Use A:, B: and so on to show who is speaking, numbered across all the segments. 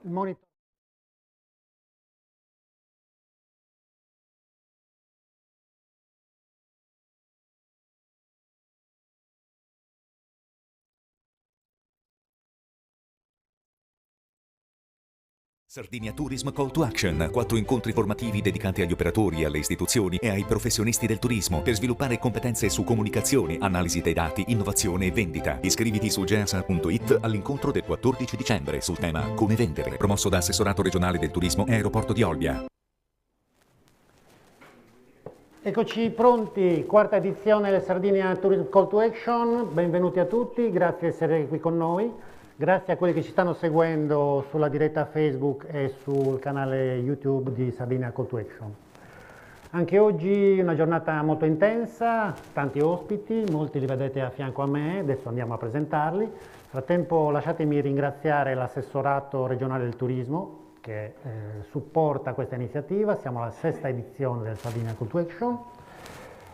A: il monitor.
B: Sardinia Tourism Call to Action, 4 incontri formativi dedicati agli operatori, alle istituzioni e ai professionisti del turismo per sviluppare competenze su comunicazione, analisi dei dati, innovazione e vendita. Iscriviti su geasa.it all'incontro del 14 dicembre sul tema Come vendere, promosso da Assessorato regionale del turismo e Aeroporto di Olbia.
A: Eccoci pronti, quarta edizione del Sardinia Tourism Call to Action, benvenuti a tutti, grazie di essere qui con noi, grazie a quelli che ci stanno seguendo sulla diretta Facebook e sul canale YouTube di Sardinia Call to Action. Anche oggi una giornata molto intensa, tanti ospiti, molti li vedete a fianco a me, adesso andiamo a presentarli. Nel frattempo lasciatemi ringraziare l'Assessorato regionale del turismo, che supporta questa iniziativa. Siamo alla sesta edizione del Sardinia Call to Action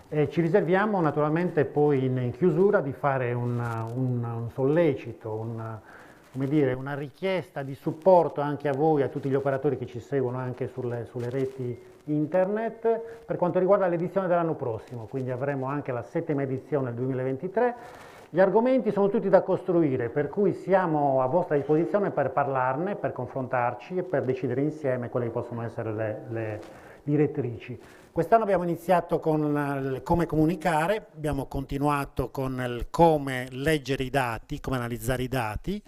A: e ci riserviamo naturalmente poi in chiusura di fare un sollecito, una richiesta di supporto anche a voi, a tutti gli operatori che ci seguono anche sulle reti internet per quanto riguarda l'edizione dell'anno prossimo, quindi avremo anche la settima edizione del 2023. Gli argomenti sono tutti da costruire, per cui siamo a vostra disposizione per parlarne, per confrontarci e per decidere insieme quelle che possono essere le direttrici. Quest'anno abbiamo iniziato con il come comunicare, abbiamo continuato con il come leggere i dati, come analizzare i dati.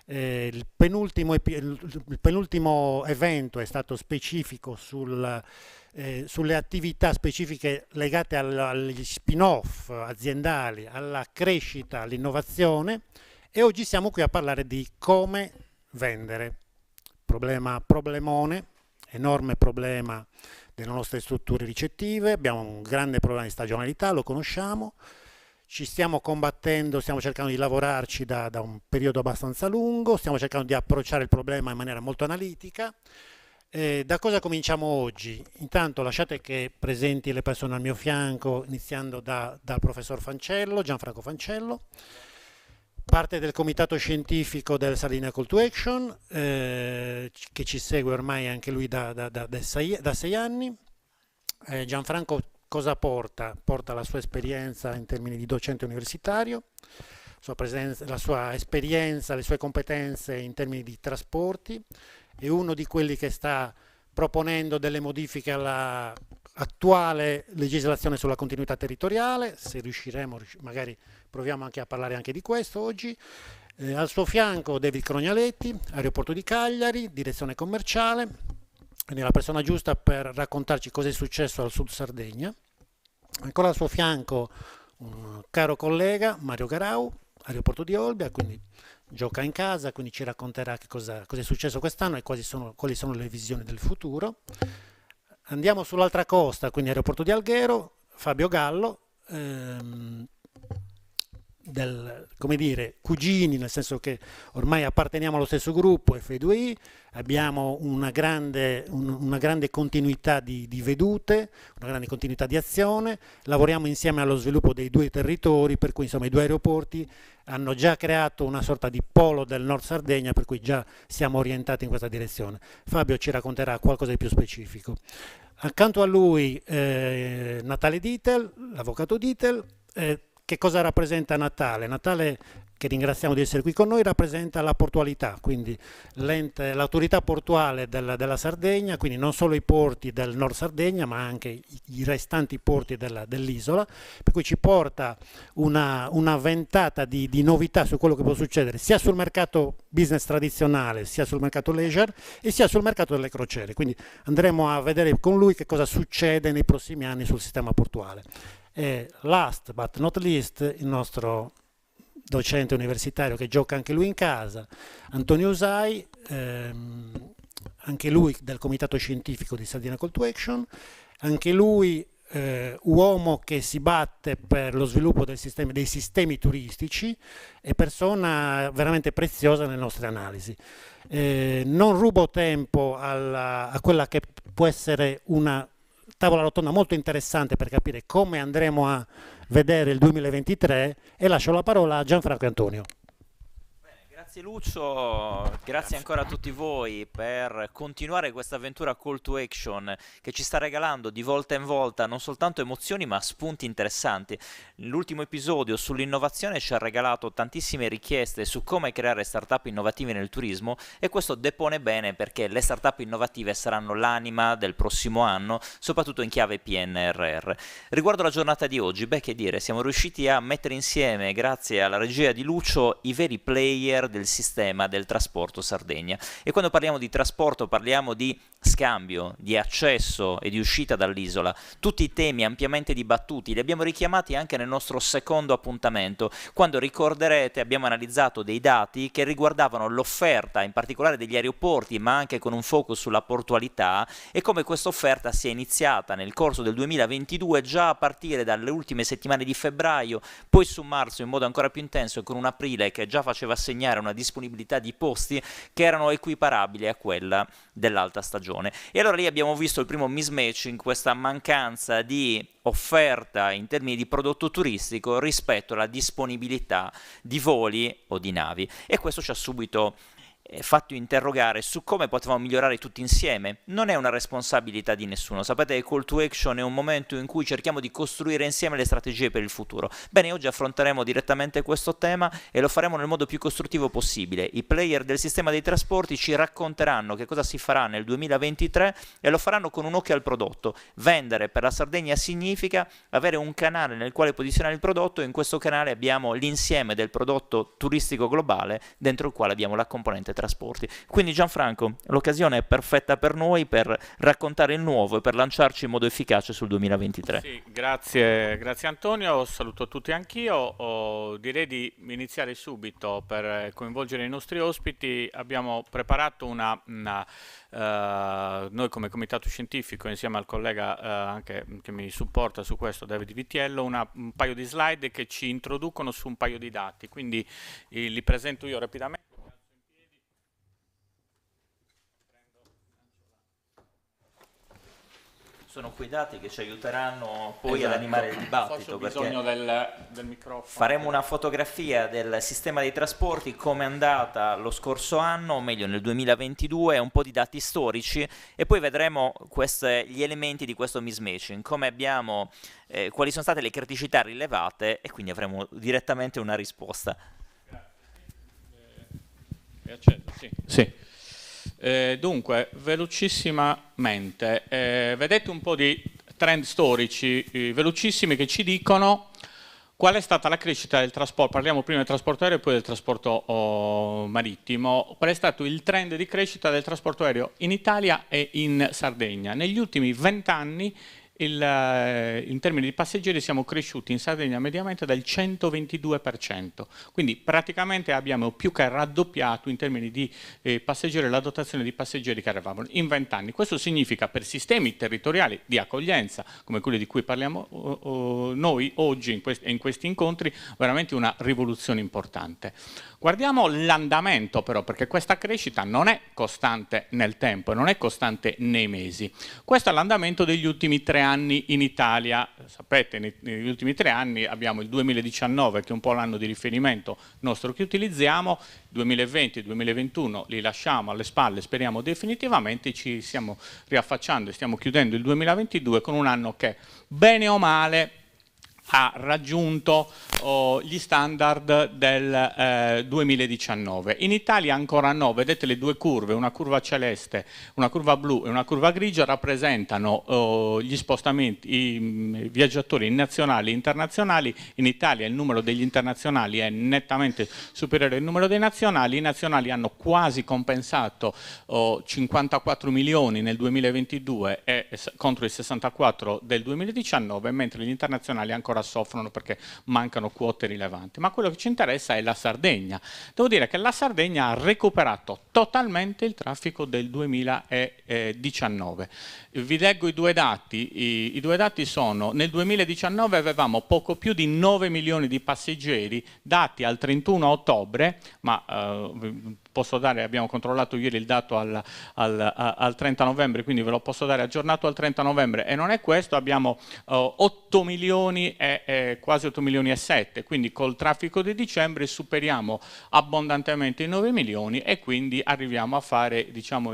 A: Il penultimo evento è stato specifico sulle attività specifiche legate agli spin-off aziendali, alla crescita, all'innovazione, e oggi siamo qui a parlare di come vendere. Problemone, enorme problema delle nostre strutture ricettive, abbiamo un grande problema di stagionalità, lo conosciamo, ci stiamo combattendo, stiamo cercando di lavorarci da un periodo abbastanza lungo, stiamo cercando di approcciare il problema in maniera molto analitica. Da cosa cominciamo oggi? Intanto lasciate che presenti le persone al mio fianco, iniziando dal professor Fancello, Gianfranco Fancello, parte del comitato scientifico del Sardinia Call to Action, che ci segue ormai anche lui da 6 anni. Gianfranco cosa porta? Porta la sua esperienza in termini di docente universitario, la sua esperienza, le sue competenze in termini di trasporti, è uno di quelli che sta proponendo delle modifiche alla attuale legislazione sulla continuità territoriale. Se riusciremo, magari proviamo anche a parlare anche di questo oggi. Al suo fianco David Crognaletti, Aeroporto di Cagliari, direzione commerciale, quindi la persona giusta per raccontarci cosa è successo al Sud Sardegna. Ancora al suo fianco un caro collega, Mario Garau, Aeroporto di Olbia, quindi gioca in casa, quindi ci racconterà che cosa è successo quest'anno e quali sono le visioni del futuro. Andiamo sull'altra costa, quindi Aeroporto di Alghero, Fabio Gallo, come dire, cugini, nel senso che ormai apparteniamo allo stesso gruppo, F2I, abbiamo una grande continuità di vedute, una grande continuità di azione, lavoriamo insieme allo sviluppo dei due territori, per cui insomma i due aeroporti hanno già creato una sorta di polo del Nord Sardegna, per cui già siamo orientati in questa direzione. Fabio ci racconterà qualcosa di più specifico. Accanto a lui Natale Ditel, l'avvocato Ditel. Che cosa rappresenta Natale? Natale, che ringraziamo di essere qui con noi, rappresenta la portualità, quindi l'autorità portuale della Sardegna, quindi non solo i porti del Nord Sardegna ma anche i restanti porti dell'isola, per cui ci porta una ventata di novità su quello che può succedere sia sul mercato business tradizionale, sia sul mercato leisure e sia sul mercato delle crociere, quindi andremo a vedere con lui che cosa succede nei prossimi anni sul sistema portuale. E last but not least il nostro docente universitario che gioca anche lui in casa, Antonio Usai, anche lui del comitato scientifico di Sardinia Call to Action, anche lui uomo che si batte per lo sviluppo dei sistemi turistici e persona veramente preziosa nelle nostre analisi. Non rubo tempo a quella che può essere una tavola rotonda molto interessante per capire come andremo a vedere il 2023 e lascio la parola a Gianfranco e Antonio.
C: Grazie Lucio, grazie ancora a tutti voi per continuare questa avventura call to action che ci sta regalando di volta in volta non soltanto emozioni ma spunti interessanti. L'ultimo episodio sull'innovazione ci ha regalato tantissime richieste su come creare startup innovative nel turismo e questo depone bene perché le startup innovative saranno l'anima del prossimo anno, soprattutto in chiave PNRR. Riguardo la giornata di oggi, beh che dire, siamo riusciti a mettere insieme, grazie alla regia di Lucio, i veri player del sistema del trasporto Sardegna. E quando parliamo di trasporto parliamo di scambio, di accesso e di uscita dall'isola, tutti i temi ampiamente dibattuti, li abbiamo richiamati anche nel nostro secondo appuntamento, quando ricorderete abbiamo analizzato dei dati che riguardavano l'offerta, in particolare degli aeroporti, ma anche con un focus sulla portualità e come questa offerta sia iniziata nel corso del 2022 già a partire dalle ultime settimane di febbraio, poi su marzo in modo ancora più intenso e con un aprile che già faceva segnare una disponibilità di posti che erano equiparabili a quella dell'alta stagione. E allora lì abbiamo visto il primo mismatching, questa mancanza di offerta in termini di prodotto turistico rispetto alla disponibilità di voli o di navi, e questo ci ha subito fatto interrogare su come potevamo migliorare tutti insieme. Non è una responsabilità di nessuno, sapete che Call to Action è un momento in cui cerchiamo di costruire insieme le strategie per il futuro. Bene, oggi affronteremo direttamente questo tema e lo faremo nel modo più costruttivo possibile. I player del sistema dei trasporti ci racconteranno che cosa si farà nel 2023 e lo faranno con un occhio al prodotto. Vendere per la Sardegna significa avere un canale nel quale posizionare il prodotto, e in questo canale abbiamo l'insieme del prodotto turistico globale dentro il quale abbiamo la componente trasporti. Quindi Gianfranco, l'occasione è perfetta per noi per raccontare il nuovo e per lanciarci in modo efficace sul 2023.
D: Sì, grazie Antonio, saluto tutti anch'io. Direi di iniziare subito per coinvolgere i nostri ospiti. Abbiamo preparato noi come comitato scientifico, insieme al collega anche che mi supporta su questo, David Vitiello, un paio di slide che ci introducono su un paio di dati, quindi li presento io rapidamente.
C: Sono quei dati che ci aiuteranno poi ad animare il dibattito,
D: perché ho bisogno del microfono.
C: Faremo una fotografia del sistema dei trasporti, come è andata lo scorso anno, o meglio nel 2022, un po' di dati storici, e poi vedremo gli elementi di questo mismatching, come abbiamo, quali sono state le criticità rilevate, e quindi avremo direttamente una risposta.
D: Grazie. Sì. Dunque, velocissimamente, vedete un po' di trend storici velocissimi che ci dicono qual è stata la crescita del trasporto. Parliamo prima del trasporto aereo e poi del trasporto marittimo. Qual è stato il trend di crescita del trasporto aereo in Italia e in Sardegna? Negli ultimi 20 anni in termini di passeggeri siamo cresciuti in Sardegna mediamente del 122%, quindi praticamente abbiamo più che raddoppiato in termini di passeggeri, la dotazione di passeggeri che arrivavano in 20 anni. Questo significa per sistemi territoriali di accoglienza come quelli di cui parliamo noi oggi in questi incontri veramente una rivoluzione importante. Guardiamo l'andamento però, perché questa crescita non è costante nel tempo, non è costante nei mesi. Questo è l'andamento degli ultimi 3 anni in Italia. Sapete, negli ultimi 3 anni abbiamo il 2019, che è un po' l'anno di riferimento nostro che utilizziamo, 2020 e 2021 li lasciamo alle spalle, speriamo definitivamente, ci stiamo riaffacciando e stiamo chiudendo il 2022 con un anno che, bene o male, ha raggiunto gli standard del 2019. In Italia ancora no, vedete le due curve, una curva celeste, una curva blu e una curva grigia, rappresentano gli spostamenti, i viaggiatori nazionali e internazionali. In Italia il numero degli internazionali è nettamente superiore al numero dei nazionali. I nazionali hanno quasi compensato 54 milioni nel 2022 contro i 64 del 2019, mentre gli internazionali ancora soffrono perché mancano quote rilevanti. Ma quello che ci interessa è la Sardegna. Devo dire che la Sardegna ha recuperato totalmente il traffico del 2019. Vi leggo i due dati. I due dati sono: nel 2019 avevamo poco più di 9 milioni di passeggeri, dati al 31 ottobre, ma posso dare, abbiamo controllato ieri il dato al 30 novembre, quindi ve lo posso dare aggiornato al 30 novembre, e non è questo, abbiamo 8 milioni e quasi 8 milioni e 7, quindi col traffico di dicembre superiamo abbondantemente i 9 milioni e quindi arriviamo a fare, diciamo,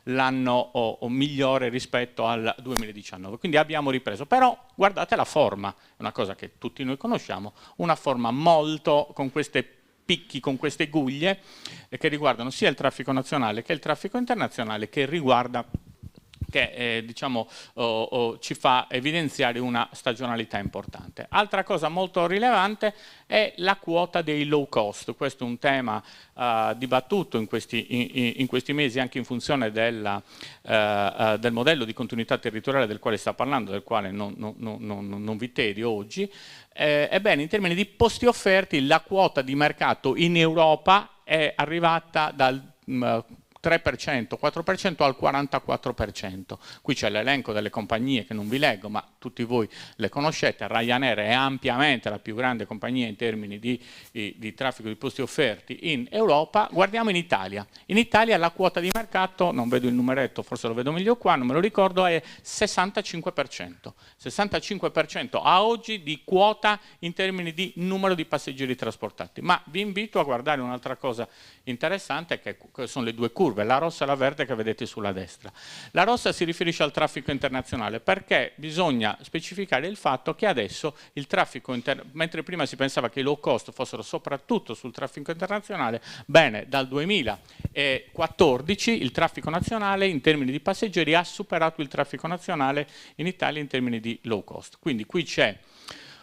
D: l'anno migliore rispetto al 2019, quindi abbiamo ripreso. Però guardate la forma, è una cosa che tutti noi conosciamo, una forma molto con queste picchi, con queste guglie che riguardano sia il traffico nazionale che il traffico internazionale, che riguarda, che diciamo, ci fa evidenziare una stagionalità importante. Altra cosa molto rilevante è la quota dei low cost. Questo è un tema dibattuto in questi mesi anche in funzione del modello di continuità territoriale del quale sta parlando, del quale non vi tedio oggi. Ebbene, in termini di posti offerti, la quota di mercato in Europa è arrivata dal 3%, 4% al 44%. Qui c'è l'elenco delle compagnie che non vi leggo, ma tutti voi le conoscete. Ryanair è ampiamente la più grande compagnia in termini di traffico di posti offerti in Europa. Guardiamo in Italia. In Italia la quota di mercato, non vedo il numeretto, forse lo vedo meglio qua, non me lo ricordo, è 65%. 65% a oggi di quota in termini di numero di passeggeri trasportati. Ma vi invito a guardare un'altra cosa interessante, che sono le due curve, la rossa e la verde che vedete sulla destra. La rossa si riferisce al traffico internazionale, perché bisogna specificare il fatto che adesso il traffico mentre prima si pensava che i low cost fossero soprattutto sul traffico internazionale, bene, dal 2014 il traffico nazionale in termini di passeggeri ha superato il traffico nazionale in Italia in termini di low cost. Quindi qui c'è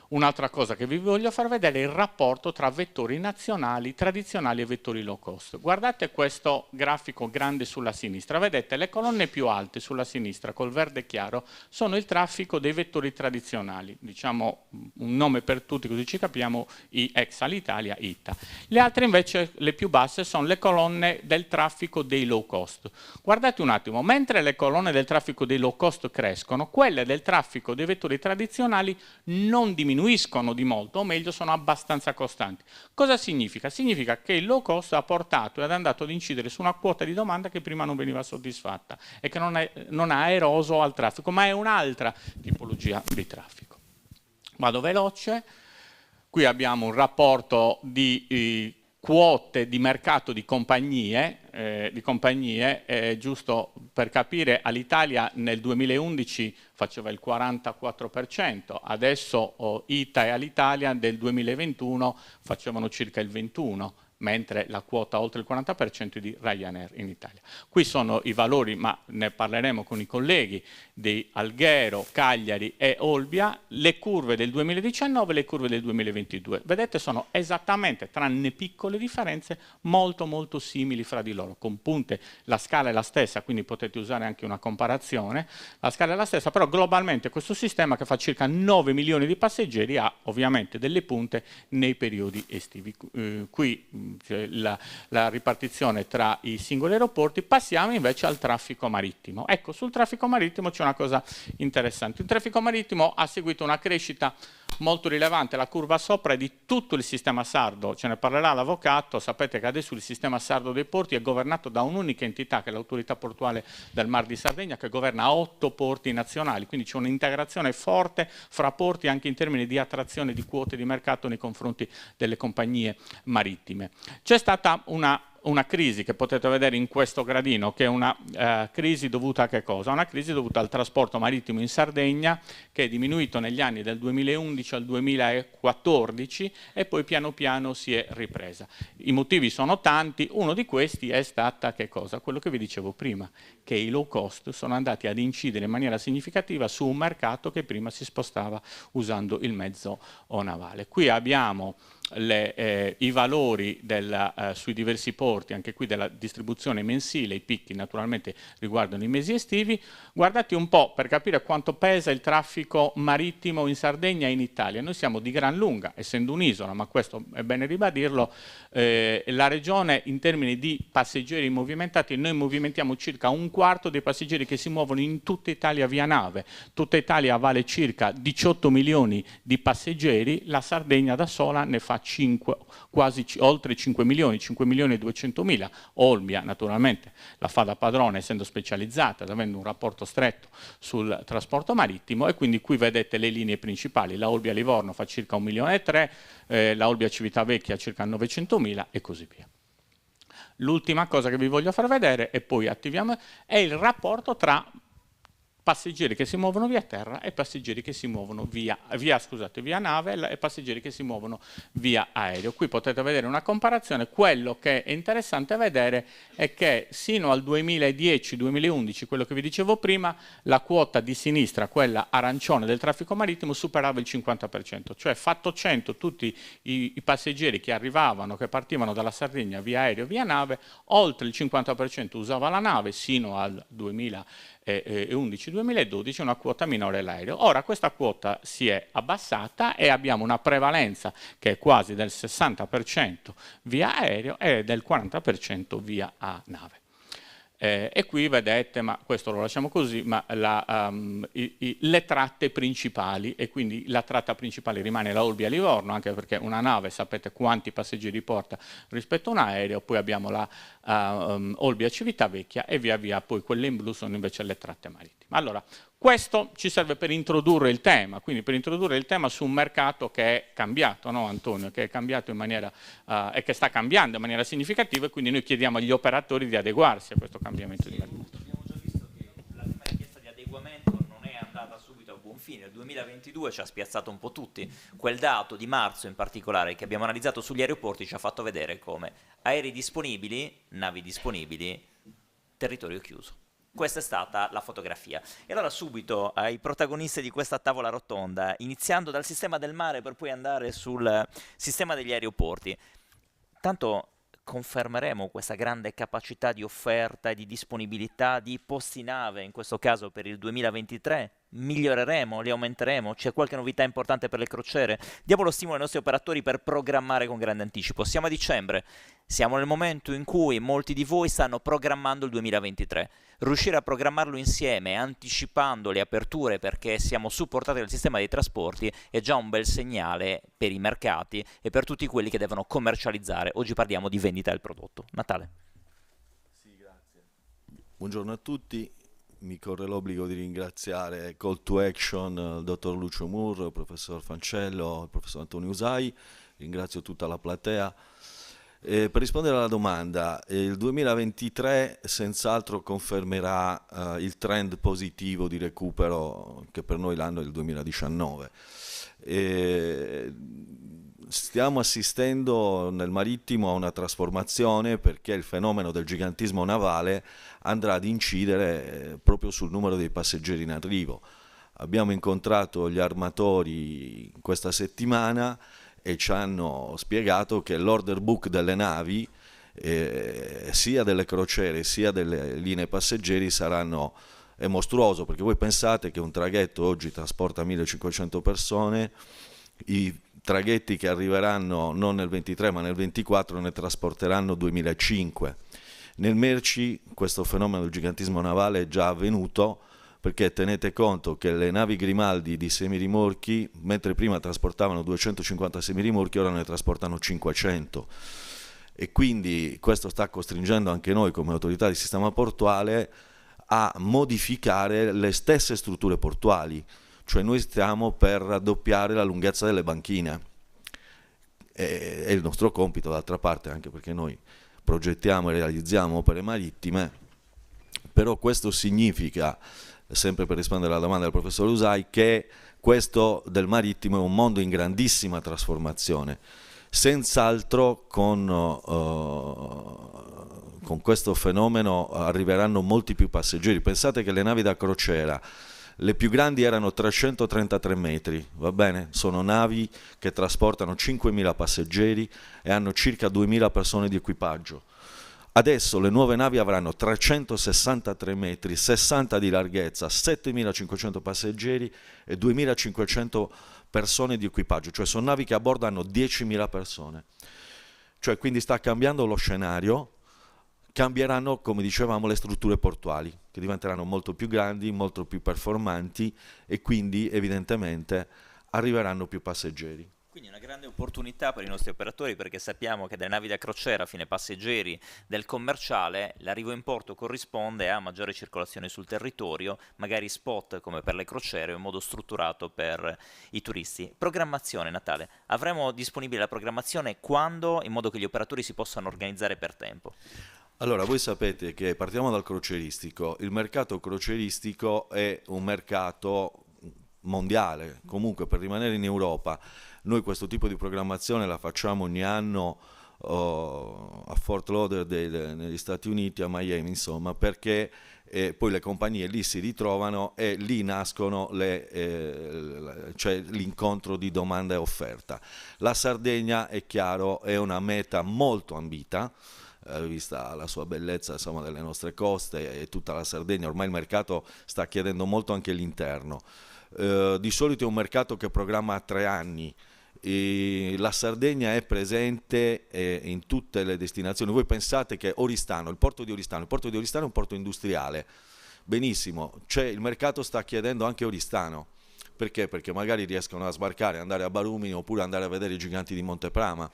D: un'altra cosa che vi voglio far vedere, è il rapporto tra vettori nazionali tradizionali e vettori low cost. Guardate questo grafico grande sulla sinistra, vedete le colonne più alte sulla sinistra col verde chiaro sono il traffico dei vettori tradizionali, diciamo un nome per tutti così ci capiamo, ex Alitalia, ITA. Le altre invece, le più basse, sono le colonne del traffico dei low cost. Guardate un attimo, mentre le colonne del traffico dei low cost crescono, quelle del traffico dei vettori tradizionali non diminuiscono di molto, o meglio sono abbastanza costanti. Cosa significa? Significa che il low cost ha portato ed è andato ad incidere su una quota di domanda che prima non veniva soddisfatta e che non ha eroso al traffico, ma è un'altra tipologia di traffico. Vado veloce, qui abbiamo un rapporto di quote di mercato di compagnie, giusto per capire, all'Italia nel 2011 faceva il 44%, adesso ITA e Alitalia del 2021 facevano circa il 21%, mentre la quota oltre il 40% è di Ryanair in Italia. Qui sono i valori, ma ne parleremo con i colleghi, di Alghero, Cagliari e Olbia, le curve del 2019 e le curve del 2022. Vedete, sono esattamente, tranne piccole differenze, molto molto simili fra di loro, con punte, la scala è la stessa, quindi potete usare anche una comparazione, la scala è la stessa, però globalmente questo sistema che fa circa 9 milioni di passeggeri ha ovviamente delle punte nei periodi estivi. Qui la ripartizione tra i singoli aeroporti. Passiamo invece al traffico marittimo. Ecco, sul traffico marittimo c'è una cosa interessante. Il traffico marittimo ha seguito una crescita molto rilevante, la curva sopra è di tutto il sistema sardo, ce ne parlerà l'avvocato. Sapete che adesso il sistema sardo dei porti è governato da un'unica entità, che è l'autorità portuale del Mar di Sardegna, che governa 8 porti nazionali, quindi c'è un'integrazione forte fra porti anche in termini di attrazione di quote di mercato nei confronti delle compagnie marittime. C'è stata una crisi che potete vedere in questo gradino, che è una crisi dovuta a che cosa? Una crisi dovuta al trasporto marittimo in Sardegna, che è diminuito negli anni del 2011 al 2014 e poi piano piano si è ripresa. I motivi sono tanti, uno di questi è stata che cosa? Quello che vi dicevo prima, che i low cost sono andati ad incidere in maniera significativa su un mercato che prima si spostava usando il mezzo navale. Qui abbiamo i valori sui diversi porti, anche qui della distribuzione mensile, i picchi naturalmente riguardano i mesi estivi. Guardate un po' per capire quanto pesa il traffico marittimo in Sardegna e in Italia. Noi siamo di gran lunga, essendo un'isola, ma questo è bene ribadirlo, la regione in termini di passeggeri movimentati, noi movimentiamo circa un quarto dei passeggeri che si muovono in tutta Italia via nave. Tutta Italia vale circa 18 milioni di passeggeri, la Sardegna da sola ne fa oltre 5 milioni, 5 milioni e 200 900.000. Olbia naturalmente la fa da padrone, essendo specializzata, avendo un rapporto stretto sul trasporto marittimo, e quindi qui vedete le linee principali. La Olbia-Livorno fa circa 1,3 milioni, la Olbia-Civitavecchia circa 900.000 e così via. L'ultima cosa che vi voglio far vedere, e poi attiviamo, è il rapporto tra passeggeri che si muovono via terra e passeggeri che si muovono via nave e passeggeri che si muovono via aereo. Qui potete vedere una comparazione. Quello che è interessante vedere è che sino al 2010-2011, quello che vi dicevo prima, la quota di sinistra, quella arancione del traffico marittimo, superava il 50%, cioè fatto 100 tutti i passeggeri che arrivavano, che partivano dalla Sardegna via aereo, via nave, oltre il 50% usava la nave sino al 2011-2012, una quota minore l'aereo. Ora questa quota si è abbassata e abbiamo una prevalenza che è quasi del 60% via aereo e del 40% via a nave. E qui vedete, ma questo lo lasciamo così, ma le tratte principali, e quindi la tratta principale rimane la Olbia-Livorno, anche perché una nave sapete quanti passeggeri porta rispetto a un aereo, poi abbiamo la Olbia-Civitavecchia e via via poi quelle in blu sono invece le tratte marittime. Allora, questo ci serve per introdurre il tema, quindi per introdurre il tema su un mercato che è cambiato, no Antonio? Che è cambiato in maniera, e che sta cambiando in maniera significativa, e quindi noi chiediamo agli operatori di adeguarsi a questo cambiamento di mercato.
C: Abbiamo già visto che la prima richiesta di adeguamento non è andata subito a buon fine. Il 2022 ci ha spiazzato un po' tutti. Quel dato di marzo in particolare che abbiamo analizzato sugli aeroporti ci ha fatto vedere come aerei disponibili, navi disponibili, territorio chiuso. Questa è stata la fotografia. E allora subito ai protagonisti di questa tavola rotonda, iniziando dal sistema del mare per poi andare sul sistema degli aeroporti. Tanto confermeremo questa grande capacità di offerta e di disponibilità di posti nave, in questo caso per il 2023, miglioreremo, li aumenteremo, c'è qualche novità importante per le crociere, diamo lo stimolo ai nostri operatori per programmare con grande anticipo. Siamo a dicembre, siamo nel momento in cui molti di voi stanno programmando il 2023. Riuscire a programmarlo insieme, anticipando le aperture perché siamo supportati dal sistema dei trasporti, è già un bel segnale per i mercati e per tutti quelli che devono commercializzare. Oggi parliamo di vendita del prodotto. Natale.
E: Sì, grazie. Buongiorno a tutti. Mi corre l'obbligo di ringraziare Call to Action, il dottor Lucio Murro, il professor Fancello, il professor Antonio Usai. Ringrazio tutta la platea. Per rispondere alla domanda, il 2023 senz'altro confermerà il trend positivo di recupero che per noi l'anno è il 2019. Stiamo assistendo nel marittimo a una trasformazione perché il fenomeno del gigantismo navale andrà ad incidere proprio sul numero dei passeggeri in arrivo. Abbiamo incontrato gli armatori questa settimana e ci hanno spiegato che l'order book delle navi, sia delle crociere sia delle linee passeggeri, è mostruoso, perché voi pensate che un traghetto oggi trasporta 1500 persone, i traghetti che arriveranno non nel 23 ma nel 24 ne trasporteranno 2005. Nel merci questo fenomeno del gigantismo navale è già avvenuto, perché tenete conto che le navi Grimaldi di semirimorchi, mentre prima trasportavano 250 semirimorchi, ora ne trasportano 500. E quindi questo sta costringendo anche noi come autorità di sistema portuale a modificare le stesse strutture portuali. Cioè noi stiamo per raddoppiare la lunghezza delle banchine. È il nostro compito, d'altra parte, anche perché noi progettiamo e realizziamo opere marittime, però questo significa, sempre per rispondere alla domanda del professor Usai, che questo del marittimo è un mondo in grandissima trasformazione. Senz'altro con questo fenomeno arriveranno molti più passeggeri. Pensate che le navi da crociera, le più grandi erano 333 metri, va bene? Sono navi che trasportano 5.000 passeggeri e hanno circa 2.000 persone di equipaggio. Adesso le nuove navi avranno 363 metri, 60 di larghezza, 7.500 passeggeri e 2.500 persone di equipaggio, cioè sono navi che a bordo hanno 10.000 persone. Cioè quindi sta cambiando lo scenario, cambieranno, come dicevamo, le strutture portuali, che diventeranno molto più grandi, molto più performanti e quindi evidentemente arriveranno più passeggeri.
C: Quindi una grande opportunità per i nostri operatori, perché sappiamo che dalle navi da crociera fino ai passeggeri del commerciale l'arrivo in porto corrisponde a maggiore circolazione sul territorio, magari spot come per le crociere o in modo strutturato per i turisti. Programmazione, Natale. Avremo disponibile la programmazione quando, in modo che gli operatori si possano organizzare per tempo?
E: Allora, voi sapete che partiamo dal crocieristico. Il mercato crocieristico è un mercato mondiale, comunque per rimanere in Europa. Noi questo tipo di programmazione la facciamo ogni anno a Fort Lauderdale negli Stati Uniti, a Miami, insomma, perché poi le compagnie lì si ritrovano e lì nascono cioè l'incontro di domanda e offerta. La Sardegna, è chiaro, è una meta molto ambita, vista la sua bellezza, insomma, delle nostre coste e tutta la Sardegna. Ormai il mercato sta chiedendo molto anche l'interno. Di solito è un mercato che programma a 3 anni. E la Sardegna è presente in tutte le destinazioni. Voi pensate che Oristano, il porto di Oristano è un porto industriale, benissimo, il mercato sta chiedendo anche Oristano. Perché? Perché magari riescono a sbarcare, andare a Barumini oppure andare a vedere i giganti di Monteprama.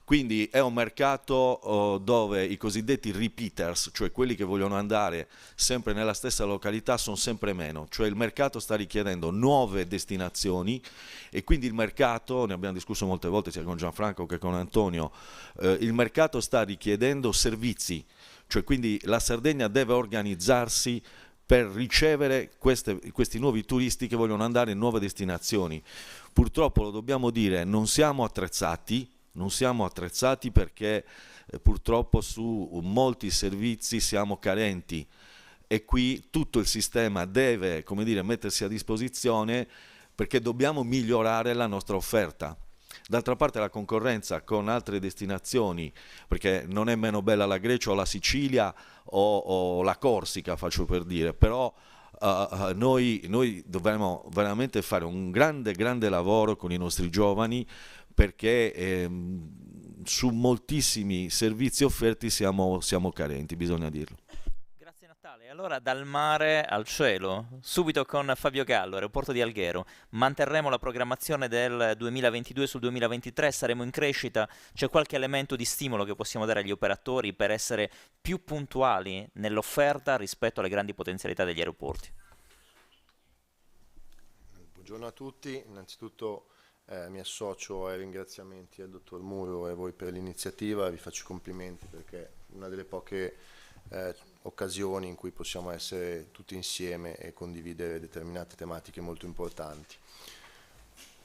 E: Quindi è un mercato dove i cosiddetti repeaters, cioè quelli che vogliono andare sempre nella stessa località, sono sempre meno. Cioè il mercato sta richiedendo nuove destinazioni e quindi il mercato, ne abbiamo discusso molte volte sia con Gianfranco che con Antonio, il mercato sta richiedendo servizi, cioè quindi la Sardegna deve organizzarsi per ricevere questi nuovi turisti che vogliono andare in nuove destinazioni. Purtroppo, lo dobbiamo dire, non siamo attrezzati perché purtroppo su molti servizi siamo carenti e qui tutto il sistema deve, come dire, mettersi a disposizione perché dobbiamo migliorare la nostra offerta. D'altra parte la concorrenza con altre destinazioni, perché non è meno bella la Grecia o la Sicilia o la Corsica, faccio per dire, però noi dovremmo veramente fare un grande lavoro con i nostri giovani, perché su moltissimi servizi offerti siamo carenti, bisogna dirlo.
C: Grazie Natale. Allora dal mare al cielo, subito con Fabio Gallo, aeroporto di Alghero. Manterremo la programmazione del 2022 sul 2023, saremo in crescita. C'è qualche elemento di stimolo che possiamo dare agli operatori per essere più puntuali nell'offerta rispetto alle grandi potenzialità degli aeroporti?
F: Buongiorno a tutti, innanzitutto mi associo ai ringraziamenti al dottor Muro e a voi per l'iniziativa, vi faccio i complimenti perché è una delle poche occasioni in cui possiamo essere tutti insieme e condividere determinate tematiche molto importanti.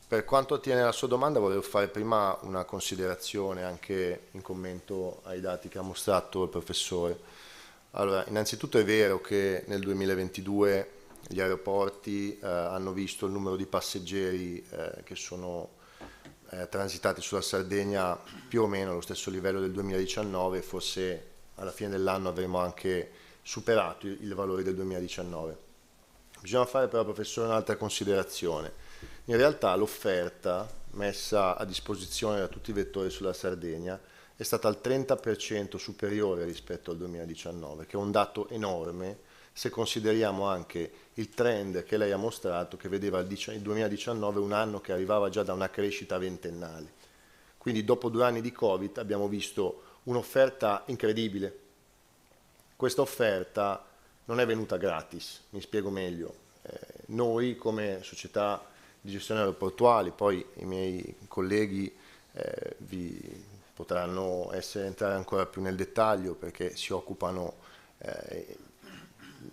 F: Per quanto attiene alla sua domanda, volevo fare prima una considerazione anche in commento ai dati che ha mostrato il professore. Allora, innanzitutto è vero che nel 2022 gli aeroporti hanno visto il numero di passeggeri che sono transitati sulla Sardegna più o meno allo stesso livello del 2019, forse alla fine dell'anno avremo anche superato il valore del 2019. Bisogna fare però, professore, un'altra considerazione. In realtà l'offerta messa a disposizione da tutti i vettori sulla Sardegna è stata al 30% superiore rispetto al 2019, che è un dato enorme se consideriamo anche il trend che lei ha mostrato, che vedeva il 2019 un anno che arrivava già da una crescita ventennale. Quindi dopo 2 anni di Covid abbiamo visto un'offerta incredibile. Questa offerta non è venuta gratis, mi spiego meglio. Noi come società di gestione aeroportuali, poi i miei colleghi vi potranno entrare ancora più nel dettaglio perché si occupano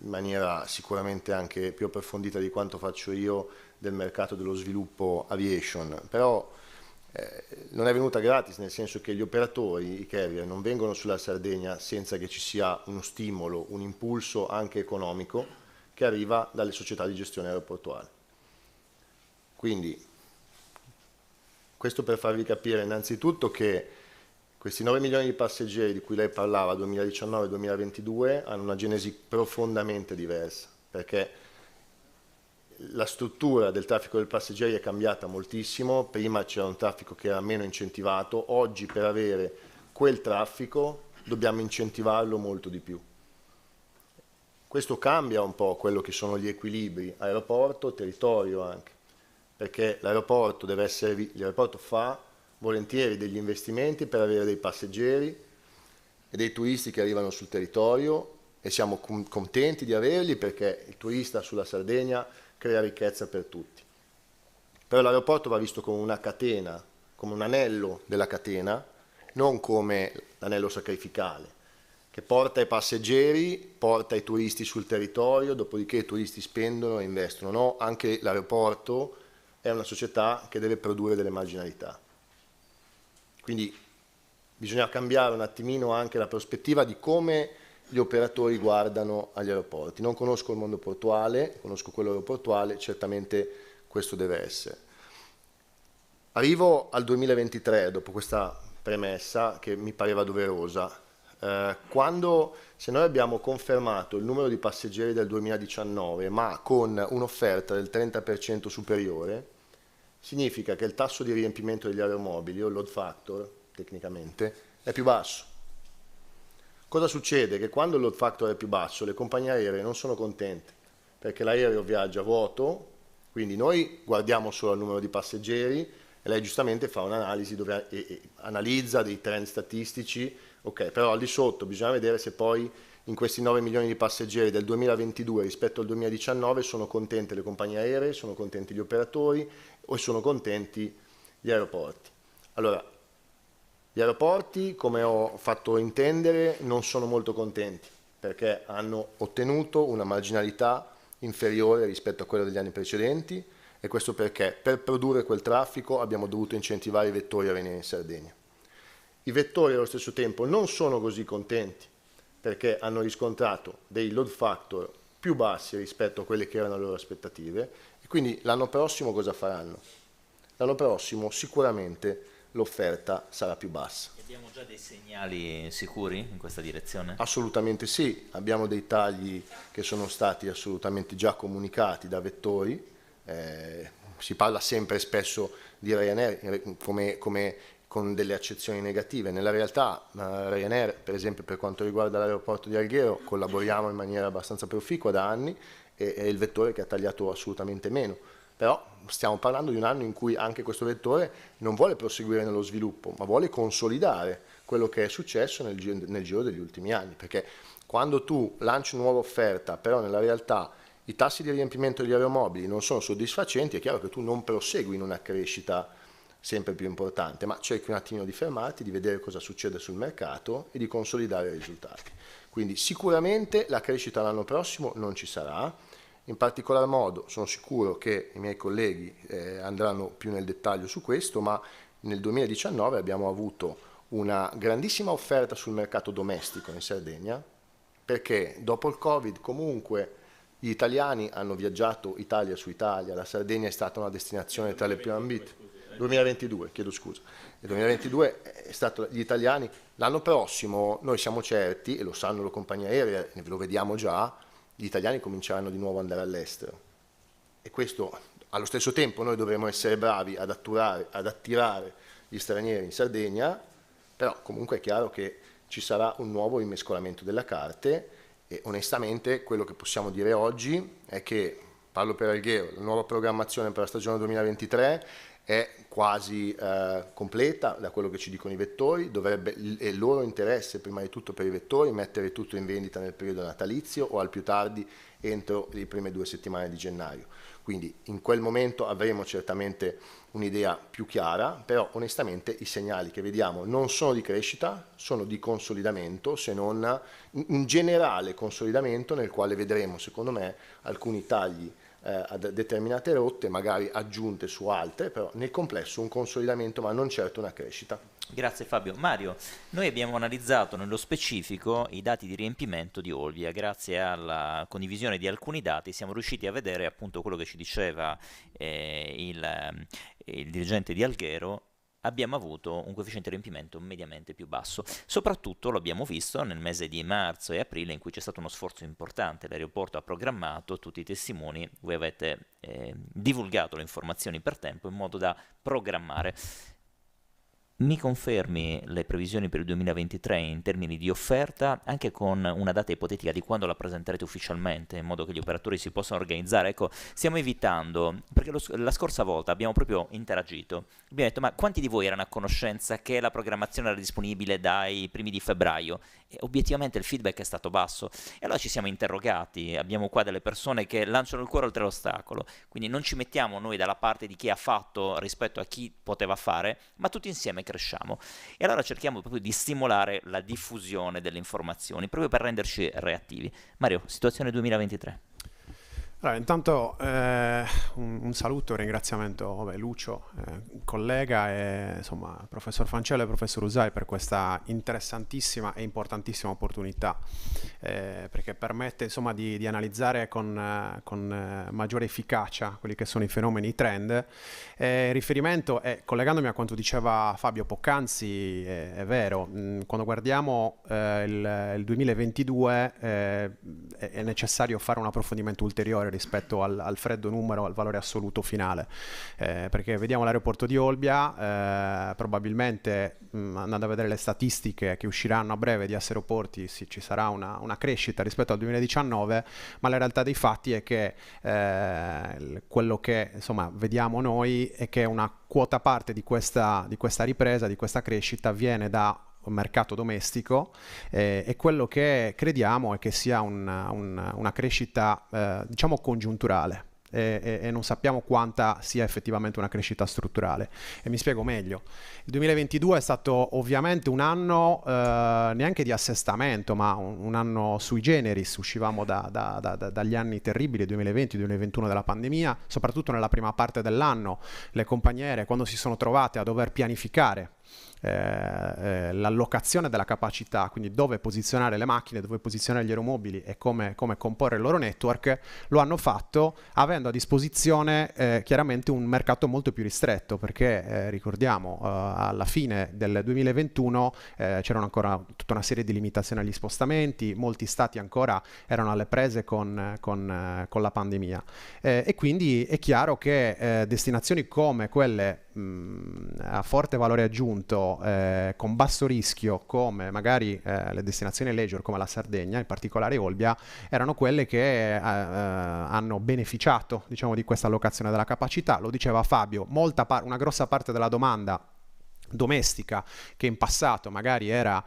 F: in maniera sicuramente anche più approfondita di quanto faccio io del mercato dello sviluppo aviation, però non è venuta gratis, nel senso che gli operatori, i carrier, non vengono sulla Sardegna senza che ci sia uno stimolo, un impulso anche economico che arriva dalle società di gestione aeroportuale. Quindi questo per farvi capire innanzitutto che questi 9 milioni di passeggeri di cui lei parlava 2019-2022 hanno una genesi profondamente diversa, perché la struttura del traffico dei passeggeri è cambiata moltissimo. Prima c'era un traffico che era meno incentivato, oggi per avere quel traffico dobbiamo incentivarlo molto di più. Questo cambia un po' quello che sono gli equilibri aeroporto, territorio anche. perché l'aeroporto fa volentieri degli investimenti per avere dei passeggeri e dei turisti che arrivano sul territorio, e siamo contenti di averli perché il turista sulla Sardegna crea ricchezza per tutti. Però l'aeroporto va visto come una catena, come un anello della catena, non come l'anello sacrificale, che porta i passeggeri, porta i turisti sul territorio, dopodiché i turisti spendono e investono. No, anche l'aeroporto è una società che deve produrre delle marginalità. Quindi bisogna cambiare un attimino anche la prospettiva di come gli operatori guardano agli aeroporti. Non conosco il mondo portuale, conosco quello aeroportuale, certamente questo deve essere. Arrivo al 2023, dopo questa premessa che mi pareva doverosa. Se noi abbiamo confermato il numero di passeggeri del 2019, ma con un'offerta del 30% superiore, significa che il tasso di riempimento degli aeromobili, o il load factor, tecnicamente, è più basso. Cosa succede? Che quando il load factor è più basso, le compagnie aeree non sono contente, perché l'aereo viaggia vuoto, quindi noi guardiamo solo al numero di passeggeri e lei giustamente fa un'analisi dove analizza dei trend statistici, ok, però al di sotto bisogna vedere se poi in questi 9 milioni di passeggeri del 2022 rispetto al 2019 sono contente le compagnie aeree, sono contenti gli operatori o sono contenti gli aeroporti. Allora, gli aeroporti, come ho fatto intendere, non sono molto contenti perché hanno ottenuto una marginalità inferiore rispetto a quella degli anni precedenti, e questo perché per produrre quel traffico abbiamo dovuto incentivare i vettori a venire in Sardegna. I vettori allo stesso tempo non sono così contenti perché hanno riscontrato dei load factor più bassi rispetto a quelle che erano le loro aspettative, e quindi l'anno prossimo cosa faranno? L'anno prossimo sicuramente l'offerta sarà più bassa.
C: Abbiamo già dei segnali sicuri in questa direzione?
F: Assolutamente sì, abbiamo dei tagli che sono stati assolutamente già comunicati da vettori, si parla sempre e spesso di Ryanair come con delle accezioni negative. Nella realtà Ryanair, per esempio per quanto riguarda l'aeroporto di Alghero, collaboriamo in maniera abbastanza proficua da anni, e è il vettore che ha tagliato assolutamente meno. Però stiamo parlando di un anno in cui anche questo vettore non vuole proseguire nello sviluppo, ma vuole consolidare quello che è successo nel giro degli ultimi anni, perché quando tu lanci una nuova offerta, però nella realtà i tassi di riempimento degli aeromobili non sono soddisfacenti, è chiaro che tu non prosegui in una crescita sempre più importante, ma cerchi un attimino di fermarti, di vedere cosa succede sul mercato e di consolidare i risultati. Quindi sicuramente la crescita l'anno prossimo non ci sarà. In particolar modo sono sicuro che i miei colleghi andranno più nel dettaglio su questo, ma nel 2019 abbiamo avuto una grandissima offerta sul mercato domestico in Sardegna, perché dopo il Covid comunque gli italiani hanno viaggiato Italia su Italia, la Sardegna è stata una destinazione tra le più ambite. 2022, chiedo scusa. Nel 2022 è stato gli italiani. L'anno prossimo noi siamo certi, e lo sanno le compagnie aeree, lo vediamo già, gli italiani cominceranno di nuovo ad andare all'estero, e questo allo stesso tempo noi dovremo essere bravi ad attirare gli stranieri in Sardegna, però comunque è chiaro che ci sarà un nuovo rimescolamento delle carte, e onestamente quello che possiamo dire oggi è che, parlo per Alghero, la nuova programmazione per la stagione 2023 è quasi completa da quello che ci dicono i vettori. È il loro interesse, prima di tutto per i vettori, mettere tutto in vendita nel periodo natalizio o al più tardi entro le prime 2 settimane di gennaio. Quindi in quel momento avremo certamente un'idea più chiara, però onestamente i segnali che vediamo non sono di crescita, sono di consolidamento, se non un generale consolidamento nel quale vedremo, secondo me, alcuni tagli a determinate rotte, magari aggiunte su altre, però nel complesso un consolidamento, ma non certo una crescita.
C: Grazie Fabio. Mario, noi abbiamo analizzato nello specifico i dati di riempimento di Olbia. Grazie alla condivisione di alcuni dati siamo riusciti a vedere appunto quello che ci diceva il dirigente di Alghero. Abbiamo avuto un coefficiente di riempimento mediamente più basso. Soprattutto lo abbiamo visto nel mese di marzo e aprile, in cui c'è stato uno sforzo importante. L'aeroporto ha programmato, tutti i testimoni, voi avete divulgato le informazioni per tempo in modo da programmare. Mi confermi le previsioni per il 2023 in termini di offerta, anche con una data ipotetica di quando la presenterete ufficialmente, in modo che gli operatori si possano organizzare? Ecco, stiamo evitando, perché la scorsa volta abbiamo proprio interagito, abbiamo detto: ma quanti di voi erano a conoscenza che la programmazione era disponibile dai primi di febbraio? E obiettivamente il feedback è stato basso, e allora ci siamo interrogati. Abbiamo qua delle persone che lanciano il cuore oltre l'ostacolo, quindi non ci mettiamo noi dalla parte di chi ha fatto rispetto a chi poteva fare, ma tutti insieme cresciamo, e allora cerchiamo proprio di stimolare la diffusione delle informazioni proprio per renderci reattivi. Mario, situazione 2023.
G: Allora, intanto un saluto e un ringraziamento, Lucio, collega, e insomma professor Fancello e professor Usai per questa interessantissima e importantissima opportunità, perché permette insomma di analizzare con maggiore efficacia quelli che sono i fenomeni, i trend. Riferimento, collegandomi a quanto diceva Fabio poc'anzi, è vero, quando guardiamo il 2022 è necessario fare un approfondimento ulteriore rispetto al freddo numero, al valore assoluto finale, perché vediamo l'aeroporto di Olbia, probabilmente andando a vedere le statistiche che usciranno a breve di Asseroporti, ci sarà una crescita rispetto al 2019, ma la realtà dei fatti è che quello che insomma vediamo noi è che una quota parte di questa ripresa, di questa crescita, viene da mercato domestico, e quello che crediamo è che sia una crescita diciamo congiunturale, e non sappiamo quanta sia effettivamente una crescita strutturale, e mi spiego meglio. Il 2022 è stato ovviamente un anno neanche di assestamento, ma un anno sui generis. Uscivamo dagli anni terribili 2020-2021 della pandemia, soprattutto nella prima parte dell'anno le compagnie aeree, quando si sono trovate a dover pianificare l'allocazione della capacità, quindi dove posizionare le macchine, dove posizionare gli aeromobili e come comporre il loro network, lo hanno fatto avendo a disposizione chiaramente un mercato molto più ristretto, perché ricordiamo alla fine del 2021 c'erano ancora tutta una serie di limitazioni agli spostamenti, molti stati ancora erano alle prese con la pandemia, e quindi è chiaro che destinazioni come quelle a forte valore aggiunto, con basso rischio, come magari le destinazioni leisure come la Sardegna, in particolare Olbia, erano quelle che hanno beneficiato, diciamo, di questa allocazione della capacità. Lo diceva Fabio, una grossa parte della domanda domestica, che in passato magari era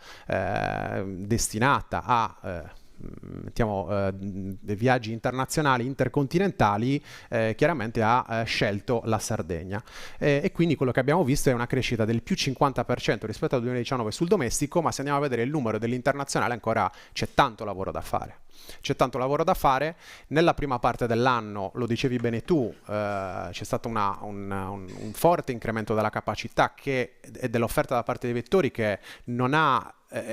G: destinata a viaggi internazionali, intercontinentali, chiaramente ha scelto la Sardegna, e quindi quello che abbiamo visto è una crescita del più 50% rispetto al 2019 sul domestico, ma se andiamo a vedere il numero dell'internazionale ancora c'è tanto lavoro da fare. C'è tanto lavoro da fare. Nella prima parte dell'anno, lo dicevi bene tu, c'è stato un forte incremento della capacità e dell'offerta da parte dei vettori, che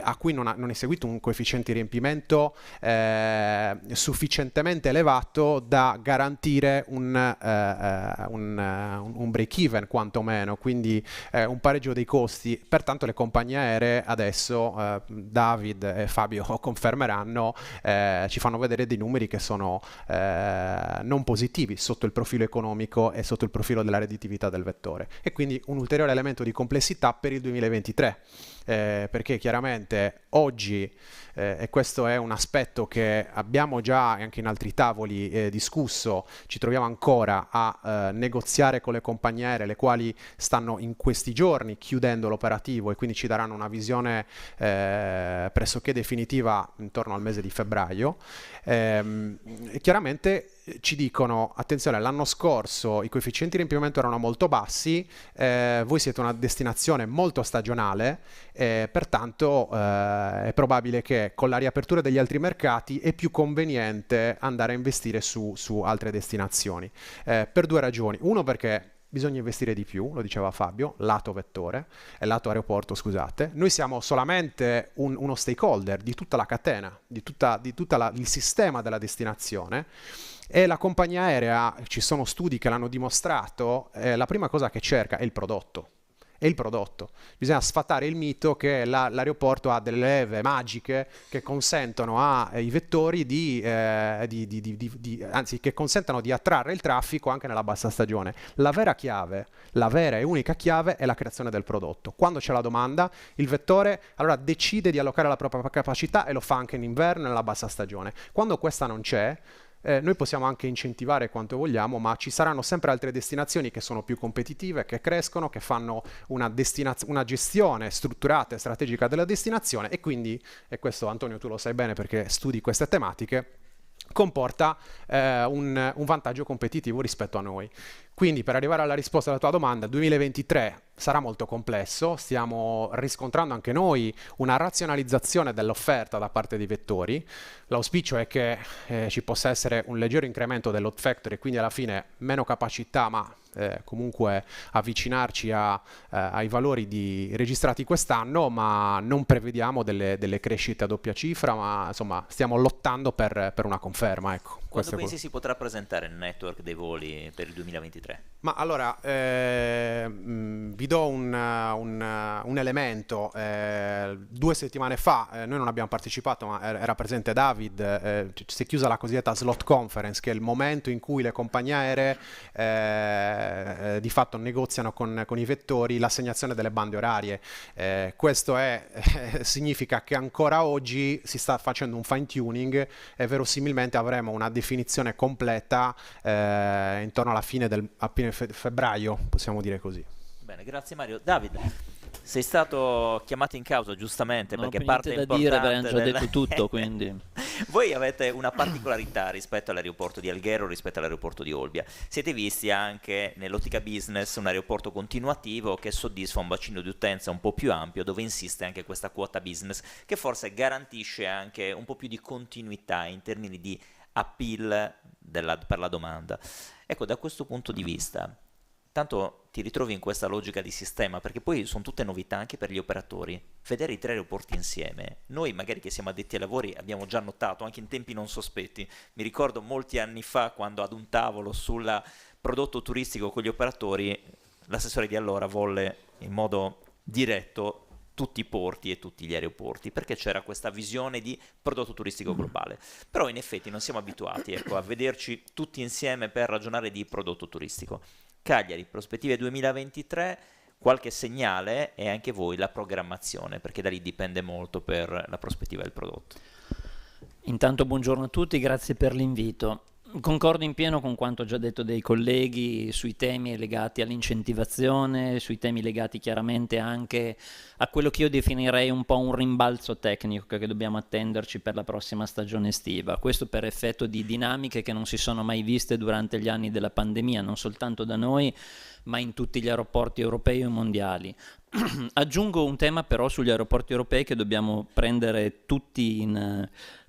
G: a cui non è seguito un coefficiente di riempimento sufficientemente elevato da garantire un break-even quantomeno, quindi un pareggio dei costi. Pertanto le compagnie aeree adesso, David e Fabio confermeranno, ci fanno vedere dei numeri che sono non positivi sotto il profilo economico e sotto il profilo della redditività del vettore, e quindi un ulteriore elemento di complessità per il 2023. Perché chiaramente oggi, e questo è un aspetto che abbiamo già anche in altri tavoli discusso, ci troviamo ancora a negoziare con le compagnie aeree, le quali stanno in questi giorni chiudendo l'operativo, e quindi ci daranno una visione pressoché definitiva intorno al mese di febbraio. Chiaramente ci dicono: attenzione, l'anno scorso i coefficienti di riempimento erano molto bassi, voi siete una destinazione molto stagionale, pertanto è probabile che con la riapertura degli altri mercati è più conveniente andare a investire su altre destinazioni, per due ragioni. Uno, perché bisogna investire di più, lo diceva Fabio, lato lato aeroporto, scusate. Noi siamo solamente uno stakeholder di tutta la catena, di tutto il sistema della destinazione, e la compagnia aerea, ci sono studi che l'hanno dimostrato, la prima cosa che cerca è il prodotto. è il prodotto. Bisogna sfatare il mito che l'aeroporto ha delle leve magiche che consentono ai vettori anzi che consentono di attrarre il traffico anche nella bassa stagione. La vera e unica chiave è la creazione del prodotto. Quando c'è la domanda, il vettore allora decide di allocare la propria capacità e lo fa anche in inverno e nella bassa stagione. Quando questa non c'è, noi possiamo anche incentivare quanto vogliamo, ma ci saranno sempre altre destinazioni che sono più competitive, che crescono, che fanno una gestione strutturata e strategica della destinazione, e quindi, e questo Antonio tu lo sai bene perché studi queste tematiche, comporta un vantaggio competitivo rispetto a noi. Quindi, per arrivare alla risposta alla tua domanda, 2023 sarà molto complesso, stiamo riscontrando anche noi una razionalizzazione dell'offerta da parte dei vettori. L'auspicio è che ci possa essere un leggero incremento del load factor e quindi alla fine meno capacità, ma comunque avvicinarci ai valori registrati quest'anno, ma non prevediamo delle crescite a doppia cifra, ma insomma stiamo lottando per una conferma. Ecco,
C: quando pensi si potrà presentare il network dei voli per il 2023?
G: Ma allora, vi do un elemento. 2 settimane fa noi non abbiamo partecipato, ma era presente David. Si è chiusa la cosiddetta slot conference, che è il momento in cui le compagnie aeree di fatto negoziano con i vettori l'assegnazione delle bande orarie. Questo significa che ancora oggi si sta facendo un fine tuning e verosimilmente avremo una definizione completa intorno alla fine febbraio, possiamo dire così.
C: Bene, grazie Mario. David, sei stato chiamato in causa giustamente
H: non
C: perché
H: ho
C: parte
H: niente da
C: importante
H: dire, perché hanno già detto tutto, quindi
C: voi avete una particolarità rispetto all'aeroporto di Alghero, rispetto all'aeroporto di Olbia. Siete visti anche nell'ottica business un aeroporto continuativo che soddisfa un bacino di utenza un po' più ampio, dove insiste anche questa quota business che forse garantisce anche un po' più di continuità in termini di appeal per la domanda. Ecco, da questo punto di vista, tanto ti ritrovi in questa logica di sistema, perché poi sono tutte novità anche per gli operatori. Vedere i 3 aeroporti insieme, noi magari che siamo addetti ai lavori abbiamo già notato, anche in tempi non sospetti. Mi ricordo molti anni fa, quando ad un tavolo sul prodotto turistico con gli operatori, l'assessore di allora volle in modo diretto tutti i porti e tutti gli aeroporti, perché c'era questa visione di prodotto turistico globale. Però in effetti non siamo abituati, ecco, a vederci tutti insieme per ragionare di prodotto turistico. Cagliari, prospettive 2023, qualche segnale, e anche voi la programmazione, perché da lì dipende molto per la prospettiva del prodotto.
H: Intanto buongiorno a tutti, grazie per l'invito. Concordo in pieno con quanto già detto dai colleghi sui temi legati all'incentivazione, sui temi legati chiaramente anche a quello che io definirei un po' un rimbalzo tecnico che dobbiamo attenderci per la prossima stagione estiva. Questo per effetto di dinamiche che non si sono mai viste durante gli anni della pandemia, non soltanto da noi, ma in tutti gli aeroporti europei e mondiali. Aggiungo un tema però sugli aeroporti europei che dobbiamo prendere tutti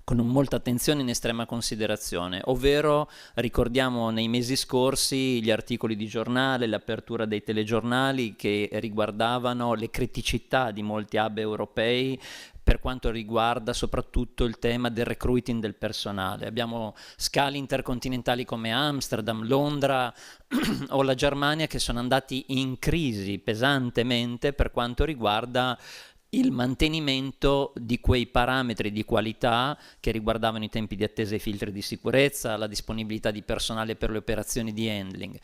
H: con molta attenzione, in estrema considerazione, ovvero ricordiamo nei mesi scorsi gli articoli di giornale, l'apertura dei telegiornali che riguardavano le criticità di molti hub europei per quanto riguarda soprattutto il tema del recruiting del personale. Abbiamo scali intercontinentali come Amsterdam, Londra o la Germania che sono andati in crisi pesantemente per quanto riguarda il mantenimento di quei parametri di qualità che riguardavano i tempi di attesa e i filtri di sicurezza, la disponibilità di personale per le operazioni di handling.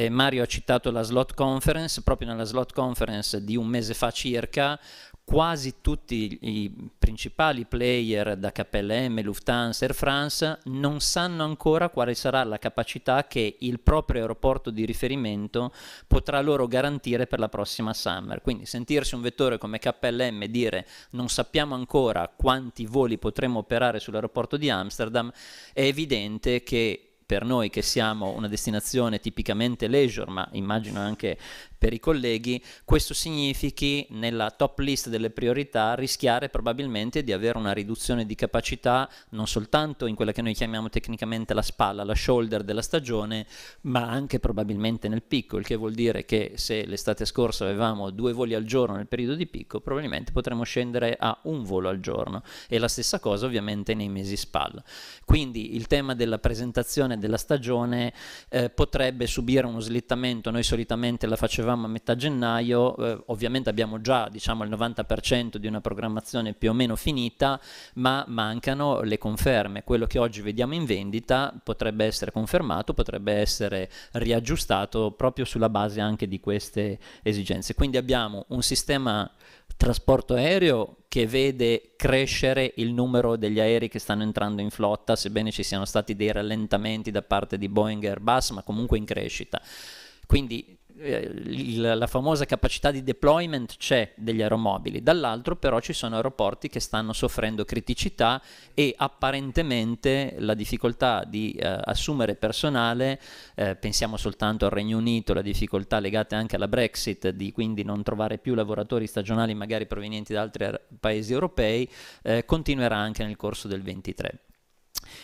H: Mario ha citato la slot conference. Proprio nella slot conference di un mese fa circa, quasi tutti i principali player da KLM, Lufthansa, Air France non sanno ancora quale sarà la capacità che il proprio aeroporto di riferimento potrà loro garantire per la prossima summer. Quindi sentirsi un vettore come KLM dire non sappiamo ancora quanti voli potremo operare sull'aeroporto di Amsterdam, è evidente che per noi che siamo una destinazione tipicamente leisure, ma immagino anche per i colleghi, questo significhi nella top list delle priorità rischiare probabilmente di avere una riduzione di capacità non soltanto in quella che noi chiamiamo tecnicamente la spalla, la shoulder della stagione, ma anche probabilmente nel picco, il che vuol dire che se l'estate scorsa avevamo 2 voli al giorno nel periodo di picco, probabilmente potremo scendere a 1 volo al giorno, e la stessa cosa ovviamente nei mesi spalla. Quindi il tema della presentazione della stagione potrebbe subire uno slittamento. Noi solitamente la facevamo a metà gennaio, ovviamente abbiamo già diciamo il 90% di una programmazione più o meno finita, ma mancano le conferme. Quello che oggi vediamo in vendita potrebbe essere confermato, potrebbe essere riaggiustato proprio sulla base anche di queste esigenze. Quindi abbiamo un sistema trasporto aereo che vede crescere il numero degli aerei che stanno entrando in flotta, sebbene ci siano stati dei rallentamenti da parte di Boeing e Airbus, ma comunque in crescita. Quindi la famosa capacità di deployment c'è degli aeromobili, dall'altro però ci sono aeroporti che stanno soffrendo criticità e apparentemente la difficoltà di assumere personale, pensiamo soltanto al Regno Unito, la difficoltà legate anche alla Brexit, di quindi non trovare più lavoratori stagionali magari provenienti da altri paesi europei, continuerà anche nel corso del 23.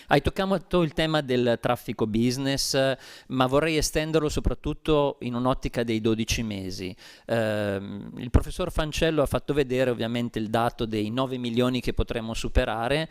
H: Hai toccato il tema del traffico business, ma vorrei estenderlo soprattutto in un'ottica dei 12 mesi. Il professor Fancello ha fatto vedere ovviamente il dato dei 9 milioni che potremmo superare,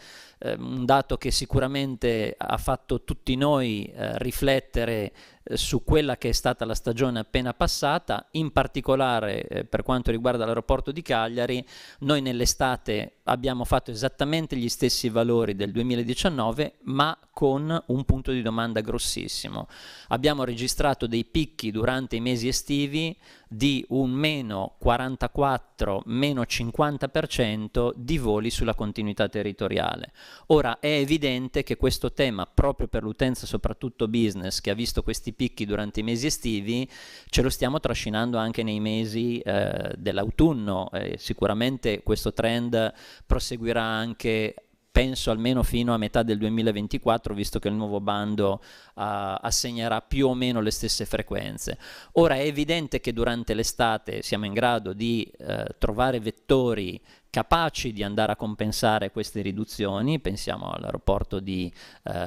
H: un dato che sicuramente ha fatto tutti noi riflettere su quella che è stata la stagione appena passata, in particolare per quanto riguarda l'aeroporto di Cagliari. Noi nell'estate abbiamo fatto esattamente gli stessi valori del 2019, ma con un punto di domanda grossissimo. Abbiamo registrato dei picchi durante i mesi estivi di un meno 44, meno 50% di voli sulla continuità territoriale. Ora è evidente che questo tema, proprio per l'utenza soprattutto business, che ha visto questi picchi durante i mesi estivi, ce lo stiamo trascinando anche nei mesi dell'autunno. Sicuramente questo trend proseguirà anche, penso almeno fino a metà del 2024, visto che il nuovo bando assegnerà più o meno le stesse frequenze. Ora è evidente che durante l'estate siamo in grado di trovare vettori capaci di andare a compensare queste riduzioni, pensiamo all'aeroporto di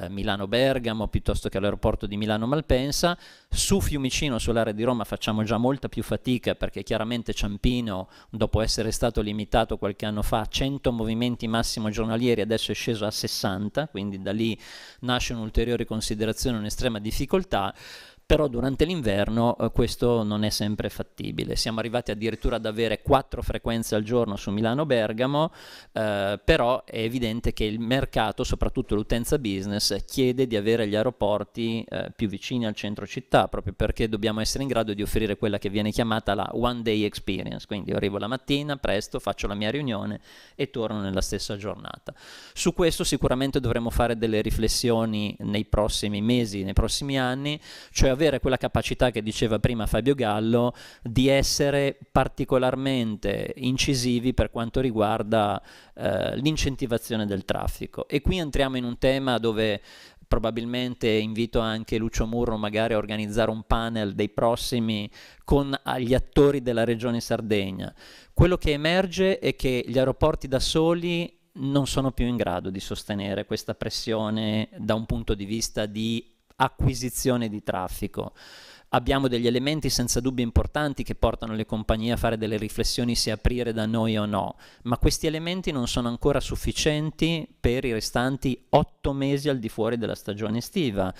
H: Milano-Bergamo piuttosto che all'aeroporto di Milano-Malpensa. Su Fiumicino, sull'area di Roma, facciamo già molta più fatica, perché chiaramente Ciampino, dopo essere stato limitato qualche anno fa a 100 movimenti massimo giornalieri, adesso è sceso a 60, quindi da lì nasce un'ulteriore considerazione, un'estrema difficoltà. Però durante l'inverno questo non è sempre fattibile. Siamo arrivati addirittura ad avere 4 frequenze al giorno su Milano-Bergamo, però è evidente che il mercato, soprattutto l'utenza business, chiede di avere gli aeroporti più vicini al centro città, proprio perché dobbiamo essere in grado di offrire quella che viene chiamata la one day experience. Quindi io arrivo la mattina, presto, faccio la mia riunione e torno nella stessa giornata. Su questo sicuramente dovremo fare delle riflessioni nei prossimi mesi, nei prossimi anni, cioè avere quella capacità che diceva prima Fabio Gallo di essere particolarmente incisivi per quanto riguarda l'incentivazione del traffico. E qui entriamo in un tema dove probabilmente invito anche Lucio Murro magari a organizzare un panel dei prossimi con gli attori della regione Sardegna. Quello che emerge è che gli aeroporti da soli non sono più in grado di sostenere questa pressione da un punto di vista di acquisizione di traffico. Abbiamo degli elementi senza dubbio importanti che portano le compagnie a fare delle riflessioni se aprire da noi o no, ma questi elementi non sono ancora sufficienti per i restanti 8 mesi al di fuori della stagione estiva.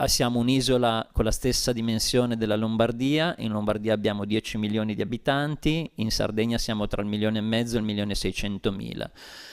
H: Siamo un'isola con la stessa dimensione della Lombardia, in Lombardia abbiamo 10 milioni di abitanti, in Sardegna siamo tra il 1,5 milioni e il 1.600.000.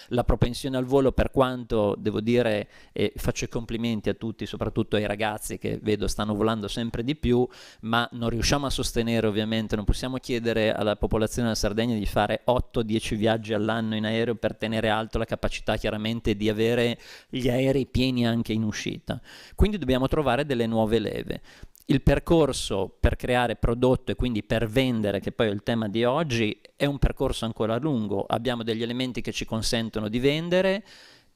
H: La propensione al volo, per quanto devo dire, faccio i complimenti a tutti, soprattutto ai ragazzi che vedo stanno volando sempre di più, ma non riusciamo a sostenere, ovviamente, non possiamo chiedere alla popolazione della Sardegna di fare 8-10 viaggi all'anno in aereo per tenere alto la capacità chiaramente di avere gli aerei pieni anche in uscita. Quindi dobbiamo trovare delle nuove leve. Il percorso per creare prodotto e quindi per vendere, che poi è il tema di oggi, è un percorso ancora lungo. Abbiamo degli elementi che ci consentono di vendere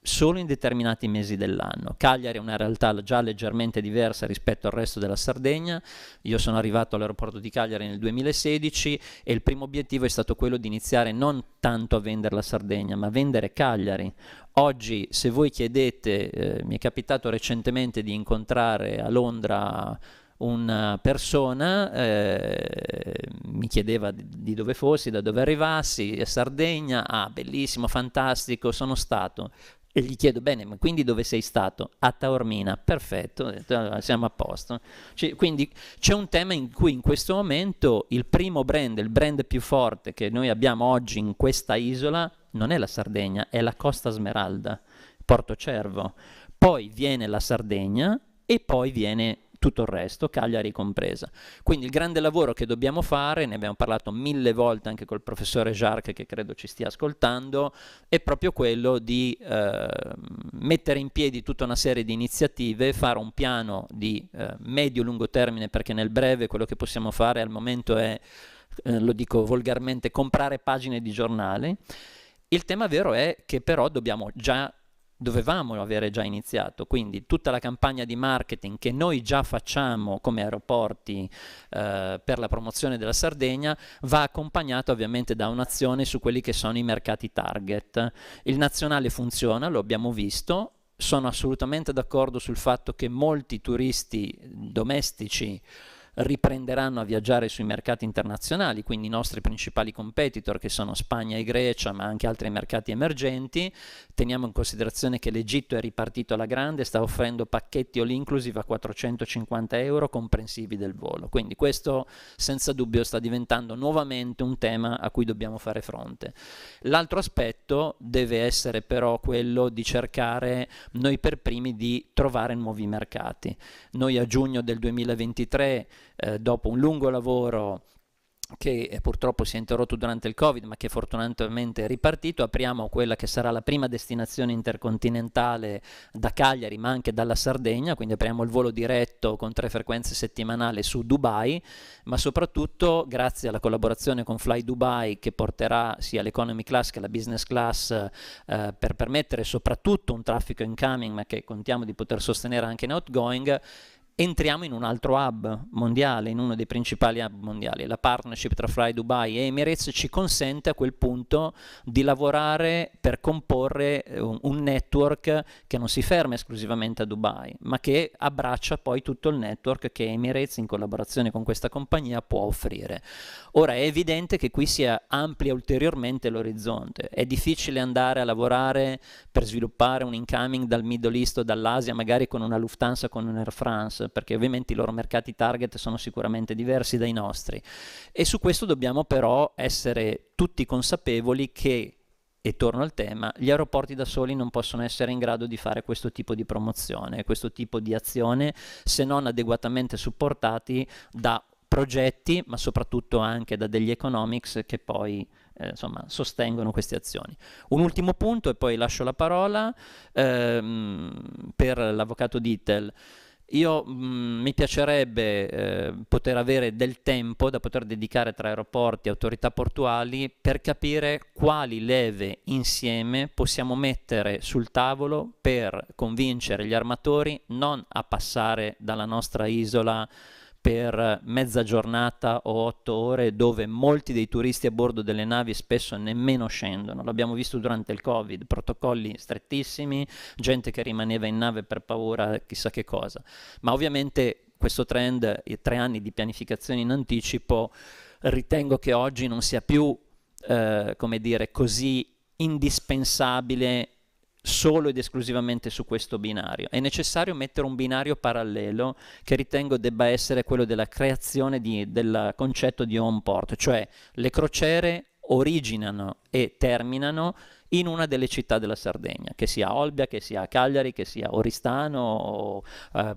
H: solo in determinati mesi dell'anno. Cagliari è una realtà già leggermente diversa rispetto al resto della Sardegna. Io sono arrivato all'aeroporto di Cagliari nel 2016 e il primo obiettivo è stato quello di iniziare non tanto a vendere la Sardegna, ma a vendere Cagliari. Oggi, se voi chiedete, mi è capitato recentemente di incontrare a Londra una persona, mi chiedeva di dove fossi, da dove arrivassi, Sardegna, bellissimo, fantastico, sono stato. E gli chiedo, bene, ma quindi dove sei stato? A Taormina, perfetto, ho detto, allora, siamo a posto. Quindi c'è un tema in cui in questo momento il primo brand, il brand più forte che noi abbiamo oggi in questa isola, non è la Sardegna, è la Costa Smeralda, Portocervo. Poi viene la Sardegna e poi viene tutto il resto, Cagliari compresa. Quindi il grande lavoro che dobbiamo fare, ne abbiamo parlato 1000 volte anche col professore Jarque, che credo ci stia ascoltando, è proprio quello di mettere in piedi tutta una serie di iniziative, fare un piano di medio-lungo termine, perché nel breve quello che possiamo fare al momento è, lo dico volgarmente, comprare pagine di giornale. Il tema vero è che però dovevamo avere già iniziato, quindi tutta la campagna di marketing che noi già facciamo come aeroporti per la promozione della Sardegna va accompagnata ovviamente da un'azione su quelli che sono i mercati target. Il nazionale funziona, lo abbiamo visto, sono assolutamente d'accordo sul fatto che molti turisti domestici riprenderanno a viaggiare sui mercati internazionali, quindi i nostri principali competitor che sono Spagna e Grecia, ma anche altri mercati emergenti. Teniamo in considerazione che l'Egitto è ripartito alla grande, sta offrendo pacchetti all inclusive a 450 euro comprensivi del volo, quindi questo senza dubbio sta diventando nuovamente un tema a cui dobbiamo fare fronte. L'altro aspetto deve essere però quello di cercare noi per primi di trovare nuovi mercati. Noi a giugno del 2023 dopo un lungo lavoro che purtroppo si è interrotto durante il Covid, ma che fortunatamente è ripartito, apriamo quella che sarà la prima destinazione intercontinentale da Cagliari, ma anche dalla Sardegna, quindi apriamo il volo diretto con 3 frequenze settimanali su Dubai, ma soprattutto grazie alla collaborazione con Fly Dubai, che porterà sia l'economy class che la business class per permettere soprattutto un traffico incoming, ma che contiamo di poter sostenere anche in outgoing. Entriamo in un altro hub mondiale, in uno dei principali hub mondiali. La partnership tra Fly Dubai e Emirates ci consente a quel punto di lavorare per comporre un network che non si ferma esclusivamente a Dubai, ma che abbraccia poi tutto il network che Emirates in collaborazione con questa compagnia può offrire. Ora è evidente che qui si amplia ulteriormente l'orizzonte, è difficile andare a lavorare per sviluppare un incoming dal Middle East o dall'Asia, magari con una Lufthansa, con un Air France, perché ovviamente i loro mercati target sono sicuramente diversi dai nostri, e su questo dobbiamo però essere tutti consapevoli che, e torno al tema, gli aeroporti da soli non possono essere in grado di fare questo tipo di promozione, questo tipo di azione, se non adeguatamente supportati da progetti, ma soprattutto anche da degli economics che poi insomma, sostengono queste azioni. Un ultimo punto e poi lascio la parola per l'avvocato Dittel. Mi piacerebbe poter avere del tempo da poter dedicare tra aeroporti e autorità portuali per capire quali leve insieme possiamo mettere sul tavolo per convincere gli armatori non a passare dalla nostra isola per mezza giornata o 8 ore, dove molti dei turisti a bordo delle navi spesso nemmeno scendono. L'abbiamo visto durante il Covid, protocolli strettissimi, gente che rimaneva in nave per paura chissà che cosa. Ma ovviamente questo trend, i 3 anni di pianificazione in anticipo, ritengo che oggi non sia più come dire, così indispensabile solo ed esclusivamente su questo binario. È necessario mettere un binario parallelo che ritengo debba essere quello della creazione del concetto di home port, cioè le crociere originano e terminano in una delle città della Sardegna, che sia Olbia, che sia Cagliari, che sia Oristano o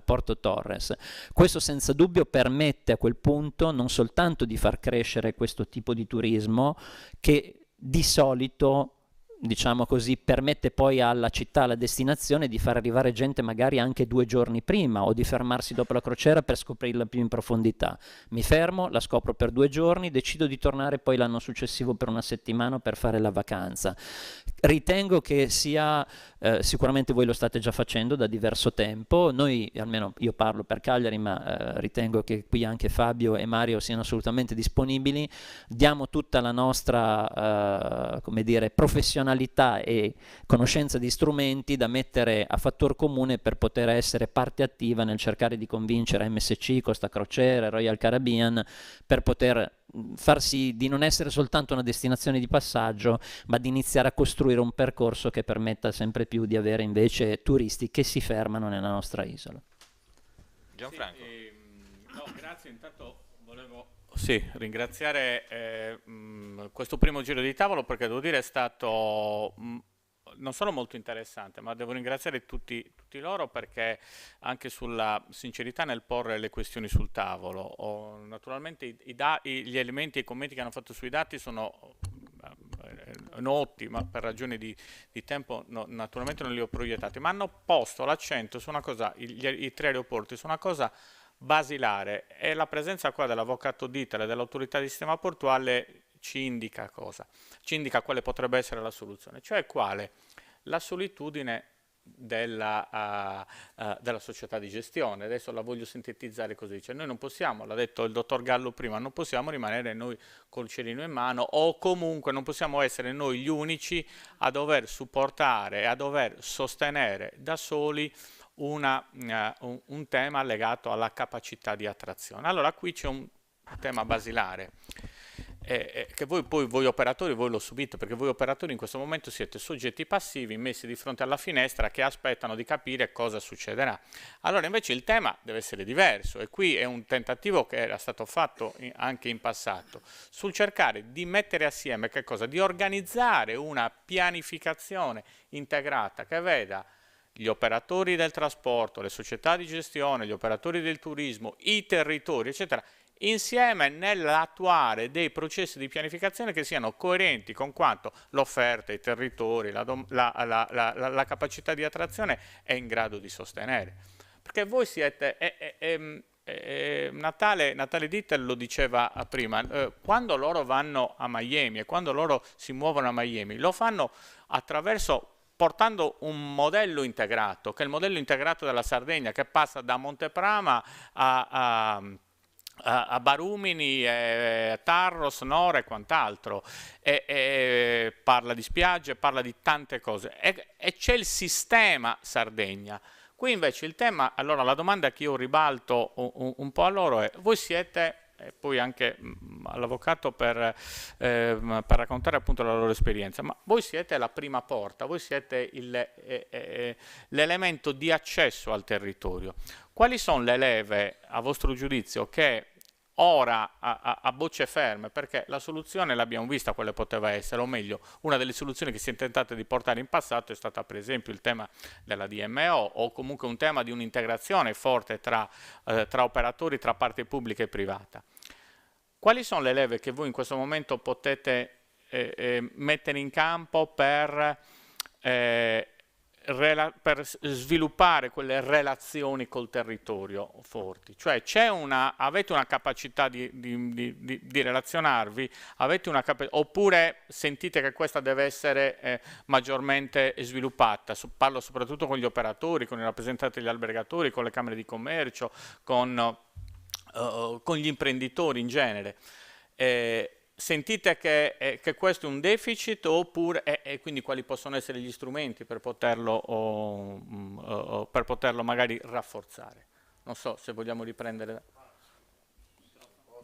H: Porto Torres. Questo senza dubbio permette a quel punto non soltanto di far crescere questo tipo di turismo che di solito, diciamo così, permette poi alla città, alla destinazione, di far arrivare gente magari anche 2 giorni prima o di fermarsi dopo la crociera per scoprirla più in profondità. Mi fermo, la scopro per 2 giorni, decido di tornare poi l'anno successivo per 1 settimana per fare la vacanza. Ritengo che sia, sicuramente voi lo state già facendo da diverso tempo, noi, almeno io parlo per Cagliari, ma ritengo che qui anche Fabio e Mario siano assolutamente disponibili, diamo tutta la nostra, come dire, professionalità e conoscenza di strumenti da mettere a fattor comune per poter essere parte attiva nel cercare di convincere MSC, Costa Crociere, Royal Caribbean per poter far sì di non essere soltanto una destinazione di passaggio, ma di iniziare a costruire un percorso che permetta sempre più di avere invece turisti che si fermano nella nostra isola.
C: Gianfranco.
D: No, grazie, intanto volevo ringraziare questo primo giro di tavolo, perché devo dire è stato non solo molto interessante, ma devo ringraziare tutti loro, perché anche sulla sincerità nel porre le questioni sul tavolo. Naturalmente gli elementi e i commenti che hanno fatto sui dati sono noti, ma per ragioni di tempo naturalmente non li ho proiettati, ma hanno posto l'accento su una cosa, i 3 aeroporti, su una cosa basilare, e la presenza qua dell'avvocato Dittel e dell'autorità di sistema portuale ci indica cosa? Ci indica quale potrebbe essere la soluzione, cioè quale? La solitudine della società di gestione. Adesso la voglio sintetizzare così, cioè noi non possiamo, l'ha detto il dottor Gallo prima, non possiamo rimanere noi col cerino in mano, o comunque non possiamo essere noi gli unici a dover supportare, a dover sostenere da soli un tema legato alla capacità di attrazione. Allora qui c'è un tema basilare che voi operatori lo subite, perché voi operatori in questo momento siete soggetti passivi messi di fronte alla finestra che aspettano di capire cosa succederà. Allora invece il tema deve essere diverso, e qui è un tentativo che era stato fatto anche in passato sul cercare di mettere assieme che cosa? Di organizzare una pianificazione integrata che veda gli operatori del trasporto, le società di gestione, gli operatori del turismo, i territori, eccetera, insieme nell'attuare dei processi di pianificazione che siano coerenti con quanto l'offerta, i territori, la capacità di attrazione è in grado di sostenere. Perché voi siete... Natale Dittel lo diceva prima, quando loro vanno a Miami e quando loro si muovono a Miami, lo fanno portando un modello integrato, che è il modello integrato della Sardegna, che passa da Monteprama a Barumini, Tarros, Nora e quant'altro, parla di spiagge, parla di tante cose, e c'è il sistema Sardegna. Qui invece il tema, allora la domanda che io ribalto un po' a loro è: voi siete, e poi anche all'avvocato per raccontare appunto la loro esperienza, ma voi siete la prima porta, voi siete l'elemento di accesso al territorio. Quali sono le leve, a vostro giudizio, che ora a bocce ferme, perché la soluzione l'abbiamo vista quale poteva essere, o meglio, una delle soluzioni che si è tentato di portare in passato è stata per esempio il tema della DMO, o comunque un tema di un'integrazione forte tra operatori, tra parte pubblica e privata. Quali sono le leve che voi in questo momento potete mettere in campo per sviluppare quelle relazioni col territorio forti? Cioè avete una capacità di relazionarvi, oppure sentite che questa deve essere maggiormente sviluppata? Parlo soprattutto con gli operatori, con i rappresentanti degli albergatori, con le camere di commercio, con gli imprenditori in genere. Sentite che questo è un deficit, oppure e quindi quali possono essere gli strumenti per poterlo magari rafforzare? Non so se vogliamo riprendere,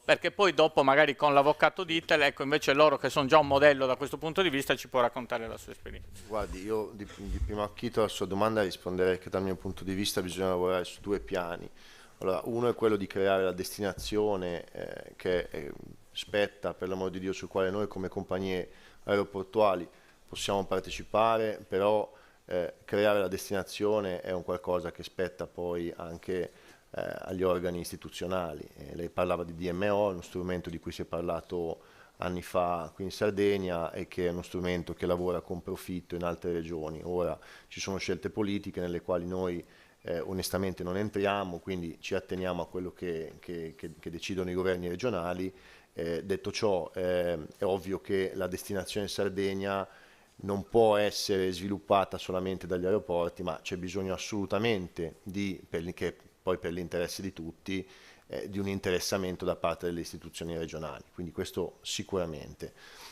D: perché poi dopo magari con l'avvocato Dittel, ecco, invece loro che sono già un modello da questo punto di vista ci può raccontare la sua esperienza.
F: Guardi, io di primo acchito alla sua domanda risponderei che dal mio punto di vista bisogna lavorare su 2 piani. Allora, uno è quello di creare la destinazione che spetta, per l'amor di Dio, sul quale noi come compagnie aeroportuali possiamo partecipare, però creare la destinazione è un qualcosa che spetta poi anche agli organi istituzionali. Lei parlava di DMO, uno strumento di cui si è parlato anni fa qui in Sardegna e che è uno strumento che lavora con profitto in altre regioni. Ora ci sono scelte politiche nelle quali noi onestamente non entriamo, quindi ci atteniamo a quello che decidono i governi regionali. Detto ciò, è ovvio che la destinazione Sardegna non può essere sviluppata solamente dagli aeroporti, ma c'è bisogno assolutamente che poi per l'interesse di tutti, di un interessamento da parte delle istituzioni regionali, quindi questo sicuramente.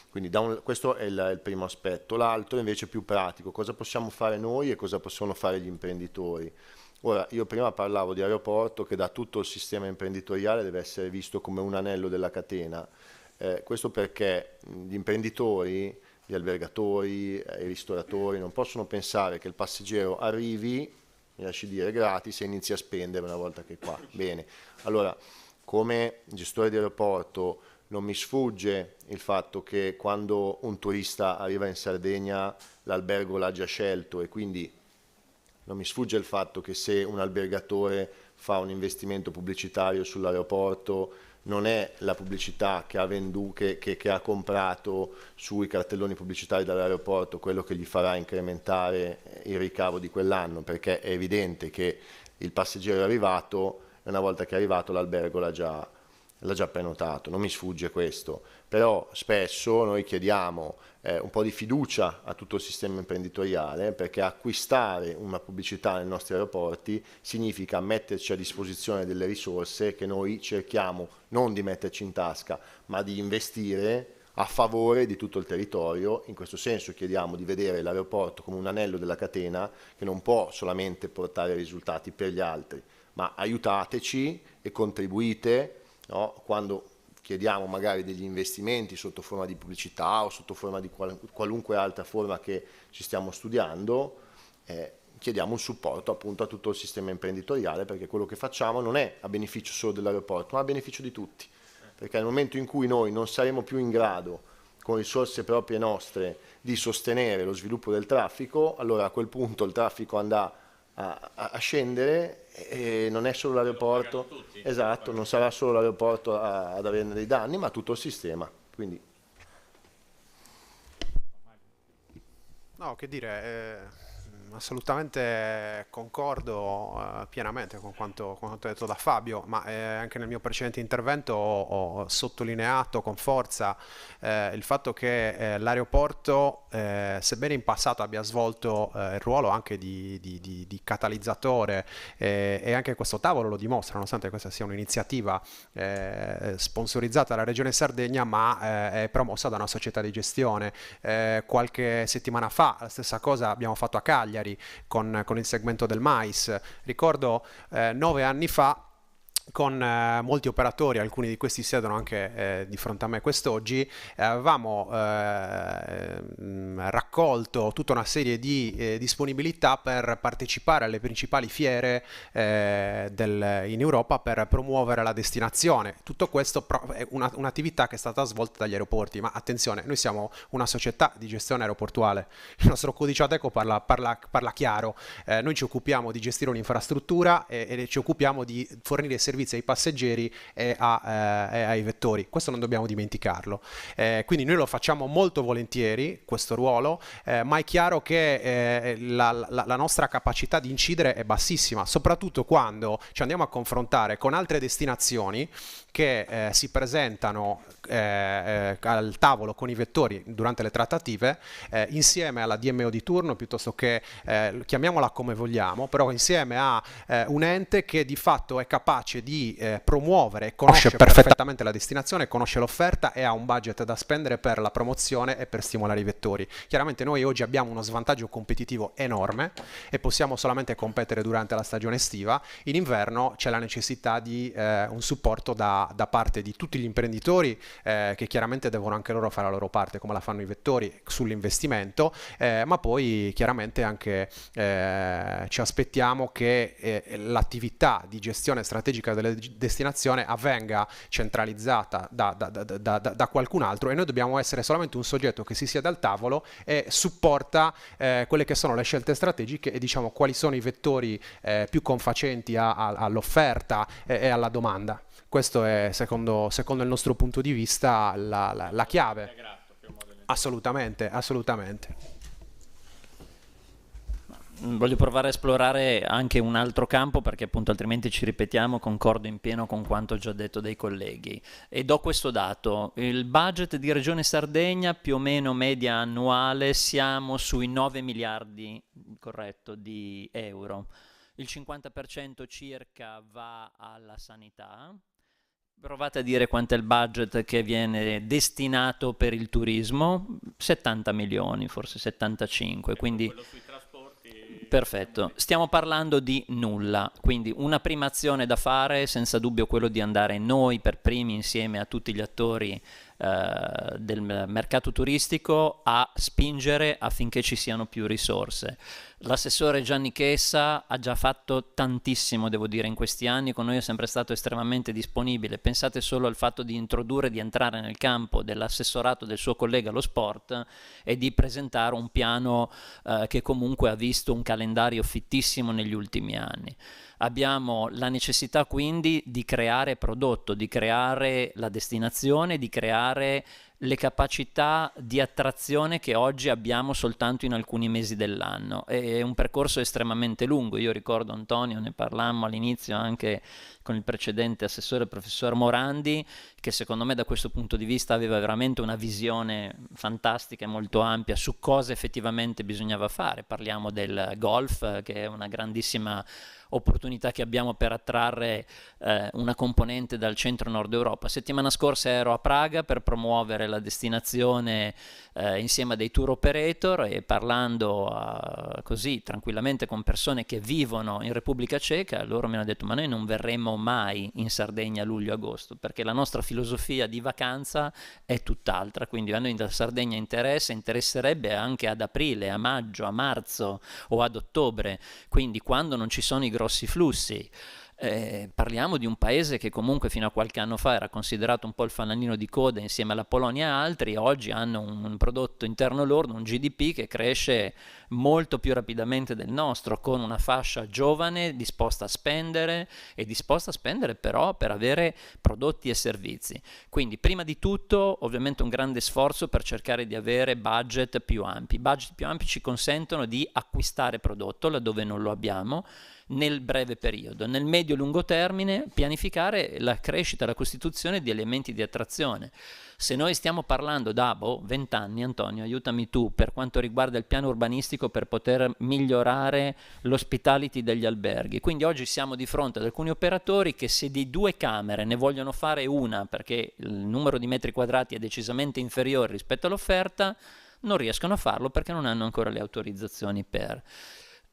F: Quindi questo è il primo aspetto. L'altro invece è più pratico: cosa possiamo fare noi e cosa possono fare gli imprenditori? Ora, io prima parlavo di aeroporto che da tutto il sistema imprenditoriale deve essere visto come un anello della catena. Questo perché gli imprenditori, gli albergatori, i ristoratori non possono pensare che il passeggero arrivi, mi lasci dire, gratis e inizi a spendere una volta che è qua. Bene, allora come gestore di aeroporto non mi sfugge il fatto che quando un turista arriva in Sardegna l'albergo l'ha già scelto, e quindi non mi sfugge il fatto che se un albergatore fa un investimento pubblicitario sull'aeroporto non è la pubblicità che ha comprato sui cartelloni pubblicitari dall'aeroporto quello che gli farà incrementare il ricavo di quell'anno, perché è evidente che il passeggero è arrivato e una volta che è arrivato l'albergo l'ha già prenotato, non mi sfugge questo. Però spesso noi chiediamo un po' di fiducia a tutto il sistema imprenditoriale, perché acquistare una pubblicità nei nostri aeroporti significa metterci a disposizione delle risorse che noi cerchiamo non di metterci in tasca, ma di investire a favore di tutto il territorio. In questo senso chiediamo di vedere l'aeroporto come un anello della catena che non può solamente portare risultati per gli altri, ma aiutateci e contribuite, no? Quando chiediamo magari degli investimenti sotto forma di pubblicità o sotto forma di qualunque altra forma che ci stiamo studiando, chiediamo un supporto appunto a tutto il sistema imprenditoriale, perché quello che facciamo non è a beneficio solo dell'aeroporto, ma a beneficio di tutti, perché nel momento in cui noi non saremo più in grado con risorse proprie nostre di sostenere lo sviluppo del traffico, allora a quel punto il traffico andrà a scendere e non è solo l'aeroporto, esatto, non sarà solo l'aeroporto ad averne dei danni, ma tutto il sistema. Quindi
G: no, che dire, assolutamente concordo pienamente con quanto detto da Fabio, ma anche nel mio precedente intervento ho sottolineato con forza il fatto che l'aeroporto, sebbene in passato abbia svolto il ruolo anche di catalizzatore, e anche questo tavolo lo dimostra, nonostante questa sia un'iniziativa sponsorizzata dalla Regione Sardegna, ma è promossa da una società di gestione. Qualche settimana fa la stessa cosa abbiamo fatto a Cagliari con il segmento del mais. Ricordo 9 anni fa, con molti operatori, alcuni di questi siedono anche di fronte a me quest'oggi, avevamo raccolto tutta una serie di disponibilità per partecipare alle principali fiere in Europa per promuovere la destinazione. Tutto questo è un'attività che è stata svolta dagli aeroporti, ma attenzione, noi siamo una società di gestione aeroportuale, il nostro codice Ateco parla chiaro, noi ci occupiamo di gestire un'infrastruttura e ci occupiamo di fornire servizi ai passeggeri e ai vettori. Questo non dobbiamo dimenticarlo. Quindi noi lo facciamo molto volentieri, questo ruolo, ma è chiaro che la nostra capacità di incidere è bassissima, soprattutto quando ci andiamo a confrontare con altre destinazioni che si presentano al tavolo con i vettori durante le trattative, insieme alla DMO di turno, piuttosto che chiamiamola come vogliamo, però insieme a un ente che di fatto è capace di promuovere, conosce perfettamente la destinazione, conosce l'offerta e ha un budget da spendere per la promozione e per stimolare i vettori. Chiaramente noi oggi abbiamo uno svantaggio competitivo enorme e possiamo solamente competere durante la stagione estiva. In inverno c'è la necessità di un supporto da parte di tutti gli imprenditori, che chiaramente devono anche loro fare la loro parte, come la fanno i vettori, sull'investimento, ma poi chiaramente anche ci aspettiamo che l'attività di gestione strategica delle destinazione avvenga centralizzata da qualcun altro, e noi dobbiamo essere solamente un soggetto che si siede al tavolo e supporta quelle che sono le scelte strategiche e diciamo quali sono i vettori più confacenti all'offerta e alla domanda. Questo è secondo il nostro punto di vista la chiave. Assolutamente.
H: Voglio provare a esplorare anche un altro campo, perché appunto altrimenti ci ripetiamo. Concordo in pieno con quanto già detto dai colleghi e do questo dato: il budget di Regione Sardegna, più o meno media annuale, siamo sui 9 miliardi, corretto, di euro. Il 50% circa va alla sanità. Provate a dire quanto è il budget che viene destinato per il turismo: 70 milioni, forse 75, quindi perfetto, stiamo parlando di nulla. Quindi una prima azione da fare senza dubbio quello di andare noi per primi, insieme a tutti gli attori del mercato turistico a spingere affinché ci siano più risorse. L'assessore Gianni Chessa ha già fatto tantissimo, devo dire, in questi anni, con noi è sempre stato estremamente disponibile. Pensate solo al fatto di introdurre, di entrare nel campo dell'assessorato del suo collega allo sport e di presentare un piano che comunque ha visto un calendario fittissimo negli ultimi anni. Abbiamo la necessità quindi di creare prodotto, di creare la destinazione, di creare le capacità di attrazione che oggi abbiamo soltanto in alcuni mesi dell'anno. È un percorso estremamente lungo. Io ricordo, Antonio, ne parlammo all'inizio anche con il precedente assessore, il professor Morandi, che secondo me da questo punto di vista aveva veramente una visione fantastica e molto ampia su cosa effettivamente bisognava fare. Parliamo del golf, che è una grandissima opportunità che abbiamo per attrarre una componente dal centro-nord Europa. Settimana scorsa ero a Praga per promuovere la destinazione insieme a dei tour operator e parlando così tranquillamente con persone che vivono in Repubblica Ceca, loro mi hanno detto: ma noi non verremo mai in Sardegna a luglio-agosto, perché la nostra filosofia di vacanza è tutt'altra, quindi a noi da Sardegna interesserebbe anche ad aprile, a maggio, a marzo o ad ottobre, quindi quando non ci sono i grossi flussi. Parliamo di un paese che comunque fino a qualche anno fa era considerato un po' il fanalino di coda insieme alla Polonia e altri. Oggi hanno un prodotto interno lordo, un GDP che cresce molto più rapidamente del nostro, con una fascia giovane disposta a spendere però per avere prodotti e servizi. Quindi prima di tutto ovviamente un grande sforzo per cercare di avere budget più ampi. Budget più ampi ci consentono di acquistare prodotto laddove non lo abbiamo nel breve periodo. Nel medio-lungo termine pianificare la crescita, la costituzione di elementi di attrazione. Se noi stiamo parlando da 20 anni, Antonio, aiutami tu, per quanto riguarda il piano urbanistico per poter migliorare l'hospitality degli alberghi, quindi oggi siamo di fronte ad alcuni operatori che se di 2 camere ne vogliono fare una perché il numero di metri quadrati è decisamente inferiore rispetto all'offerta, non riescono a farlo perché non hanno ancora le autorizzazioni per...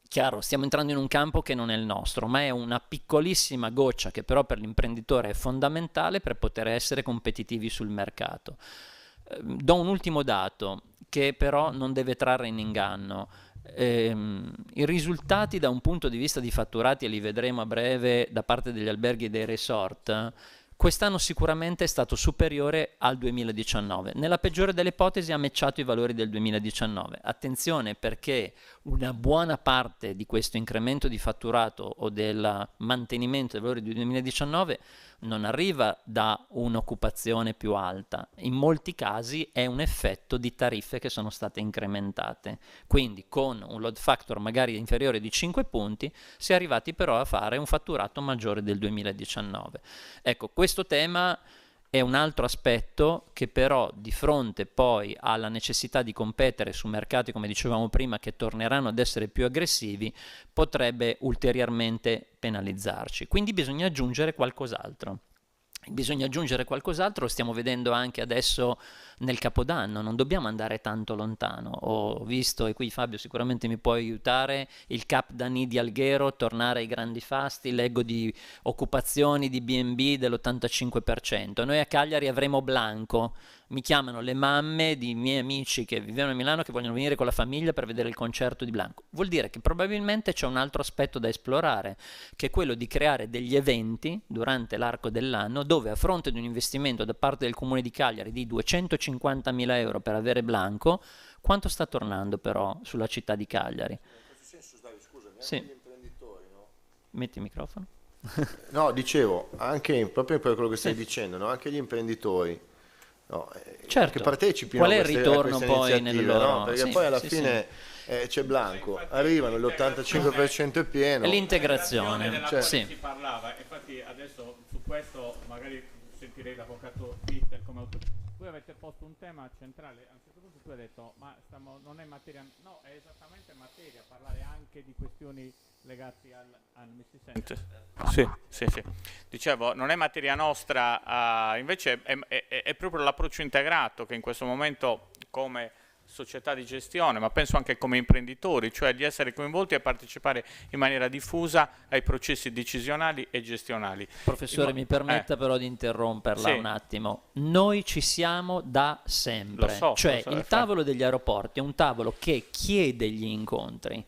H: Chiaro, stiamo entrando in un campo che non è il nostro, ma è una piccolissima goccia che però per l'imprenditore è fondamentale per poter essere competitivi sul mercato. Do un ultimo dato che però non deve trarre in inganno. I risultati da un punto di vista di fatturati, e li vedremo a breve da parte degli alberghi e dei resort, quest'anno sicuramente è stato superiore al 2019. Nella peggiore delle ipotesi ha matchato i valori del 2019. Attenzione, perché una buona parte di questo incremento di fatturato o del mantenimento dei valori del 2019 non arriva da un'occupazione più alta. In molti casi è un effetto di tariffe che sono state incrementate. Quindi con un load factor magari inferiore di 5 punti si è arrivati però a fare un fatturato maggiore del 2019. Ecco, questo tema è un altro aspetto che però di fronte poi alla necessità di competere su mercati, come dicevamo prima, che torneranno ad essere più aggressivi, potrebbe ulteriormente penalizzarci. Quindi bisogna aggiungere qualcos'altro. Lo stiamo vedendo anche adesso nel Capodanno, non dobbiamo andare tanto lontano. Ho visto, e qui Fabio sicuramente mi può aiutare, il Cap d'Anì di Alghero tornare ai grandi fasti, leggo di occupazioni di B&B dell'85%. Noi a Cagliari avremo Blanco, mi chiamano le mamme di miei amici che vivono a Milano che vogliono venire con la famiglia per vedere il concerto di Blanco. Vuol dire che probabilmente c'è un altro aspetto da esplorare, che è quello di creare degli eventi durante l'arco dell'anno dove a fronte di un investimento da parte del Comune di Cagliari di 250.000 euro per avere Blanco, quanto sta tornando però sulla città di Cagliari?
F: In questo senso, Davide, scusami, anche
H: sì.
F: gli imprenditori, no?
H: Metti il microfono.
F: No, dicevo, anche proprio per quello che stai dicendo, no? Anche gli imprenditori, no?
H: Certo.
F: Che partecipino
H: Qual è
F: a
H: il
F: queste,
H: ritorno
F: a
H: poi nel loro...
F: no? Perché poi alla fine c'è Blanco, arrivano, l'85% è pieno.
H: È l'integrazione.
D: Della
F: Cioè,
D: quale si parlava, infatti adesso su questo magari sentirei l'avvocato Peter come autore. Voi avete posto un tema centrale, a un certo punto tu hai detto ma non è materia, no, è esattamente materia, parlare anche di questioni legate mi si sente? Sì. Dicevo, non è materia nostra, invece è proprio l'approccio integrato che in questo momento, come società di gestione, ma penso anche come imprenditori, cioè di essere coinvolti e partecipare in maniera diffusa ai processi decisionali e gestionali.
H: Professore, mi permetta però di interromperla un attimo. Noi ci siamo da sempre, cioè il tavolo degli aeroporti è un tavolo che chiede gli incontri.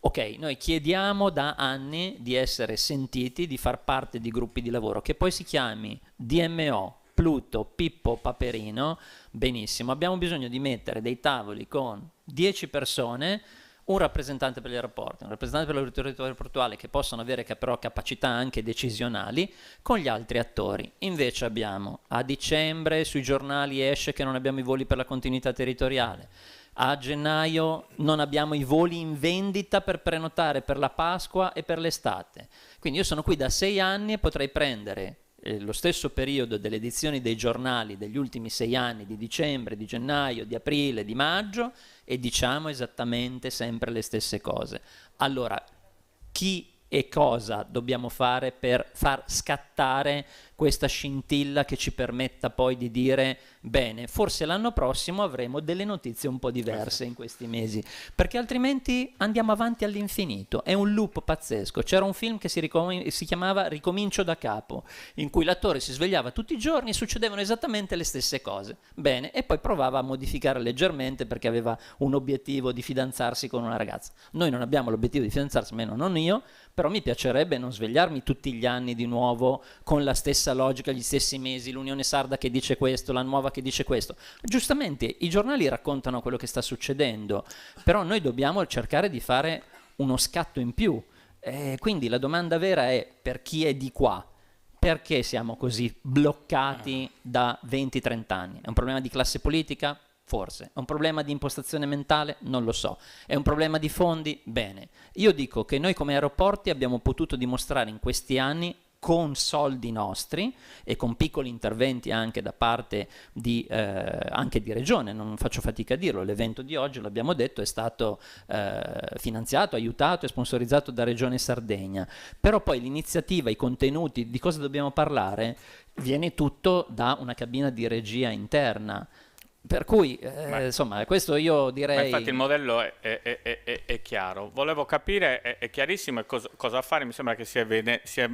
H: Ok, noi chiediamo da anni di essere sentiti, di far parte di gruppi di lavoro, che poi si chiami DMO, Pluto, Pippo, Paperino, benissimo. Abbiamo bisogno di mettere dei tavoli con 10 persone, un rappresentante per gli aeroporti, un rappresentante per l'autorità aeroportuale, che possono avere però capacità anche decisionali, con gli altri attori. Invece abbiamo, a dicembre sui giornali esce che non abbiamo i voli per la continuità territoriale. A gennaio non abbiamo i voli in vendita per prenotare per la Pasqua e per l'estate. Quindi io sono qui da 6 anni e potrei prendere lo stesso periodo delle edizioni dei giornali degli ultimi 6 anni, di dicembre, di gennaio, di aprile, di maggio, e diciamo esattamente sempre le stesse cose. Allora, chi e cosa dobbiamo fare per far scattare questa scintilla che ci permetta poi di dire bene, forse l'anno prossimo avremo delle notizie un po' diverse in questi mesi, perché altrimenti andiamo avanti all'infinito, è un loop pazzesco. C'era un film che si chiamava Ricomincio da capo, in cui l'attore si svegliava tutti i giorni e succedevano esattamente le stesse cose, bene, e poi provava a modificare leggermente perché aveva un obiettivo di fidanzarsi con una ragazza. Noi non abbiamo l'obiettivo di fidanzarsi, almeno non io, però mi piacerebbe non svegliarmi tutti gli anni di nuovo con la stessa logica, gli stessi mesi, l'Unione Sarda che dice questo, la Nuova che dice questo. Giustamente i giornali raccontano quello che sta succedendo, però noi dobbiamo cercare di fare uno scatto in più. Quindi la domanda vera è: per chi è di qua? Perché siamo così bloccati da 20-30 anni? È un problema di classe politica? Forse. È un problema di impostazione mentale? Non lo so. È un problema di fondi? Bene. Io dico che noi come aeroporti abbiamo potuto dimostrare in questi anni, con soldi nostri e con piccoli interventi anche da parte anche di regione, non faccio fatica a dirlo, l'evento di oggi, l'abbiamo detto, è stato finanziato, aiutato e sponsorizzato da Regione Sardegna, però poi l'iniziativa, i contenuti, di cosa dobbiamo parlare, viene tutto da una cabina di regia interna. Per cui, insomma, questo io direi...
D: Infatti il modello è chiaro. Volevo capire, è chiarissimo, cosa fare, mi sembra che sia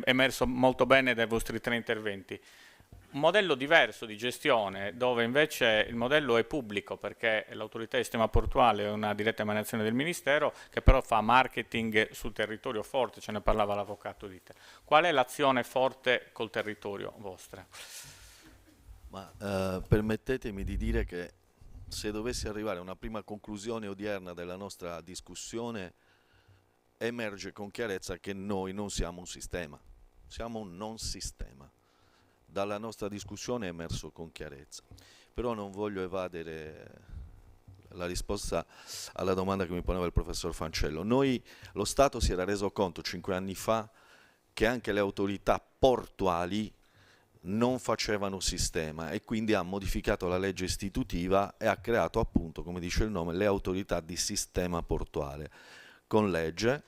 D: emerso molto bene dai vostri 3 interventi. Un modello diverso di gestione, dove invece il modello è pubblico, perché l'autorità di sistema portuale è una diretta emanazione del Ministero, che però fa marketing sul territorio forte, ce ne parlava l'avvocato Dieter. Qual è l'azione forte col territorio vostra?
E: Ma permettetemi di dire che se dovessi arrivare a una prima conclusione odierna della nostra discussione, emerge con chiarezza che noi non siamo un sistema, siamo un non sistema. Dalla nostra discussione è emerso con chiarezza, però non voglio evadere la risposta alla domanda che mi poneva il professor Fancello. Lo Stato si era reso conto 5 anni fa che anche le autorità portuali non facevano sistema e quindi ha modificato la legge istitutiva e ha creato, appunto, come dice il nome, le autorità di sistema portuale con legge,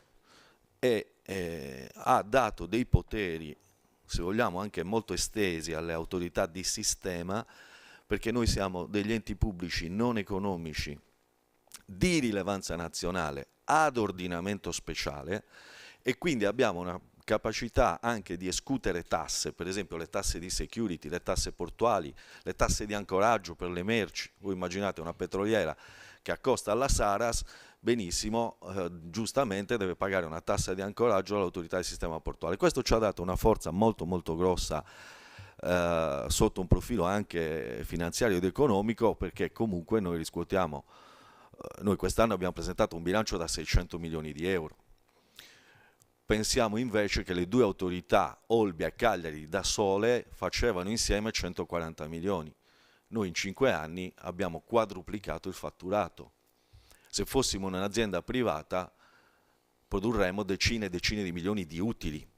E: e ha dato dei poteri, se vogliamo anche molto estesi, alle autorità di sistema, perché noi siamo degli enti pubblici non economici di rilevanza nazionale ad ordinamento speciale, e quindi abbiamo una capacità anche di escutere tasse, per esempio le tasse di security, le tasse portuali, le tasse di ancoraggio per le merci. Voi immaginate una petroliera che accosta alla Saras, benissimo, giustamente deve pagare una tassa di ancoraggio all'autorità del sistema portuale. Questo ci ha dato una forza molto molto grossa sotto un profilo anche finanziario ed economico, perché comunque noi riscuotiamo, noi quest'anno abbiamo presentato un bilancio da 600 milioni di euro. Pensiamo invece che le 2 autorità, Olbia e Cagliari, da sole facevano insieme 140 milioni. Noi in 5 anni abbiamo quadruplicato il fatturato. Se fossimo un'azienda privata produrremmo decine e decine di milioni di utili.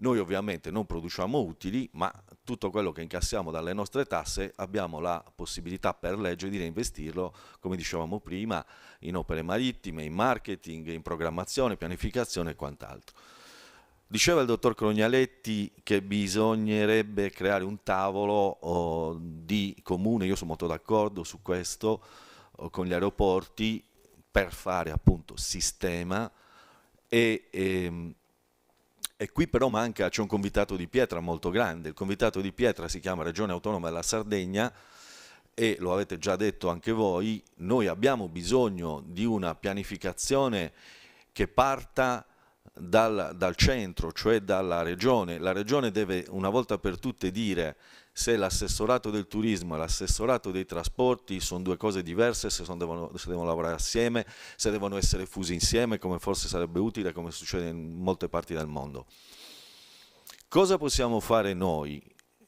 E: Noi ovviamente non produciamo utili, ma tutto quello che incassiamo dalle nostre tasse abbiamo la possibilità per legge di reinvestirlo, come dicevamo prima, in opere marittime, in marketing, in programmazione, pianificazione e quant'altro. Diceva il dottor Crognaletti che bisognerebbe creare un tavolo di comune, io sono molto d'accordo su questo, con gli aeroporti per fare appunto sistema e qui però c'è un convitato di pietra molto grande. Il convitato di pietra si chiama Regione Autonoma della Sardegna e lo avete già detto anche voi, noi abbiamo bisogno di una pianificazione che parta dal centro, cioè dalla regione. La regione deve una volta per tutte dire se l'assessorato del turismo e l'assessorato dei trasporti sono due cose diverse, se devono lavorare assieme, se devono essere fusi insieme, come forse sarebbe utile, come succede in molte parti del mondo. Cosa possiamo fare noi?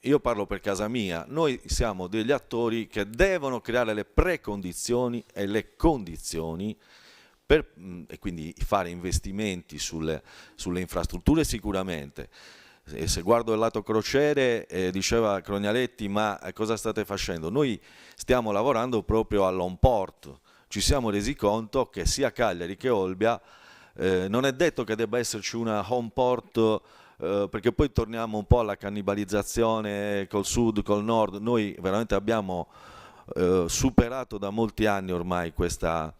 E: Io parlo per casa mia, noi siamo degli attori che devono creare le precondizioni e le condizioni e quindi fare investimenti sulle infrastrutture sicuramente. E se guardo il lato crociere, diceva Crognaletti, ma cosa state facendo? Noi stiamo lavorando proprio all'home port, ci siamo resi conto che sia Cagliari che Olbia, non è detto che debba esserci una home port, perché poi torniamo un po' alla cannibalizzazione col sud, col nord. Noi veramente abbiamo superato da molti anni ormai questa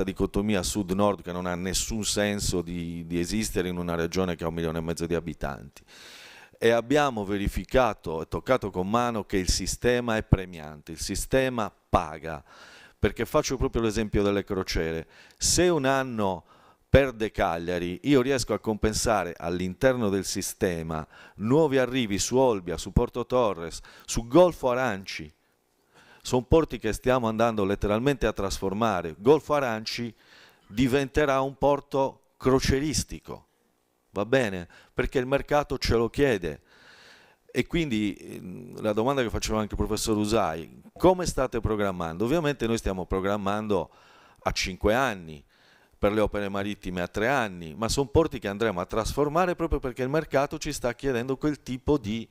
E: dicotomia sud-nord che non ha nessun senso di esistere in una regione che ha 1,5 milioni di abitanti. E abbiamo verificato e toccato con mano che il sistema è premiante, il sistema paga, perché faccio proprio l'esempio delle crociere. Se un anno perde Cagliari, io riesco a compensare all'interno del sistema nuovi arrivi su Olbia, su Porto Torres, su Golfo Aranci. Sono porti che stiamo andando letteralmente a trasformare. Golfo Aranci diventerà un porto croceristico, va bene? Perché il mercato ce lo chiede. E quindi la domanda che faceva anche il professor Usai, come state programmando? Ovviamente noi stiamo programmando a 5 anni, per le opere marittime a 3 anni, ma sono porti che andremo a trasformare proprio perché il mercato ci sta chiedendo quel tipo di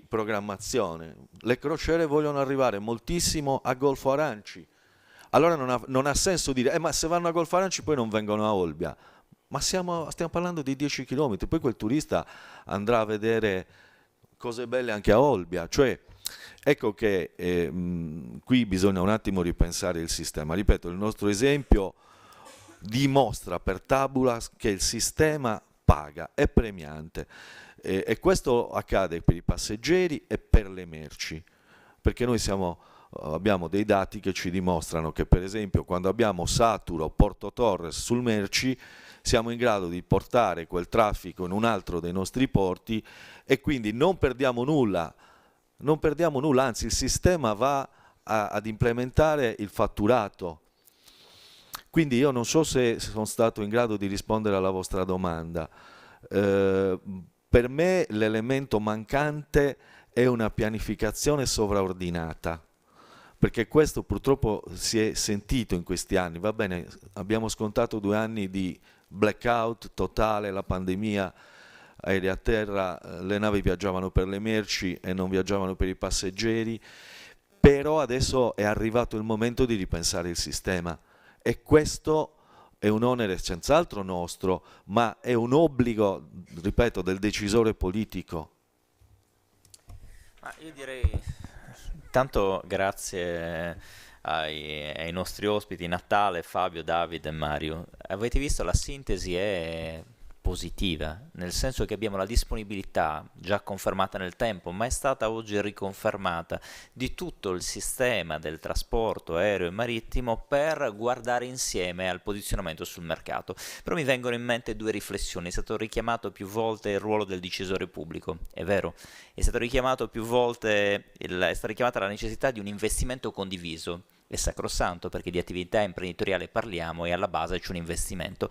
E: programmazione. Le crociere vogliono arrivare moltissimo a Golfo Aranci, allora non ha senso dire ma se vanno a Golfo Aranci poi non vengono a Olbia, ma stiamo parlando di 10 km, poi quel turista andrà a vedere cose belle anche a Olbia, cioè ecco che qui bisogna un attimo ripensare il sistema. Ripeto, il nostro esempio dimostra per tabulas che il sistema paga, è premiante. E questo accade per i passeggeri e per le merci, perché noi abbiamo dei dati che ci dimostrano che per esempio quando abbiamo Saturo o Porto Torres sul merci siamo in grado di portare quel traffico in un altro dei nostri porti e quindi non perdiamo nulla, anzi il sistema va ad implementare il fatturato. Quindi io non so se sono stato in grado di rispondere alla vostra domanda. Per me l'elemento mancante è una pianificazione sovraordinata, perché questo purtroppo si è sentito in questi anni. Va bene, abbiamo scontato 2 anni di blackout totale, la pandemia, aerei a terra, le navi viaggiavano per le merci e non viaggiavano per i passeggeri, però adesso è arrivato il momento di ripensare il sistema e questo è un onere senz'altro nostro, ma è un obbligo, ripeto, del decisore politico.
C: Ma io direi, tanto grazie ai nostri ospiti Natale, Fabio, Davide e Mario. Avete visto, la sintesi è positiva, nel senso che abbiamo la disponibilità già confermata nel tempo, ma è stata oggi riconfermata, di tutto il sistema del trasporto aereo e marittimo per guardare insieme al posizionamento sul mercato. Però mi vengono in mente 2 riflessioni. È stato richiamato più volte il ruolo del decisore pubblico, è vero, è stato richiamato più volte, è stata richiamata la necessità di un investimento condiviso, è sacrosanto perché di attività imprenditoriale parliamo e alla base c'è un investimento.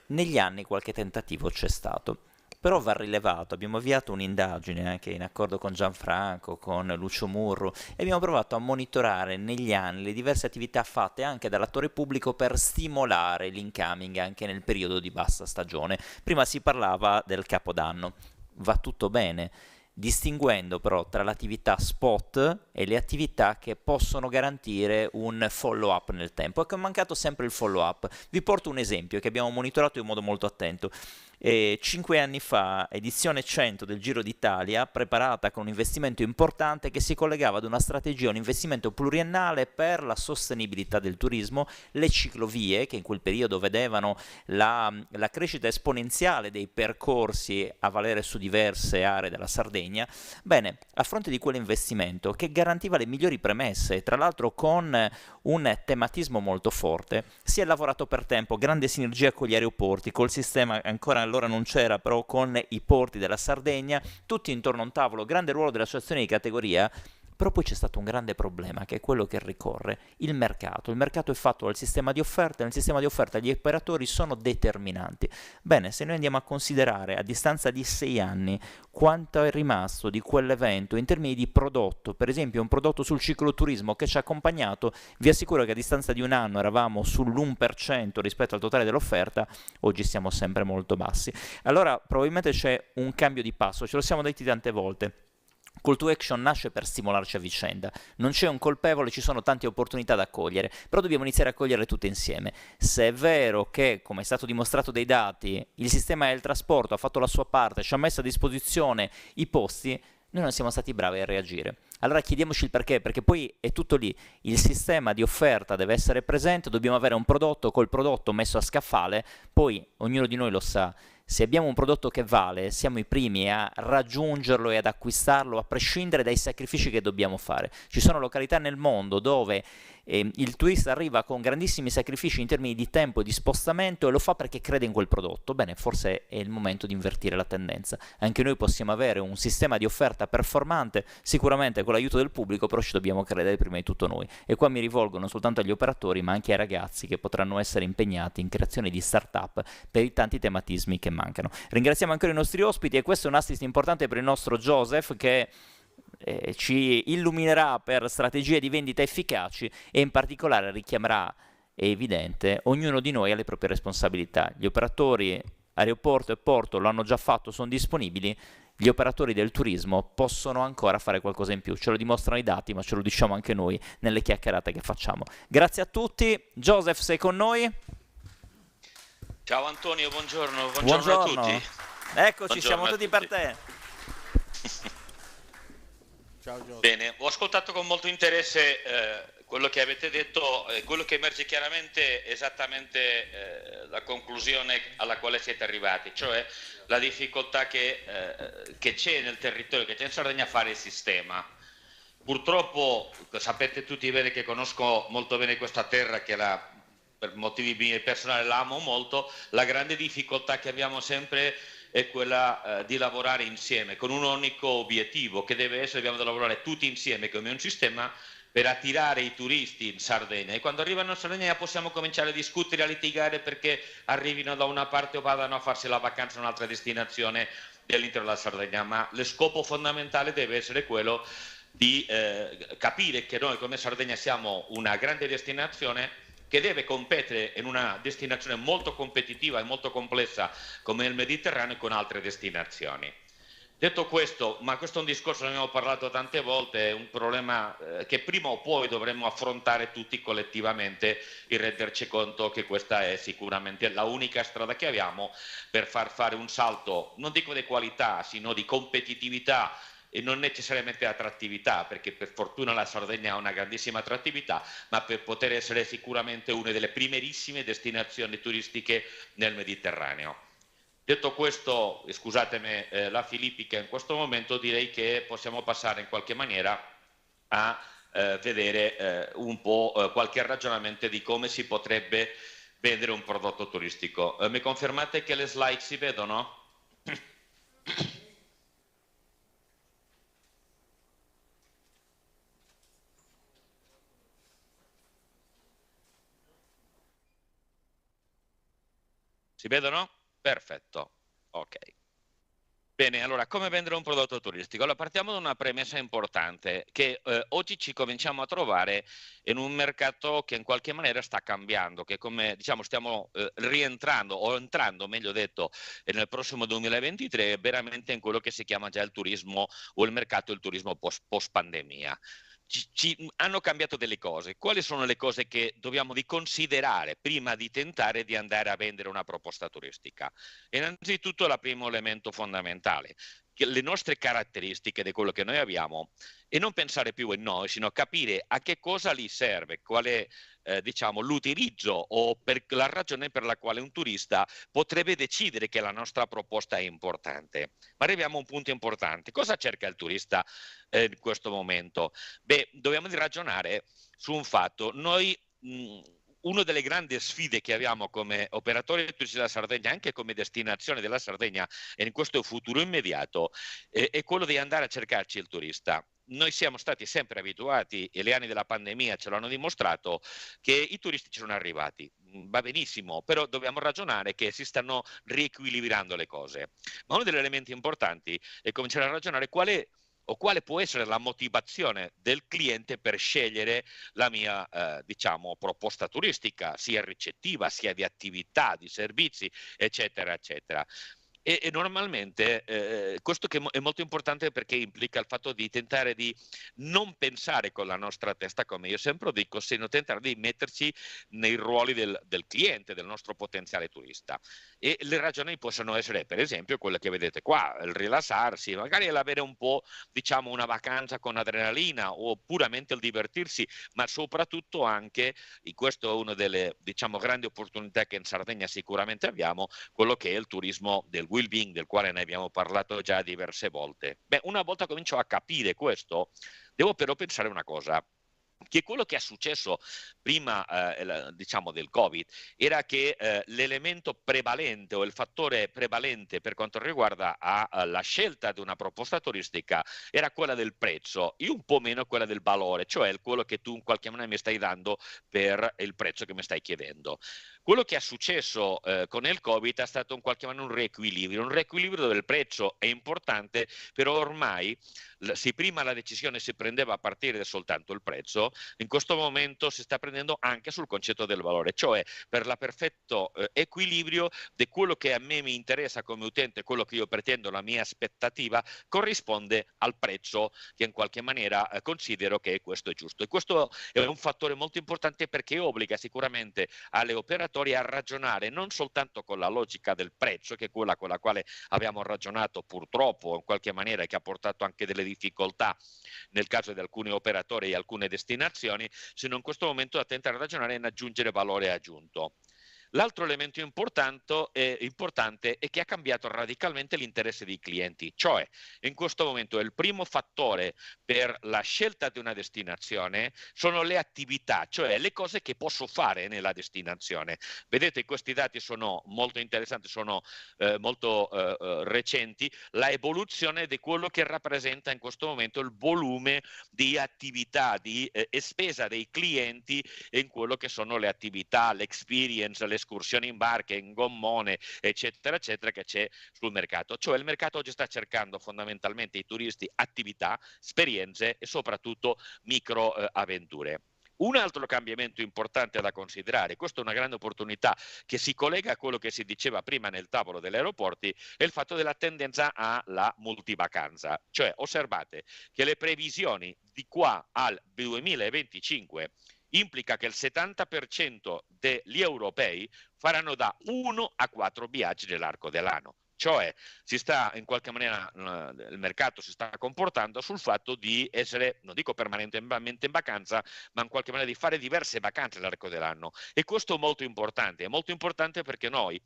C: Negli anni qualche tentativo c'è stato, però va rilevato, abbiamo avviato un'indagine anche in accordo con Gianfranco, con Lucio Murru e abbiamo provato a monitorare negli anni le diverse attività fatte anche dall'attore pubblico per stimolare l'incoming anche nel periodo di bassa stagione. Prima si parlava del Capodanno, va tutto bene, distinguendo però tra l'attività spot e le attività che possono garantire un follow up nel tempo. Ecco, è mancato sempre il follow up. Vi porto un esempio che abbiamo monitorato in modo molto attento. E 5 anni fa, edizione 100 del Giro d'Italia, preparata con un investimento importante che si collegava ad una strategia, un investimento pluriennale per la sostenibilità del turismo, le ciclovie che in quel periodo vedevano la crescita esponenziale dei percorsi a valere su diverse aree della Sardegna. Bene, a fronte di quell'investimento che garantiva le migliori premesse, tra l'altro con un tematismo molto forte, si è lavorato per tempo, grande sinergia con gli aeroporti, col sistema, ancora allora non c'era, però con i porti della Sardegna, tutti intorno a un tavolo, grande ruolo delle associazioni di categoria. Però poi c'è stato un grande problema, che è quello che ricorre, il mercato. Il mercato è fatto dal sistema di offerta, e nel sistema di offerta gli operatori sono determinanti. Bene, se noi andiamo a considerare a distanza di 6 anni quanto è rimasto di quell'evento in termini di prodotto, per esempio un prodotto sul cicloturismo che ci ha accompagnato, vi assicuro che a distanza di un anno eravamo sull'1% rispetto al totale dell'offerta, oggi siamo sempre molto bassi. Allora probabilmente c'è un cambio di passo, ce lo siamo detti tante volte. Call to Action nasce per stimolarci a vicenda, non c'è un colpevole, ci sono tante opportunità da cogliere, però dobbiamo iniziare a coglierle tutte insieme. Se è vero che, come è stato dimostrato dai dati, il sistema del trasporto ha fatto la sua parte, ci ha messo a disposizione i posti, noi non siamo stati bravi a reagire. Allora chiediamoci il perché poi è tutto lì, il sistema di offerta deve essere presente, dobbiamo avere un prodotto, col prodotto messo a scaffale, poi ognuno di noi lo sa. Se abbiamo un prodotto che vale, siamo i primi a raggiungerlo e ad acquistarlo, a prescindere dai sacrifici che dobbiamo fare. Ci sono località nel mondo dove il turista arriva con grandissimi sacrifici in termini di tempo e di spostamento e lo fa perché crede in quel prodotto. Bene, forse è il momento di invertire la tendenza. Anche noi possiamo avere un sistema di offerta performante, sicuramente con l'aiuto del pubblico, però ci dobbiamo credere prima di tutto noi. E qua mi rivolgo non soltanto agli operatori, ma anche ai ragazzi che potranno essere impegnati in creazione di start-up per i tanti tematismi che mancano. Ringraziamo ancora i nostri ospiti e questo è un assist importante per il nostro Joseph che ci illuminerà per strategie di vendita efficaci e in particolare richiamerà, è evidente, ognuno di noi alle proprie responsabilità. Gli operatori aeroporto e porto lo hanno già fatto, sono disponibili, gli operatori del turismo possono ancora fare qualcosa in più, ce lo dimostrano i dati ma ce lo diciamo anche noi nelle chiacchierate che facciamo. Grazie a tutti. Joseph, sei con noi?
I: Ciao Antonio, buongiorno a tutti.
C: Eccoci, siamo tutti per te.
F: Ciao Giorgio.
I: Bene, ho ascoltato con molto interesse quello che avete detto, quello che emerge chiaramente è esattamente la conclusione alla quale siete arrivati, cioè la difficoltà che c'è nel territorio, che c'è in Sardegna a fare il sistema. Purtroppo sapete tutti bene che conosco molto bene questa terra, che per motivi personali la amo molto. La grande difficoltà che abbiamo sempre è quella di lavorare insieme con un unico obiettivo, che deve essere: dobbiamo lavorare tutti insieme come un sistema per attirare i turisti in Sardegna, e quando arrivano in Sardegna possiamo cominciare a discutere, a litigare perché arrivino da una parte o vadano a farsi la vacanza in un'altra destinazione dell'interno della Sardegna, ma lo scopo fondamentale deve essere quello di capire che noi come Sardegna siamo una grande destinazione che deve competere in una destinazione molto competitiva e molto complessa come il Mediterraneo con altre destinazioni. Detto questo, ma questo è un discorso che abbiamo parlato tante volte, è un problema che prima o poi dovremmo affrontare tutti collettivamente e renderci conto che questa è sicuramente la unica strada che abbiamo per far fare un salto, non dico di qualità, sino di competitività, e non necessariamente attrattività, perché per fortuna la Sardegna ha una grandissima attrattività, ma per poter essere sicuramente una delle primerissime destinazioni turistiche nel Mediterraneo. Detto questo, scusatemi la filippica in questo momento, direi che possiamo passare in qualche maniera a vedere un po' qualche ragionamento di come si potrebbe vendere un prodotto turistico. Mi confermate che le slide si vedono? Si vedono? Perfetto, ok. Bene, allora come vendere un prodotto turistico? Allora partiamo da una premessa importante, che oggi ci cominciamo a trovare in un mercato che in qualche maniera sta cambiando, che come diciamo stiamo rientrando, o entrando meglio detto, nel prossimo 2023 veramente in quello che si chiama già il turismo o il mercato del turismo post pandemia. hanno cambiato delle cose. Quali sono le cose che dobbiamo considerare prima di tentare di andare a vendere una proposta turistica? Innanzitutto, il primo elemento fondamentale, che le nostre caratteristiche di quello che noi abbiamo, e non pensare più in noi, sino capire a che cosa gli serve, qual è diciamo, l'utilizzo o per la ragione per la quale un turista potrebbe decidere che la nostra proposta è importante. Ma arriviamo a un punto importante. Cosa cerca il turista in questo momento? Beh, dobbiamo ragionare su un fatto. Noi una delle grandi sfide che abbiamo come operatori turistici della Sardegna, anche come destinazione della Sardegna e in questo futuro immediato, è quello di andare a cercarci il turista. Noi siamo stati sempre abituati, e gli anni della pandemia ce l'hanno dimostrato, che i turisti ci sono arrivati. Va benissimo, però dobbiamo ragionare che si stanno riequilibrando le cose. Ma uno degli elementi importanti è cominciare a ragionare quale può essere la motivazione del cliente per scegliere la mia diciamo, proposta turistica, sia ricettiva, sia di attività, di servizi, eccetera, eccetera. E normalmente questo che è molto importante, perché implica il fatto di tentare di non pensare con la nostra testa, come io sempre dico, sino tentare di metterci nei ruoli del cliente, del nostro potenziale turista. E le ragioni possono essere, per esempio, quelle che vedete qua, il rilassarsi, magari l'avere un po', diciamo, una vacanza con adrenalina, o puramente il divertirsi, ma soprattutto anche, e questo è una delle, diciamo, grandi opportunità che in Sardegna sicuramente abbiamo, quello che è il turismo del well-being, del quale ne abbiamo parlato già diverse volte. Beh, una volta comincio a capire questo, devo però pensare una cosa, che quello che è successo prima diciamo del Covid era che l'elemento prevalente o il fattore prevalente per quanto riguarda la scelta di una proposta turistica era quella del prezzo e un po' meno quella del valore, cioè quello che tu in qualche maniera mi stai dando per il prezzo che mi stai chiedendo. Quello che è successo con il Covid è stato in qualche maniera un riequilibrio del prezzo è importante, però ormai se prima la decisione si prendeva a partire da soltanto il prezzo, in questo momento si sta prendendo anche sul concetto del valore, cioè per la perfetto equilibrio di quello che a me mi interessa come utente, quello che io pretendo, la mia aspettativa, corrisponde al prezzo che in qualche maniera considero che questo è giusto. E questo è un fattore molto importante, perché obbliga sicuramente alle operatori a ragionare non soltanto con la logica del prezzo, che è quella con la quale abbiamo ragionato purtroppo in qualche maniera, che ha portato anche delle difficoltà nel caso di alcuni operatori e alcune destinazioni, sino in questo momento a tentare a ragionare e aggiungere valore aggiunto. L'altro elemento importante è che ha cambiato radicalmente l'interesse dei clienti, cioè in questo momento il primo fattore per la scelta di una destinazione sono le attività, cioè le cose che posso fare nella destinazione. Vedete, questi dati sono molto interessanti, sono molto recenti, la evoluzione di quello che rappresenta in questo momento il volume di attività, di spesa dei clienti in quello che sono le attività, l'experience, le escursioni in barca, in gommone, eccetera, eccetera, che c'è sul mercato. Cioè il mercato oggi sta cercando fondamentalmente i turisti attività, esperienze e soprattutto micro avventure. Un altro cambiamento importante da considerare, questa è una grande opportunità che si collega a quello che si diceva prima nel tavolo degli aeroporti, è il fatto della tendenza alla multivacanza. Cioè osservate che le previsioni di qua al 2025 implica che il 70% degli europei faranno da 1 a 4 viaggi nell'arco dell'anno. Cioè si sta in qualche maniera, il mercato si sta comportando sul fatto di essere, non dico permanentemente in vacanza, ma in qualche maniera di fare diverse vacanze nell'arco dell'anno. E questo è molto importante perché noi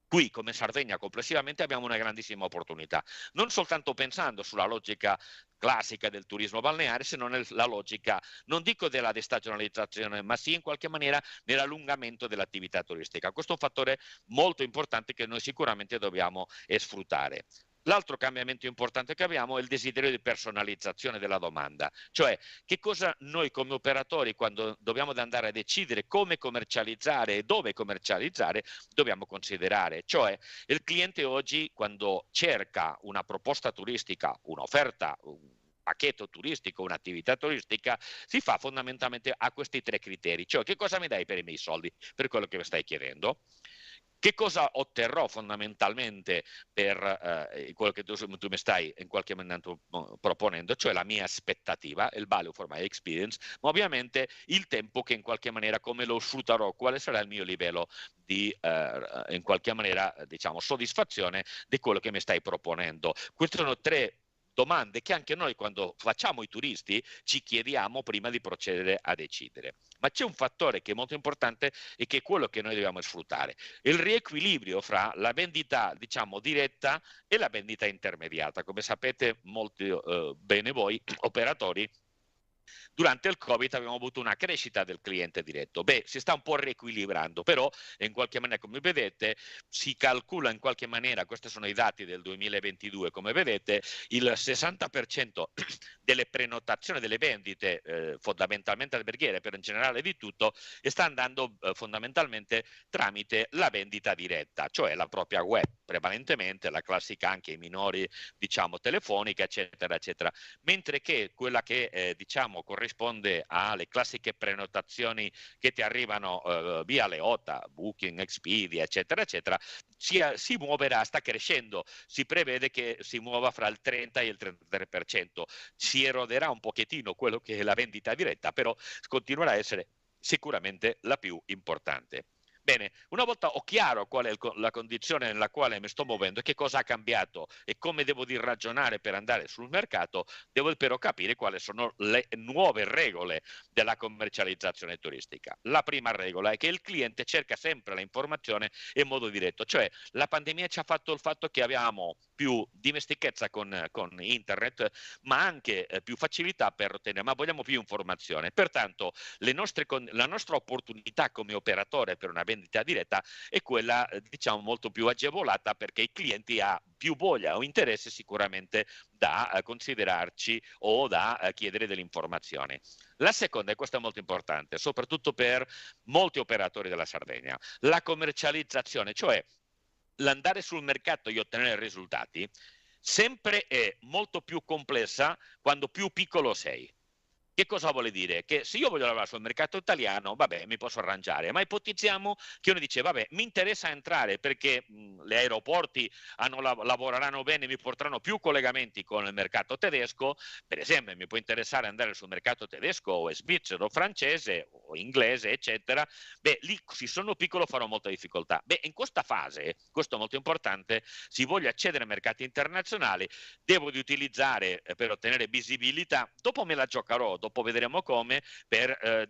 I: qui come Sardegna complessivamente abbiamo una grandissima opportunità, non soltanto pensando sulla logica classica del turismo balneare, se non nella logica, non dico della destagionalizzazione, ma sì in qualche maniera nell'allungamento dell'attività turistica. Questo è un fattore molto importante che noi sicuramente dobbiamo sfruttare. L'altro cambiamento importante che abbiamo è il desiderio di personalizzazione della domanda, cioè che cosa noi come operatori, quando dobbiamo andare a decidere come commercializzare e dove commercializzare, dobbiamo considerare. Cioè il cliente oggi, quando cerca una proposta turistica, un'offerta, un pacchetto turistico, un'attività turistica, si fa fondamentalmente a questi tre criteri, cioè che cosa mi dai per i miei soldi, per quello che mi stai chiedendo, Che cosa otterrò fondamentalmente per quello che tu mi stai in qualche momento proponendo, cioè la mia aspettativa, il value for my experience, ma ovviamente il tempo che in qualche maniera come lo sfrutterò, quale sarà il mio livello di in qualche maniera diciamo soddisfazione di quello che mi stai proponendo. Queste sono tre domande che anche noi quando facciamo i turisti ci chiediamo prima di procedere a decidere. Ma c'è un fattore che è molto importante e che è quello che noi dobbiamo sfruttare, il riequilibrio fra la vendita diciamo diretta e la vendita intermediata. Come sapete molto bene voi operatori, durante il Covid abbiamo avuto una crescita del cliente diretto. Beh, si sta un po' riequilibrando, però in qualche maniera, come vedete, si calcola in qualche maniera, questi sono i dati del 2022, come vedete, il 60% delle prenotazioni, delle vendite, fondamentalmente alberghiere, per in generale di tutto, sta andando fondamentalmente tramite la vendita diretta, cioè la propria web, prevalentemente la classica anche i minori, diciamo, telefonica, eccetera, eccetera. Mentre che quella che, diciamo, corrisponde alle classiche prenotazioni che ti arrivano via Leota, Booking, Expedia, eccetera, eccetera, si muoverà, sta crescendo, si prevede che si muova fra il 30 e il 33%, si eroderà un pochettino quello che è la vendita diretta, però continuerà a essere sicuramente la più importante. Bene, una volta ho chiaro qual è la condizione nella quale mi sto muovendo e che cosa ha cambiato e come devo di ragionare per andare sul mercato, devo però capire quali sono le nuove regole della commercializzazione turistica. La prima regola è che il cliente cerca sempre l'informazione in modo diretto, cioè la pandemia ci ha fatto il fatto che abbiamo più dimestichezza con internet, ma anche più facilità per ottenere, ma vogliamo più informazione. Pertanto la nostra opportunità come operatore per una vendita diretta è quella diciamo molto più agevolata, perché i clienti hanno più voglia o interesse sicuramente da considerarci o da chiedere delle informazioni. La seconda, e questa è molto importante, soprattutto per molti operatori della Sardegna, la commercializzazione, cioè l'andare sul mercato e ottenere risultati, sempre è molto più complessa quando più piccolo sei. Che cosa vuole dire? Che se io voglio lavorare sul mercato italiano, vabbè, mi posso arrangiare, ma ipotizziamo che uno dice, vabbè, mi interessa entrare perché gli aeroporti lavoreranno bene, mi porteranno più collegamenti con il mercato tedesco, per esempio mi può interessare andare sul mercato tedesco o svizzero, francese o inglese, eccetera. Beh, lì se sono piccolo farò molta difficoltà. Beh, in questa fase, questo è molto importante, se voglio accedere ai mercati internazionali, devo di utilizzare per ottenere visibilità, dopo me la giocherò, dopo vedremo come, per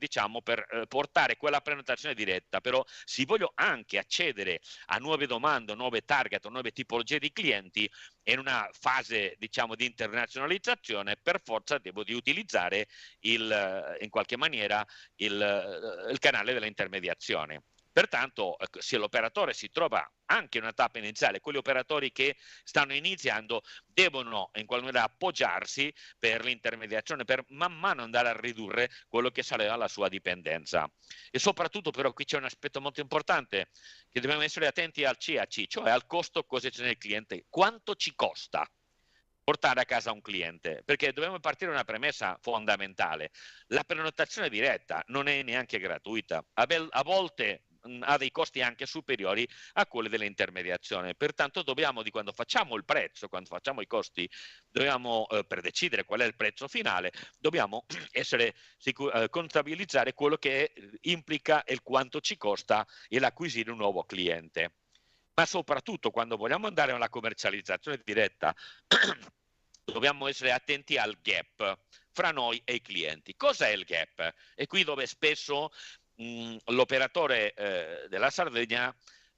I: portare quella prenotazione diretta. Però se voglio anche accedere a nuove domande, nuove target, nuove tipologie di clienti in una fase diciamo di internazionalizzazione, per forza devo di utilizzare in qualche maniera il canale dell'intermediazione. Pertanto, se l'operatore si trova anche in una tappa iniziale, quegli operatori che stanno iniziando devono in qualche modo appoggiarsi per l'intermediazione, per man mano andare a ridurre quello che sarà la sua dipendenza. E soprattutto però qui c'è un aspetto molto importante, che dobbiamo essere attenti al CAC, cioè al costo acquisizione del cliente. Quanto ci costa portare a casa un cliente? Perché dobbiamo partire da una premessa fondamentale: la prenotazione diretta non è neanche gratuita, a volte ha dei costi anche superiori a quelli dell'intermediazione. Pertanto dobbiamo, quando facciamo il prezzo, quando facciamo i costi, dobbiamo per decidere qual è il prezzo finale, dobbiamo contabilizzare quello che implica e quanto ci costa l'acquisire un nuovo cliente. Ma soprattutto quando vogliamo andare alla commercializzazione diretta dobbiamo essere attenti al gap fra noi e i clienti. Cos'è il gap? E qui dove spesso l'operatore della Sardegna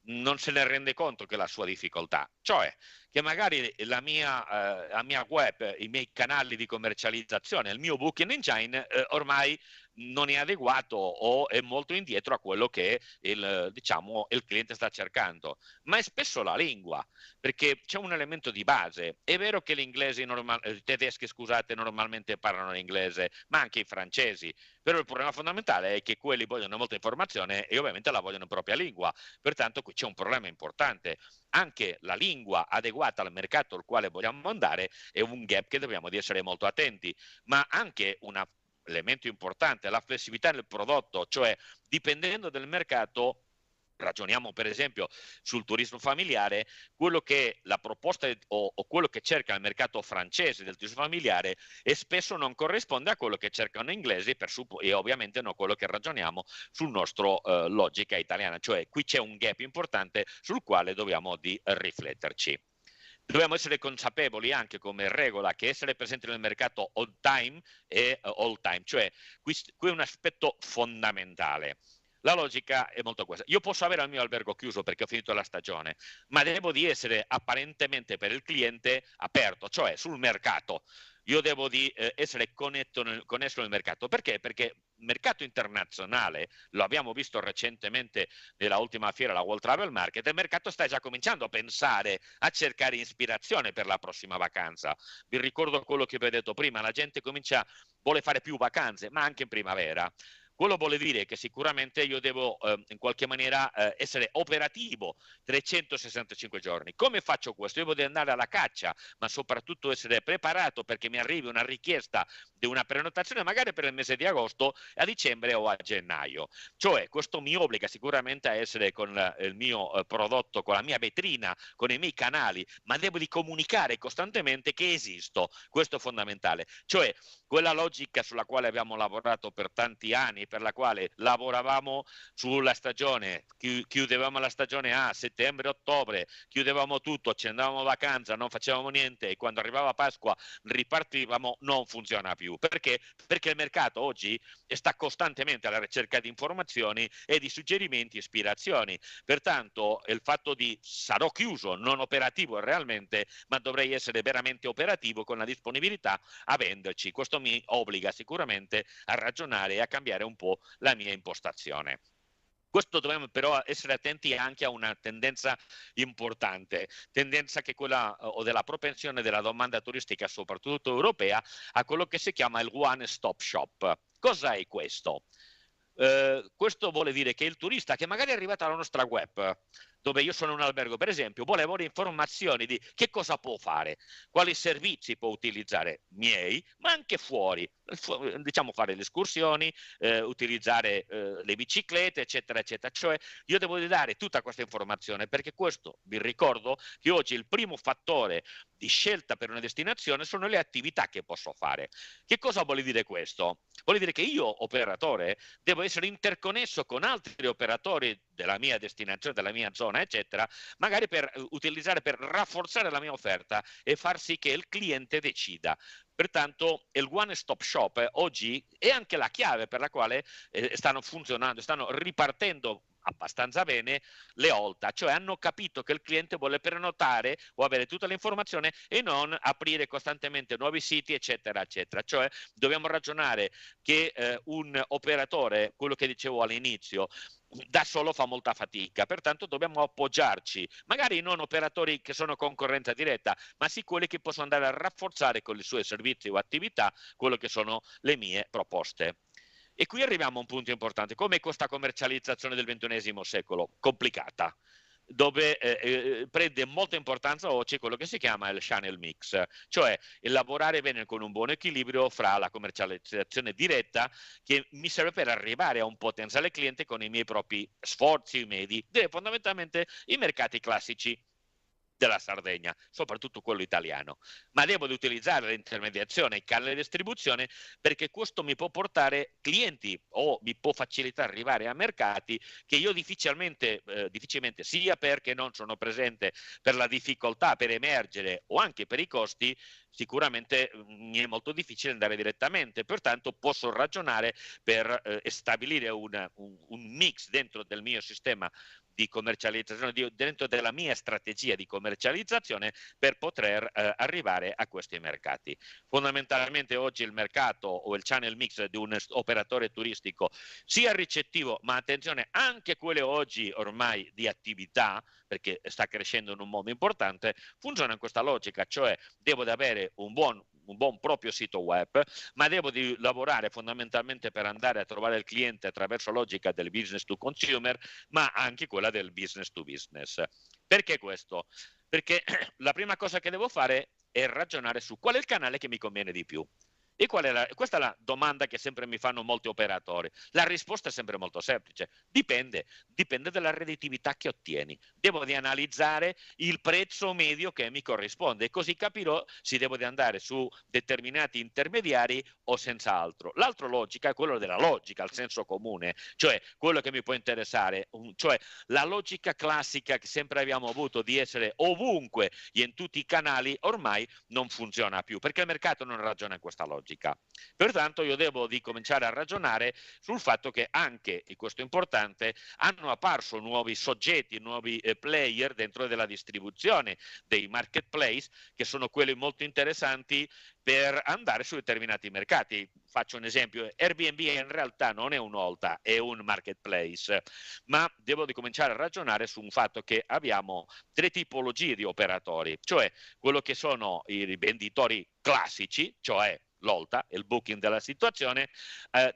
I: non se ne rende conto che è la sua difficoltà, cioè che magari la mia web, i miei canali di commercializzazione, il mio booking engine ormai non è adeguato o è molto indietro a quello che il cliente sta cercando. Ma è spesso la lingua, perché c'è un elemento di base. È vero che i tedeschi normalmente parlano l'inglese, ma anche i francesi, però il problema fondamentale è che quelli vogliono molta informazione e ovviamente la vogliono in propria lingua. Pertanto qui c'è un problema importante. Anche la lingua adeguata al mercato al quale vogliamo andare è un gap che dobbiamo di essere molto attenti, ma anche un elemento importante, la flessibilità del prodotto, cioè dipendendo dal mercato ragioniamo per esempio sul turismo familiare, quello che la proposta o quello che cerca il mercato francese del turismo familiare e spesso non corrisponde a quello che cercano gli inglesi e ovviamente non quello che ragioniamo sul nostro logica italiana, cioè qui c'è un gap importante sul quale dobbiamo di rifletterci. Dobbiamo essere consapevoli anche come regola che essere presenti nel mercato on time e all time, cioè qui è un aspetto fondamentale. La logica è molto questa. Io posso avere il mio albergo chiuso perché ho finito la stagione, ma devo di essere apparentemente per il cliente aperto, cioè sul mercato. Io devo di essere connesso nel mercato. Perché? Perché il mercato internazionale, lo abbiamo visto recentemente nella ultima fiera, la World Travel Market, il mercato sta già cominciando a pensare, a cercare ispirazione per la prossima vacanza. Vi ricordo quello che vi ho detto prima, la gente vuole fare più vacanze, ma anche in primavera. Quello vuole dire che sicuramente io devo in qualche maniera essere operativo 365 giorni. Come faccio questo? Io devo andare alla caccia, ma soprattutto essere preparato perché mi arrivi una richiesta di una prenotazione magari per il mese di agosto, a dicembre o a gennaio. Cioè questo mi obbliga sicuramente a essere con il mio prodotto, con la mia vetrina, con i miei canali, ma devo di comunicare costantemente che esisto. Questo è fondamentale. Cioè quella logica sulla quale abbiamo lavorato per tanti anni, per la quale lavoravamo sulla stagione, chiudevamo la stagione a settembre-ottobre, chiudevamo tutto, ci andavamo a vacanza, non facevamo niente e quando arrivava Pasqua ripartivamo, non funziona più. Perché? Perché il mercato oggi sta costantemente alla ricerca di informazioni e di suggerimenti, ispirazioni. Pertanto il fatto di sarò chiuso, non operativo realmente, ma dovrei essere veramente operativo con la disponibilità a venderci. Questo mi obbliga sicuramente a ragionare e a cambiare un po' la mia impostazione. Questo dobbiamo però essere attenti anche a una tendenza importante, tendenza che è quella o della propensione della domanda turistica, soprattutto europea, a quello che si chiama il one stop shop. Cos'è questo? Questo vuole dire che il turista che magari è arrivato alla nostra web, dove io sono un albergo per esempio, vuole avere informazioni di che cosa può fare, quali servizi può utilizzare miei, ma anche fuori, diciamo fare le escursioni, utilizzare le biciclette, eccetera, eccetera. Cioè io devo dare tutta questa informazione perché questo, vi ricordo che oggi il primo fattore di scelta per una destinazione sono le attività che posso fare. Che cosa vuole dire questo? Vuole dire che io, operatore, devo essere interconnesso con altri operatori della mia destinazione, della mia zona, eccetera, magari per utilizzare, per rafforzare la mia offerta e far sì che il cliente decida. Pertanto il one stop shop oggi è anche la chiave per la quale stanno funzionando, stanno ripartendo abbastanza bene le OLTA, cioè hanno capito che il cliente vuole prenotare o avere tutta l'informazione e non aprire costantemente nuovi siti, eccetera, eccetera. Cioè dobbiamo ragionare che un operatore, quello che dicevo all'inizio, da solo fa molta fatica, pertanto dobbiamo appoggiarci, magari non operatori che sono concorrenza diretta, ma sì quelli che possono andare a rafforzare con i suoi servizi o attività quello che sono le mie proposte. E qui arriviamo a un punto importante, come questa commercializzazione del XXI secolo, complicata, dove prende molta importanza oggi quello che si chiama il channel mix, cioè il lavorare bene con un buon equilibrio fra la commercializzazione diretta che mi serve per arrivare a un potenziale cliente con i miei propri sforzi medi, fondamentalmente i mercati classici della Sardegna, soprattutto quello italiano, ma devo utilizzare l'intermediazione, i canali di distribuzione, perché questo mi può portare clienti o mi può facilitare arrivare a mercati che io difficilmente sia perché non sono presente per la difficoltà per emergere o anche per i costi, sicuramente mi è molto difficile andare direttamente, pertanto posso ragionare per stabilire un mix dentro del mio sistema di commercializzazione, dentro della mia strategia di commercializzazione per poter arrivare a questi mercati. Fondamentalmente oggi il mercato o il channel mix di un operatore turistico sia ricettivo, ma attenzione anche quelle oggi ormai di attività, perché sta crescendo in un modo importante, funziona in questa logica, cioè devo avere un buon proprio sito web, ma devo di lavorare fondamentalmente per andare a trovare il cliente attraverso la logica del business to consumer, ma anche quella del business to business. Perché questo? Perché la prima cosa che devo fare è ragionare su qual è il canale che mi conviene di più.
J: E questa è la domanda che sempre mi fanno molti operatori. La risposta è sempre molto semplice. Dipende dalla redditività che ottieni. Devo di analizzare il prezzo medio che mi corrisponde e così capirò se devo di andare su determinati intermediari o senza altro. L'altra logica è quello della logica, il senso comune, cioè quello che mi può interessare, cioè la logica classica che sempre abbiamo avuto di essere ovunque e in tutti i canali ormai non funziona più, perché il mercato non ragiona in questa logica. Pertanto io devo di cominciare a ragionare sul fatto che anche, e questo è importante, hanno apparso nuovi soggetti, nuovi player dentro della distribuzione dei marketplace, che sono quelli molto interessanti per andare su determinati mercati. Faccio un esempio: Airbnb in realtà non è un'olta, è un marketplace, ma devo di cominciare a ragionare su un fatto che abbiamo 3 tipologie di operatori, cioè quello che sono i venditori classici, cioè l'olta, il booking della situazione,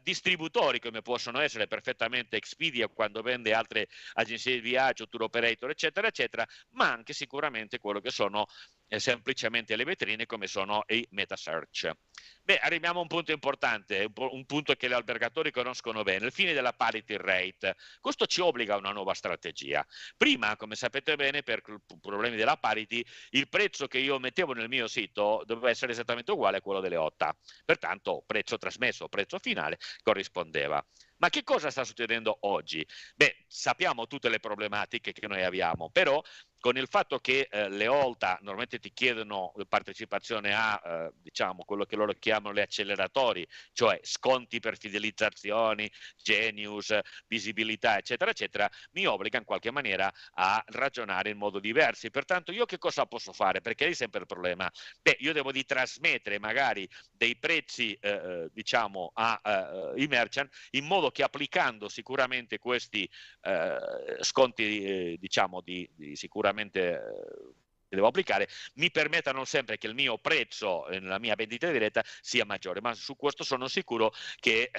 J: distributori come possono essere perfettamente Expedia quando vende altre agenzie di viaggio, tour operator, eccetera, eccetera, ma anche sicuramente quello che sono semplicemente le vetrine come sono i meta search. Beh, arriviamo a un punto importante, un punto che gli albergatori conoscono bene, il fine della parity rate. Questo ci obbliga a una nuova strategia. Prima, come sapete bene, per problemi della parity, il prezzo che io mettevo nel mio sito doveva essere esattamente uguale a quello delle OTA. Pertanto, prezzo trasmesso, prezzo finale corrispondeva. Ma che cosa sta succedendo oggi? Beh, sappiamo tutte le problematiche che noi abbiamo, però con il fatto che le OLTA normalmente ti chiedono partecipazione a diciamo quello che loro chiamano le acceleratori, cioè sconti per fidelizzazioni, Genius, visibilità, eccetera, eccetera, mi obbliga in qualche maniera a ragionare in modo diverso. Pertanto io che cosa posso fare? Perché è sempre il problema. Beh, io devo di trasmettere magari dei prezzi diciamo ai merchant, in modo che applicando sicuramente questi sconti diciamo di sicuramente che devo applicare, mi permettano sempre che il mio prezzo nella mia vendita diretta sia maggiore, ma su questo sono sicuro che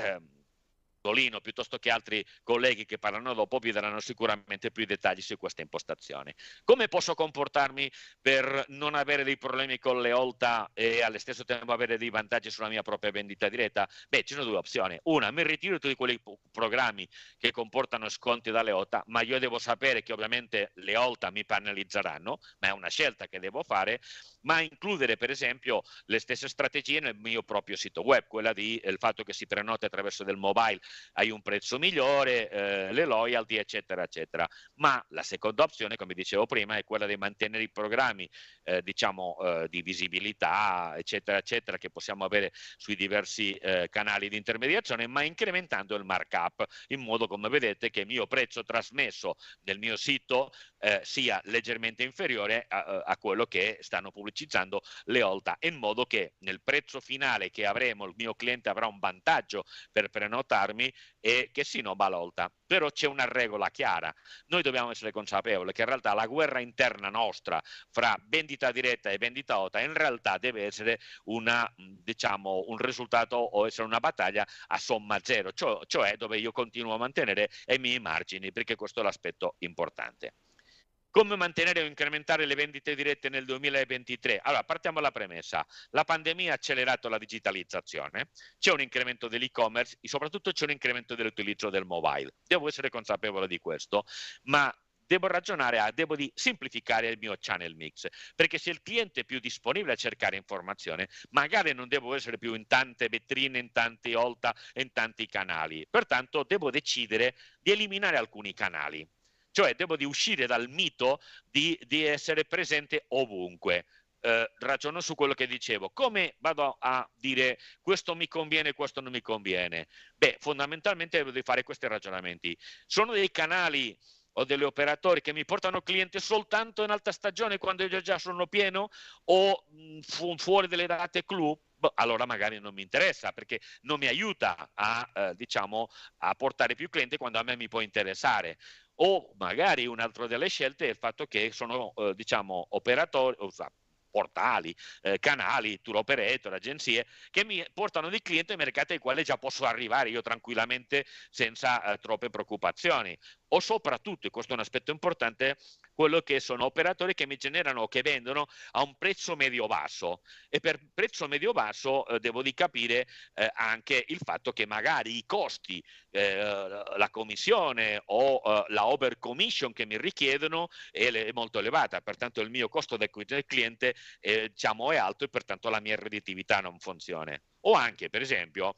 J: Tolino piuttosto che altri colleghi che parlano dopo vi daranno sicuramente più dettagli su questa impostazione. Come posso comportarmi per non avere dei problemi con le OLTA e allo stesso tempo avere dei vantaggi sulla mia propria vendita diretta? Beh, ci sono 2 opzioni. Una, mi ritiro tutti quei programmi che comportano sconti dalle OLTA, ma io devo sapere che ovviamente le OLTA mi penalizzeranno, ma è una scelta che devo fare, ma includere per esempio le stesse strategie nel mio proprio sito web, quella di il fatto che si prenoti attraverso del mobile, hai un prezzo migliore, le loyalty, eccetera, eccetera. Ma la seconda opzione, come dicevo prima, è quella di mantenere i programmi, diciamo, di visibilità, eccetera, eccetera, che possiamo avere sui diversi canali di intermediazione, ma incrementando il markup, in modo, come vedete, che il mio prezzo trasmesso nel mio sito sia leggermente inferiore a quello che stanno pubblicizzando le OLTA, in modo che nel prezzo finale che avremo il mio cliente avrà un vantaggio per prenotarmi e che si noba l'OLTA. Però c'è una regola chiara: noi dobbiamo essere consapevoli che in realtà la guerra interna nostra fra vendita diretta e vendita OTA in realtà deve essere diciamo, un risultato o essere una battaglia a somma zero, cioè dove io continuo a mantenere i miei margini, perché questo è l'aspetto importante. Come mantenere o incrementare le vendite dirette nel 2023? Allora, partiamo dalla premessa. La pandemia ha accelerato la digitalizzazione, c'è un incremento dell'e-commerce e soprattutto c'è un incremento dell'utilizzo del mobile. Devo essere consapevole di questo, ma devo di semplificare il mio channel mix, perché se il cliente è più disponibile a cercare informazione, magari non devo essere più in tante vetrine, in tanti OLTA, in tanti canali. Pertanto devo decidere di eliminare alcuni canali. Cioè devo di uscire dal mito di essere presente ovunque. Ragiono su quello che dicevo. Come vado a dire questo mi conviene, questo non mi conviene? Beh, fondamentalmente devo di fare questi ragionamenti. Sono dei canali o degli operatori che mi portano clienti soltanto in alta stagione quando io già sono pieno, o fuori delle date clou? Allora magari non mi interessa, perché non mi aiuta diciamo, a portare più clienti quando a me mi può interessare. O magari un'altra delle scelte è il fatto che sono diciamo operatori, portali, canali, tour operator, agenzie che mi portano dei clienti ai mercati ai quali già posso arrivare io tranquillamente senza troppe preoccupazioni. o soprattutto, e questo è un aspetto importante, quello che sono operatori che mi generano o che vendono a un prezzo medio-basso, e per prezzo medio-basso devo di capire anche il fatto che magari i costi, la commissione o la over commission che mi richiedono è molto elevata, pertanto il mio costo del cliente diciamo, è alto e pertanto la mia redditività non funziona. O anche, per esempio,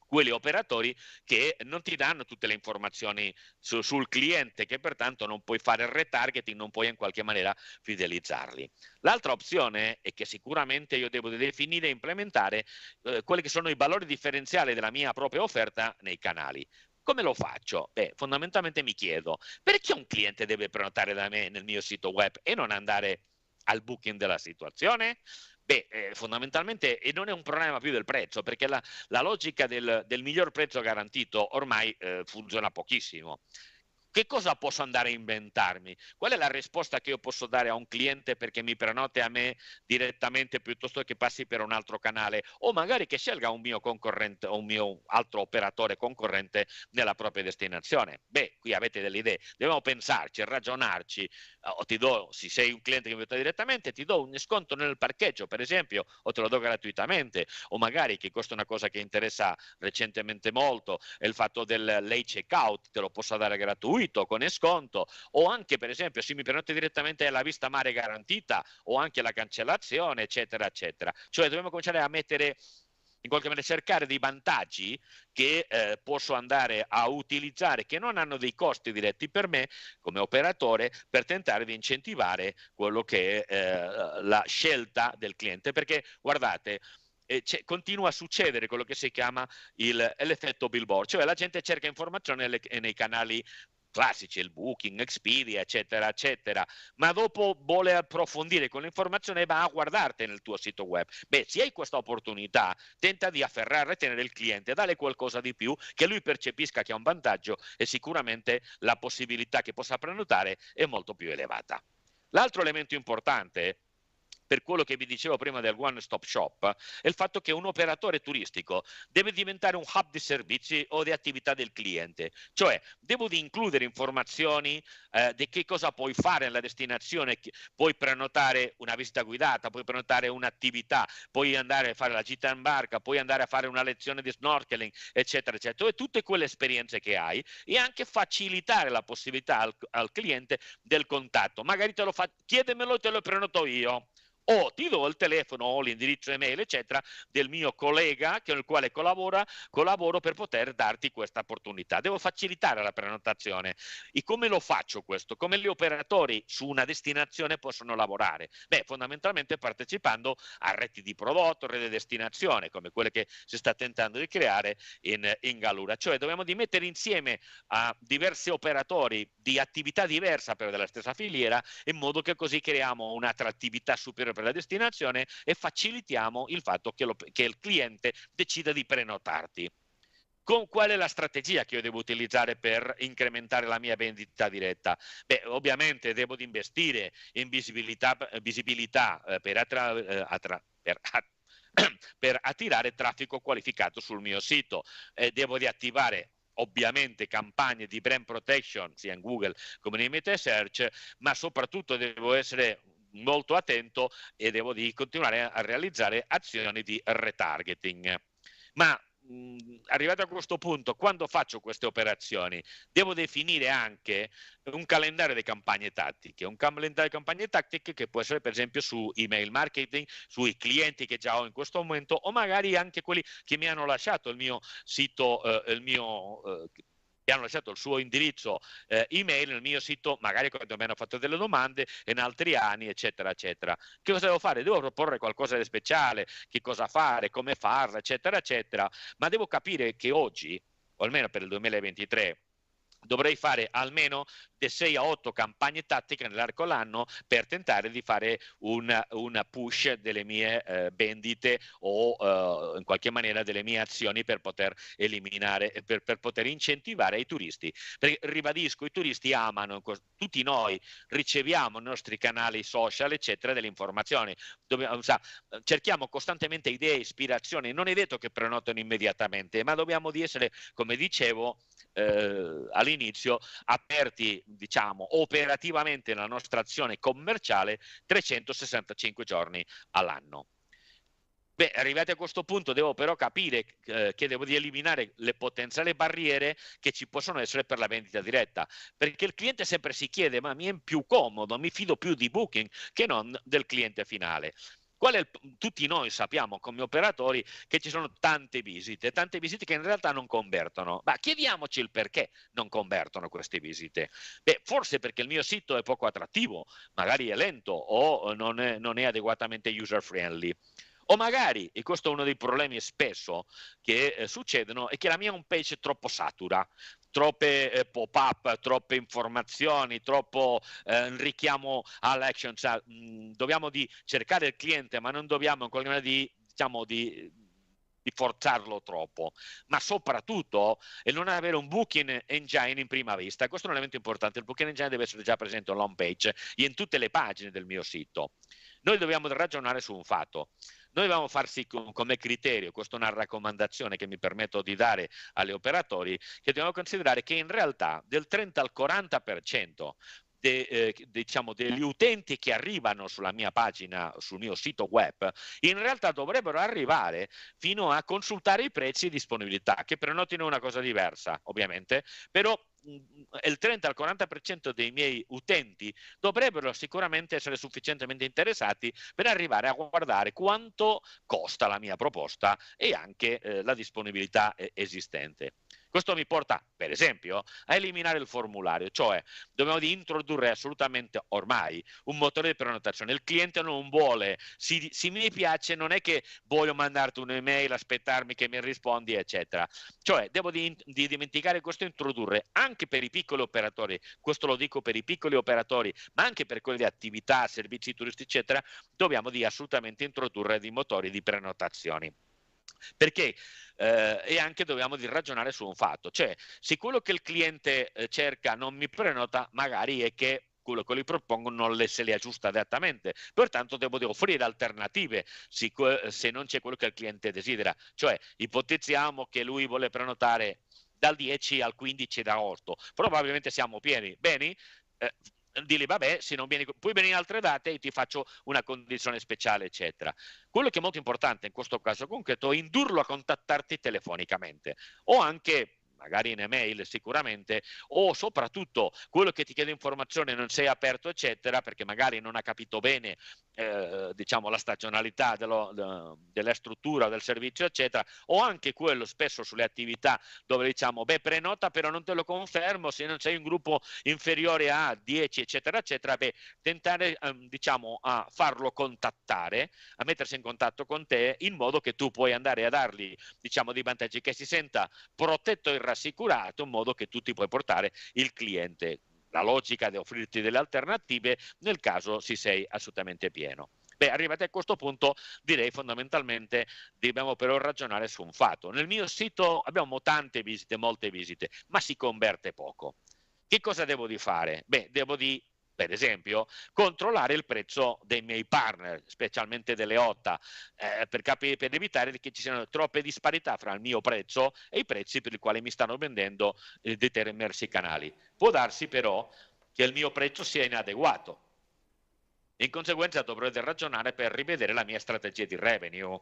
J: quelli operatori che non ti danno tutte le informazioni sul cliente, che pertanto non puoi fare il retargeting, non puoi in qualche maniera fidelizzarli. L'altra opzione è che sicuramente io devo definire e implementare quelli che sono i valori differenziali della mia propria offerta nei canali. Come lo faccio? Beh, fondamentalmente mi chiedo, perché un cliente deve prenotare da me nel mio sito web e non andare al booking della situazione? Beh, fondamentalmente e non è un problema più del prezzo, perché la logica del miglior prezzo garantito ormai funziona pochissimo. Che cosa posso andare a inventarmi? Qual è la risposta che io posso dare a un cliente perché mi prenote a me direttamente piuttosto che passi per un altro canale, o magari che scelga un mio concorrente o un mio altro operatore concorrente nella propria destinazione? Beh, qui avete delle idee, dobbiamo pensarci, ragionarci. Se sei un cliente che mi vota direttamente, ti do un sconto nel parcheggio, per esempio, o te lo do gratuitamente, o magari, che questa è una cosa che interessa recentemente molto, è il fatto del late checkout, te lo posso dare gratuito con sconto, o anche per esempio se mi prenoti direttamente la vista mare garantita o anche la cancellazione, eccetera eccetera. Cioè dobbiamo cominciare a mettere, in qualche maniera cercare dei vantaggi che posso andare a utilizzare, che non hanno dei costi diretti per me come operatore, per tentare di incentivare quello che è la scelta del cliente, perché guardate, continua a succedere quello che si chiama l'effetto billboard, cioè la gente cerca informazioni nei canali classici, il Booking, Expedia, eccetera, eccetera, ma dopo vuole approfondire con l'informazione e va a guardarti nel tuo sito web. Beh, se hai questa opportunità, tenta di afferrare e tenere il cliente, dare qualcosa di più, che lui percepisca che ha un vantaggio, e sicuramente la possibilità che possa prenotare è molto più elevata. L'altro elemento importante, per quello che vi dicevo prima del one stop shop, è il fatto che un operatore turistico deve diventare un hub di servizi o di attività del cliente, cioè devo di includere informazioni di che cosa puoi fare nella destinazione, puoi prenotare una visita guidata, puoi prenotare un'attività, puoi andare a fare la gita in barca, puoi andare a fare una lezione di snorkeling, eccetera, eccetera, e tutte quelle esperienze che hai, e anche facilitare la possibilità al cliente del contatto. Magari chiedemelo e te lo prenoto io. O ti do il telefono o l'indirizzo email, eccetera, del mio collega con il quale collaboro per poter darti questa opportunità. Devo facilitare la prenotazione. E come lo faccio questo? Come gli operatori su una destinazione possono lavorare? Beh, fondamentalmente partecipando a reti di prodotto, reti di destinazione, come quelle che si sta tentando di creare in Gallura. Cioè dobbiamo di mettere insieme a diversi operatori di attività diversa però della stessa filiera, in modo che così creiamo un'attrattività superiore per la destinazione e facilitiamo il fatto che il cliente decida di prenotarti. Qual è la strategia che io devo utilizzare per incrementare la mia vendita diretta? Beh, ovviamente devo investire in visibilità per attirare traffico qualificato sul mio sito. Devo di attivare ovviamente campagne di brand protection sia in Google come nei meta search, ma soprattutto devo essere molto attento e devo di continuare a realizzare azioni di retargeting. Ma arrivato a questo punto, quando faccio queste operazioni, devo definire anche un calendario di campagne tattiche, che può essere per esempio su email marketing, sui clienti che già ho in questo momento, o magari anche quelli che mi hanno lasciato il mio sito, che hanno lasciato il suo indirizzo email nel mio sito, magari quando mi hanno fatto delle domande in altri anni, eccetera, eccetera. Che cosa devo fare? Devo proporre qualcosa di speciale, che cosa fare, come farla, eccetera, eccetera, ma devo capire che oggi, o almeno per il 2023, dovrei fare almeno 6 a 8 campagne tattiche nell'arco dell'anno per tentare di fare un push delle mie vendite o in qualche maniera delle mie azioni per poter eliminare, per poter incentivare i turisti. Perché ribadisco, i turisti amano, tutti noi riceviamo nei nostri canali social, eccetera, delle informazioni. Cerchiamo costantemente idee, ispirazioni. Non è detto che prenotano immediatamente, ma dobbiamo di essere, come dicevo, all'inizio, aperti, diciamo, operativamente nella nostra azione commerciale 365 giorni all'anno. Beh, arrivati a questo punto devo però capire che devo di eliminare le potenziali barriere che ci possono essere per la vendita diretta, perché il cliente sempre si chiede: ma mi è più comodo, mi fido più di Booking che non del cliente finale. Tutti noi sappiamo come operatori che ci sono tante visite che in realtà non convertono, ma chiediamoci il perché non convertono queste visite. Beh, forse perché il mio sito è poco attrattivo, magari è lento o non è adeguatamente user friendly. O magari, e questo è uno dei problemi spesso che succedono, è che la mia home page è troppo satura, troppe pop-up, troppe informazioni, troppo richiamo all'action. Cioè, dobbiamo di cercare il cliente, ma non dobbiamo in qualche maniera di forzarlo troppo, ma soprattutto non avere un booking engine in prima vista. Questo è un elemento importante. Il booking engine deve essere già presente all'home page e in tutte le pagine del mio sito. Noi dobbiamo ragionare su un fatto. Noi dobbiamo farsi come criterio, questa è una raccomandazione che mi permetto di dare agli operatori, che dobbiamo considerare che in realtà del 30 al 40% diciamo, degli utenti che arrivano sulla mia pagina, sul mio sito web, in realtà dovrebbero arrivare fino a consultare i prezzi e disponibilità, che prenotino una cosa diversa, ovviamente, però il 30 al 40% dei miei utenti dovrebbero sicuramente essere sufficientemente interessati per arrivare a guardare quanto costa la mia proposta e anche la disponibilità esistente. Questo mi porta, per esempio, a eliminare il formulario, cioè dobbiamo introdurre assolutamente ormai un motore di prenotazione. Il cliente non vuole, se mi piace, non è che voglio mandarti un'email, aspettarmi che mi rispondi, eccetera. Cioè devo di dimenticare questo e introdurre anche per i piccoli operatori, questo lo dico per i piccoli operatori, ma anche per quelli di attività, servizi turistici, eccetera, dobbiamo di assolutamente introdurre dei motori di prenotazioni. Perché e anche dobbiamo di ragionare su un fatto, cioè se quello che il cliente cerca non mi prenota, magari è che quello che gli propongo non se li aggiusta adattamente, pertanto devo di offrire alternative se non c'è quello che il cliente desidera. Cioè ipotizziamo che lui vuole prenotare dal 10 al 15 d'agosto, probabilmente siamo pieni, bene? Dili vabbè, se non vieni, puoi venire in altre date e ti faccio una condizione speciale, eccetera. Quello che è molto importante in questo caso concreto è indurlo a contattarti telefonicamente o anche magari in email sicuramente, o soprattutto quello che ti chiede informazione non sei aperto, eccetera, perché magari non ha capito bene diciamo la stagionalità della struttura, del servizio, eccetera, o anche quello spesso sulle attività dove diciamo beh prenota però non te lo confermo se non sei un gruppo inferiore a 10, eccetera, eccetera, beh tentare diciamo a farlo contattare, a mettersi in contatto con te in modo che tu puoi andare a dargli diciamo dei vantaggi, che si senta protetto e rassicurato, in modo che tu ti puoi portare il cliente. La logica di offrirti delle alternative nel caso si sei assolutamente pieno. Beh, arrivati a questo punto direi fondamentalmente dobbiamo però ragionare su un fatto. Nel mio sito abbiamo tante visite, molte visite, ma si converte poco. Che cosa devo di fare? Beh, devo di per esempio, controllare il prezzo dei miei partner, specialmente delle OTA, per evitare che ci siano troppe disparità fra il mio prezzo e i prezzi per i quali mi stanno vendendo determinati canali. Può darsi però che il mio prezzo sia inadeguato. In conseguenza dovrò ragionare per rivedere la mia strategia di revenue.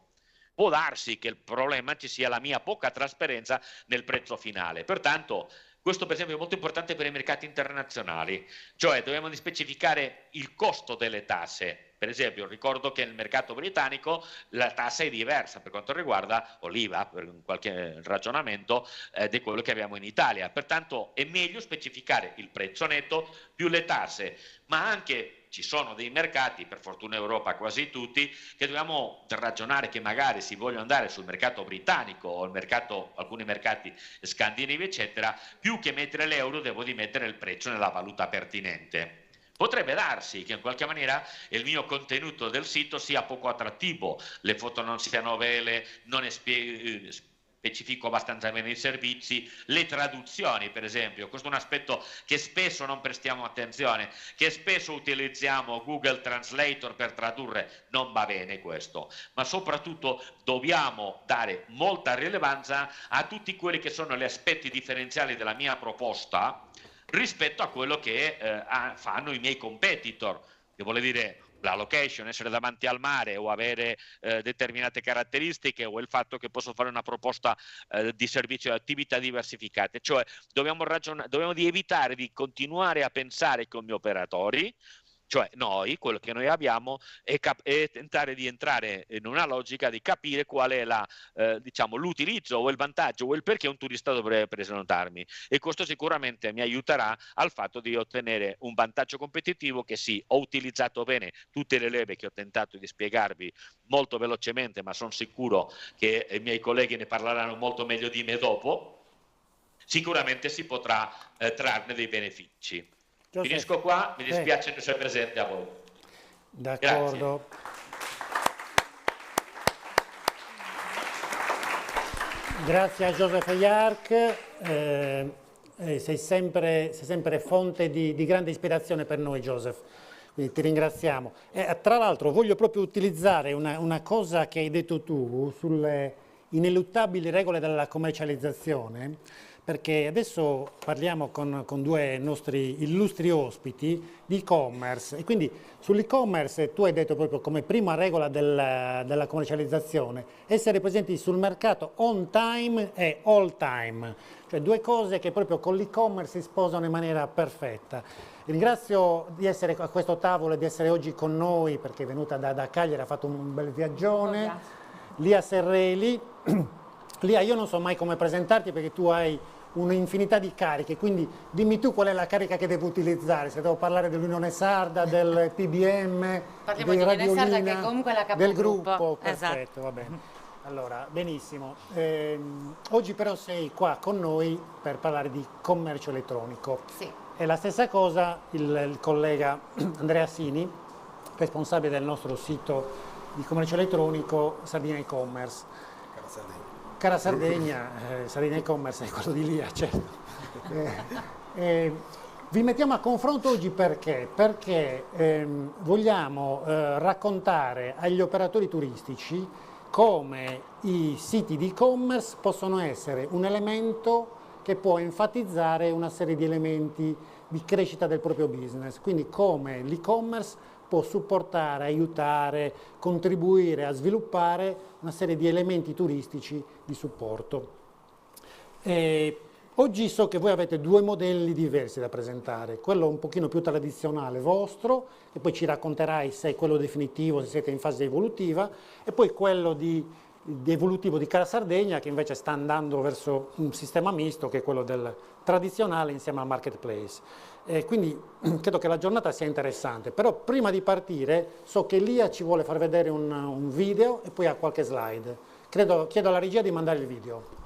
J: Può darsi che il problema ci sia la mia poca trasparenza nel prezzo finale. Pertanto, questo per esempio è molto importante per i mercati internazionali, cioè dobbiamo specificare il costo delle tasse. Per esempio ricordo che nel mercato britannico la tassa è diversa per quanto riguarda l'IVA, per qualche ragionamento, di quello che abbiamo in Italia. Pertanto è meglio specificare il prezzo netto più le tasse, ma anche ci sono dei mercati, per fortuna in Europa quasi tutti, che dobbiamo ragionare che magari si vogliono andare sul mercato britannico o alcuni mercati scandinavi, eccetera, più che mettere l'euro devo di mettere il prezzo nella valuta pertinente. Potrebbe darsi che in qualche maniera il mio contenuto del sito sia poco attrattivo, le foto non siano belle, non specifico abbastanza bene i servizi, le traduzioni per esempio, questo è un aspetto che spesso non prestiamo attenzione, che spesso utilizziamo Google Translator per tradurre, non va bene questo, ma soprattutto dobbiamo dare molta rilevanza a tutti quelli che sono gli aspetti differenziali della mia proposta rispetto a quello che fanno i miei competitor, che vuole dire la location, essere davanti al mare o avere determinate caratteristiche, o il fatto che posso fare una proposta di servizio e attività diversificate, cioè dobbiamo evitare di continuare a pensare come operatori, cioè noi, quello che noi abbiamo, è tentare di entrare in una logica di capire qual è diciamo, l'utilizzo o il vantaggio o il perché un turista dovrebbe prenotarmi, e questo sicuramente mi aiuterà al fatto di ottenere un vantaggio competitivo che sì, ho utilizzato bene tutte le leve che ho tentato di spiegarvi molto velocemente, ma sono sicuro che i miei colleghi ne parleranno molto meglio di me dopo, sicuramente si potrà trarne dei benefici. Finisco qua, mi dispiace di essere presente a voi.
A: D'accordo. Grazie a Joseph Yark, sei sempre fonte di grande ispirazione per noi, Joseph, quindi ti ringraziamo. Tra l'altro voglio proprio utilizzare una cosa che hai detto tu sulle ineluttabili regole della commercializzazione, perché adesso parliamo con due nostri illustri ospiti di e-commerce, e quindi sull'e-commerce tu hai detto proprio come prima regola della commercializzazione essere presenti sul mercato on time e all time, cioè due cose che proprio con l'e-commerce si sposano in maniera perfetta. Ringrazio di essere a questo tavolo e di essere oggi con noi, perché è venuta da Cagliari, ha fatto un bel viaggione. Lia Serreli. Lia, io non so mai come presentarti perché tu hai un'infinità di cariche, quindi dimmi tu qual è la carica che devo utilizzare, se devo parlare dell'Unione Sarda, del PBM,
K: parliamo di Unione Sarda, che è comunque la capogruppo.
A: Del gruppo, perfetto,
K: esatto.
A: Va bene. Allora, benissimo. Oggi però sei qua con noi per parlare di commercio elettronico.
K: Sì.
A: È la stessa cosa il collega Andrea Sini, responsabile del nostro sito di commercio elettronico Sardegna e-commerce. Cara Sardegna, Sardegna e-commerce è quello di Lia, certo. Vi mettiamo a confronto oggi perché? Perché vogliamo raccontare agli operatori turistici come i siti di e-commerce possono essere un elemento che può enfatizzare una serie di elementi di crescita del proprio business, quindi come l'e-commerce può supportare, aiutare, contribuire a sviluppare una serie di elementi turistici di supporto. Oggi so che voi avete due modelli diversi da presentare, quello un pochino più tradizionale vostro, e poi ci racconterai se è quello definitivo, se siete in fase evolutiva, e poi quello di evolutivo di Cara Sardegna, che invece sta andando verso un sistema misto, che è quello del tradizionale insieme al marketplace. Quindi credo che la giornata sia interessante, però prima di partire so che Lia ci vuole far vedere un video e poi ha qualche slide. Chiedo alla regia di mandare il video.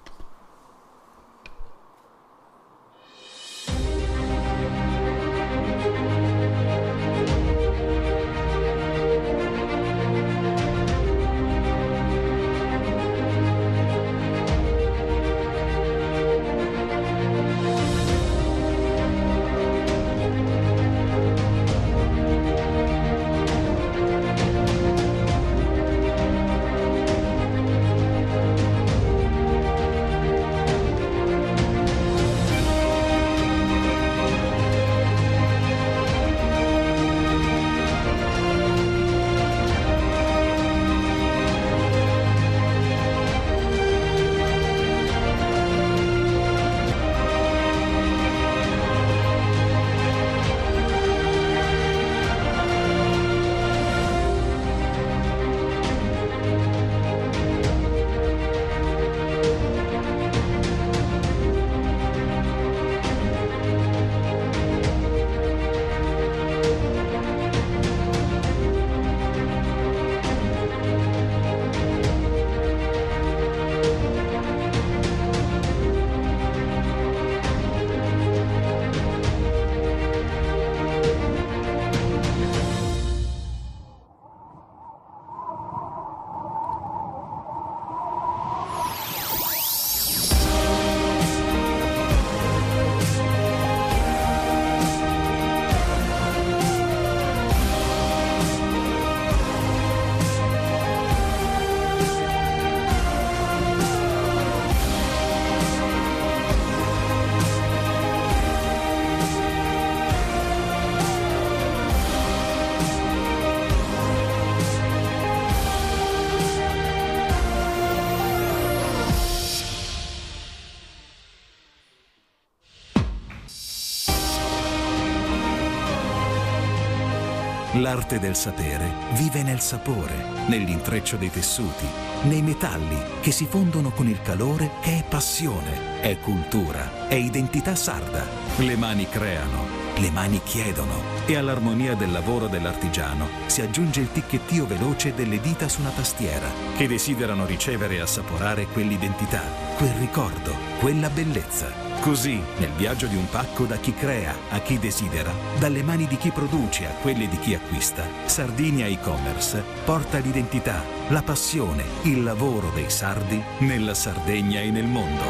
L: L'arte del sapere vive nel sapore, nell'intreccio dei tessuti, nei metalli che si fondono con il calore che è passione, è cultura, è identità sarda. Le mani creano, le mani chiedono e all'armonia del lavoro dell'artigiano si aggiunge il ticchettio veloce delle dita su una tastiera che desiderano ricevere e assaporare quell'identità, quel ricordo, quella bellezza. Così, nel viaggio di un pacco da chi crea a chi desidera, dalle mani di chi produce a quelle di chi acquista, Sardinia e-commerce porta l'identità, la passione, il lavoro dei sardi nella Sardegna e nel mondo.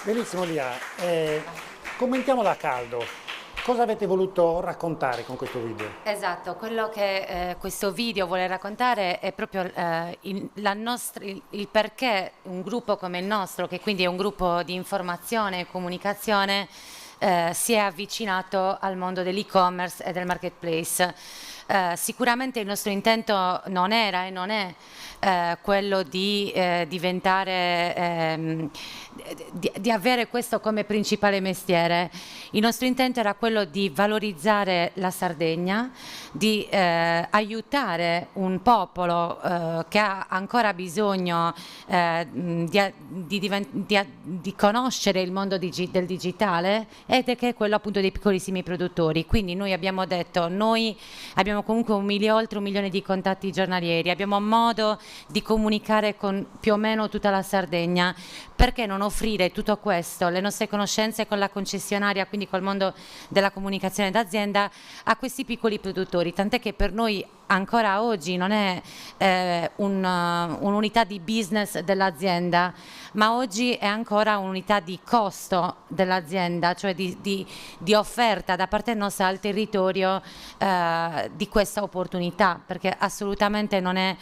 A: Benissimo Lia, commentiamola a caldo. Cosa avete voluto raccontare con questo video?
K: Esatto, quello che questo video vuole raccontare è proprio il perché un gruppo come il nostro, che quindi è un gruppo di informazione e comunicazione, si è avvicinato al mondo dell'e-commerce e del marketplace. Sicuramente il nostro intento non era e non è quello di diventare, di avere questo come principale mestiere. Il nostro intento era quello di valorizzare la Sardegna, di aiutare un popolo che ha ancora bisogno di conoscere il mondo del digitale, ed è che è quello appunto dei piccolissimi produttori. Quindi noi abbiamo detto, noi abbiamo comunque oltre 1 milione di contatti giornalieri, abbiamo modo di comunicare con più o meno tutta la Sardegna, perché non offrire tutto questo, le nostre conoscenze con la concessionaria, quindi col mondo della comunicazione d'azienda, a questi piccoli produttori, tant'è che per noi ancora oggi non è un'unità di business dell'azienda, ma oggi è ancora un'unità di costo dell'azienda, cioè di offerta da parte nostra al territorio di questa opportunità, perché assolutamente non è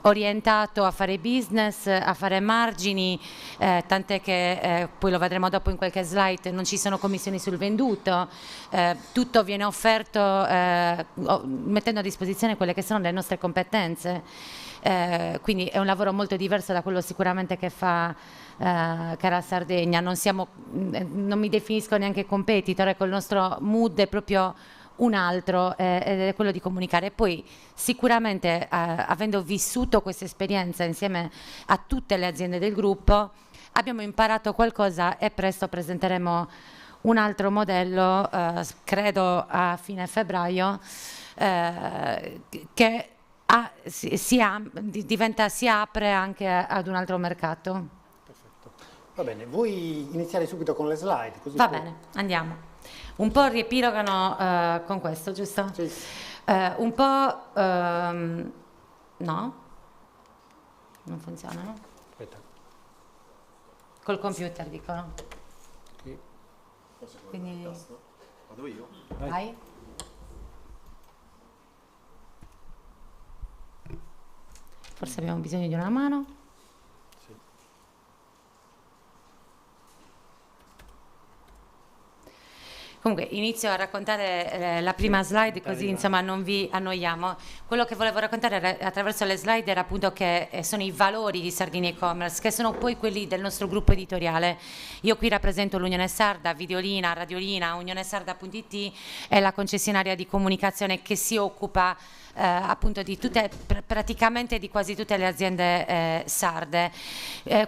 K: orientato a fare business, a fare margini, tant'è che poi lo vedremo dopo in qualche slide, non ci sono commissioni sul venduto, tutto viene offerto mettendo a disposizione quelle che sono le nostre competenze, quindi è un lavoro molto diverso da quello sicuramente che fa la Sardegna. Non mi definisco neanche competitor, ecco, il nostro mood è proprio un altro, ed è quello di comunicare. E poi sicuramente avendo vissuto questa esperienza insieme a tutte le aziende del gruppo, abbiamo imparato qualcosa e presto presenteremo un altro modello, credo a fine febbraio, che si apre anche ad un altro mercato.
A: Perfetto. Va bene, vuoi iniziare subito con le slide? Così
K: Va bene, andiamo. Un po' riepilogano con questo, giusto?
A: Sì.
K: Un po'... no? Non funzionano?
A: Aspetta.
K: Col computer dicono.
A: Qui.
K: Quindi...
E: Vado io?
K: Vai. Forse abbiamo bisogno di una mano.
A: Sì.
K: Comunque inizio a raccontare la prima slide, così insomma non vi annoiamo. Quello che volevo raccontare attraverso le slide era appunto che sono i valori di Sardinia e-commerce, che sono poi quelli del nostro gruppo editoriale. Io qui rappresento l'Unione Sarda, Videolina, Radiolina, UnioneSarda.it è la concessionaria di comunicazione che si occupa appunto di praticamente di quasi tutte le aziende sarde.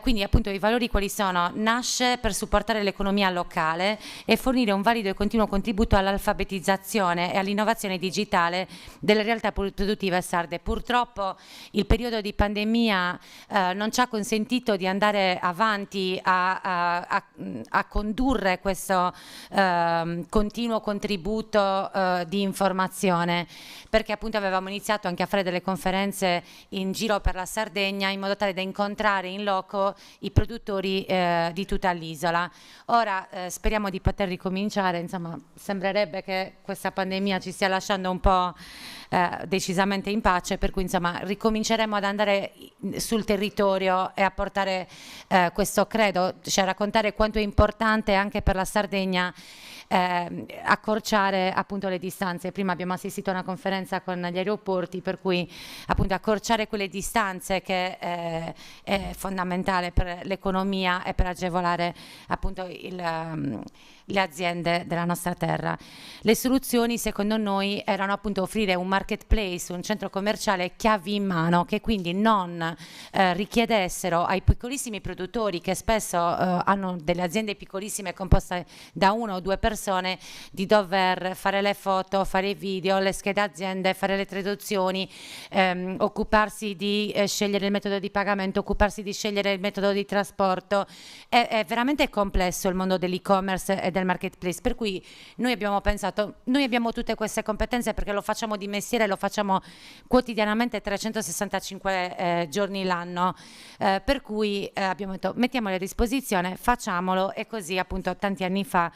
K: Quindi appunto i valori quali sono? Nasce per supportare l'economia locale e fornire un valido e continuo contributo all'alfabetizzazione e all'innovazione digitale delle realtà produttive sarde. Purtroppo il periodo di pandemia non ci ha consentito di andare avanti a condurre questo continuo contributo di informazione, perché appunto avevamo iniziato anche a fare delle conferenze in giro per la Sardegna in modo tale da incontrare in loco i produttori di tutta l'isola. Ora speriamo di poter ricominciare, insomma sembrerebbe che questa pandemia ci stia lasciando un po' decisamente in pace, per cui insomma ricominceremo ad andare sul territorio e a portare questo credo, cioè a raccontare quanto è importante anche per la Sardegna accorciare appunto le distanze. Prima abbiamo assistito a una conferenza con gli aeroporti, per cui appunto accorciare quelle distanze che è fondamentale per l'economia e per agevolare appunto le aziende della nostra terra. Le soluzioni secondo noi erano appunto offrire un marketplace, un centro commerciale chiavi in mano, che quindi non richiedessero ai piccolissimi produttori, che spesso hanno delle aziende piccolissime composte da 1 o 2 persone, di dover fare le foto, fare i video, le schede aziende, fare le traduzioni, occuparsi di scegliere il metodo di pagamento, occuparsi di scegliere il metodo di trasporto. È veramente complesso il mondo dell'e-commerce e del marketplace, per cui noi abbiamo pensato, noi abbiamo tutte queste competenze perché lo facciamo di mestiere, lo facciamo quotidianamente 365 giorni l'anno, per cui abbiamo detto mettiamole a disposizione, facciamolo, e così appunto tanti anni fa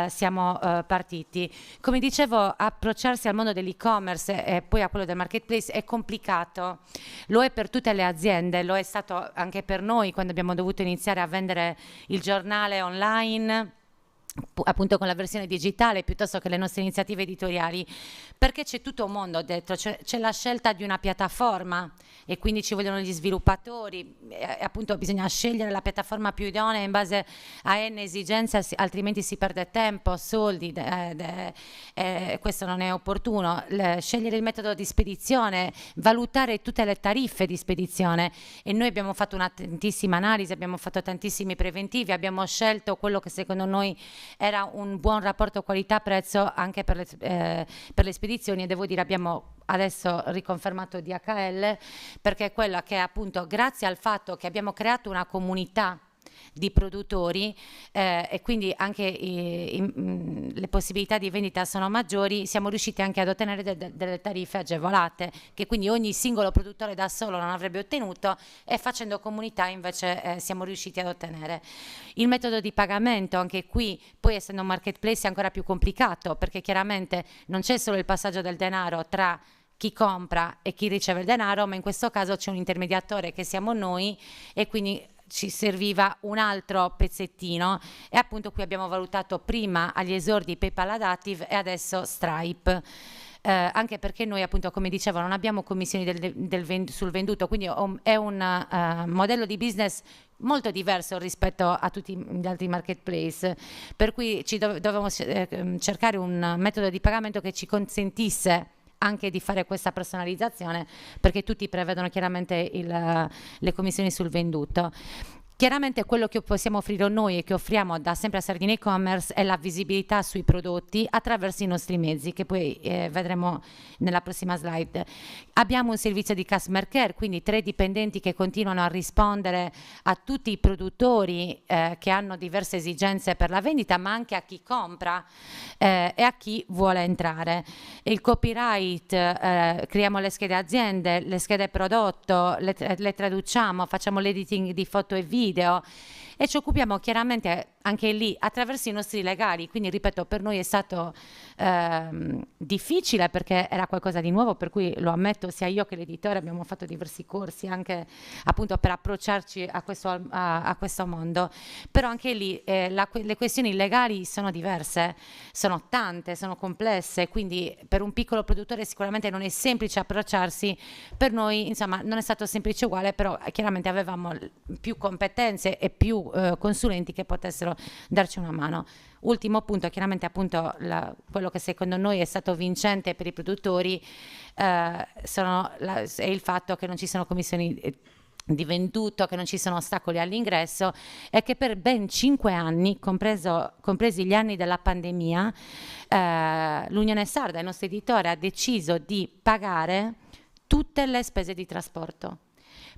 K: siamo partiti. Come dicevo, approcciarsi al mondo dell'e-commerce e poi a quello del marketplace è complicato, lo è per tutte le aziende, lo è stato anche per noi quando abbiamo dovuto iniziare a vendere il giornale online, appunto con la versione digitale, piuttosto che le nostre iniziative editoriali, perché c'è tutto un mondo dentro, c'è la scelta di una piattaforma e quindi ci vogliono gli sviluppatori, appunto bisogna scegliere la piattaforma più idonea in base a n esigenze, altrimenti si perde tempo, soldi, questo non è opportuno. Scegliere il metodo di spedizione, valutare tutte le tariffe di spedizione, e noi abbiamo fatto una tantissima analisi, abbiamo fatto tantissimi preventivi, abbiamo scelto quello che secondo noi era un buon rapporto qualità-prezzo anche per le spedizioni, e devo dire abbiamo adesso riconfermato DHL, perché è quella che appunto, grazie al fatto che abbiamo creato una comunità di produttori e quindi anche le possibilità di vendita sono maggiori, siamo riusciti anche ad ottenere delle tariffe agevolate che quindi ogni singolo produttore da solo non avrebbe ottenuto, e facendo comunità invece siamo riusciti ad ottenere. Il metodo di pagamento, anche qui, poi essendo un marketplace, è ancora più complicato, perché chiaramente non c'è solo il passaggio del denaro tra chi compra e chi riceve il denaro, ma in questo caso c'è un intermediatore che siamo noi, e quindi ci serviva un altro pezzettino, e appunto qui abbiamo valutato prima agli esordi PayPal a Dativ e adesso Stripe, anche perché noi appunto, come dicevo, non abbiamo commissioni sul venduto, quindi è un modello di business molto diverso rispetto a tutti gli altri marketplace, per cui ci dovevamo cercare un metodo di pagamento che ci consentisse anche di fare questa personalizzazione, perché tutti prevedono chiaramente le commissioni sul venduto. Chiaramente quello che possiamo offrire noi e che offriamo da sempre a Sardina e-commerce è la visibilità sui prodotti attraverso i nostri mezzi, che poi vedremo nella prossima slide. Abbiamo un servizio di customer care, quindi 3 dipendenti che continuano a rispondere a tutti i produttori che hanno diverse esigenze per la vendita, ma anche a chi compra e a chi vuole entrare. Il copyright, creiamo le schede aziende, le schede prodotto, le traduciamo, facciamo l'editing di foto e video, e ci occupiamo chiaramente anche lì attraverso i nostri legali, quindi ripeto, per noi è stato difficile perché era qualcosa di nuovo, per cui lo ammetto, sia io che l'editore abbiamo fatto diversi corsi anche appunto per approcciarci a questo mondo, però anche lì le questioni legali sono diverse, sono tante, sono complesse, quindi per un piccolo produttore sicuramente non è semplice approcciarsi, per noi insomma non è stato semplice uguale, però chiaramente avevamo più competenze e più consulenti che potessero darci una mano. Ultimo punto, chiaramente appunto quello che secondo noi è stato vincente per i produttori è il fatto che non ci sono commissioni di venduto, che non ci sono ostacoli all'ingresso, e che per ben 5 anni, compresi gli anni della pandemia, l'Unione Sarda, il nostro editore, ha deciso di pagare tutte le spese di trasporto.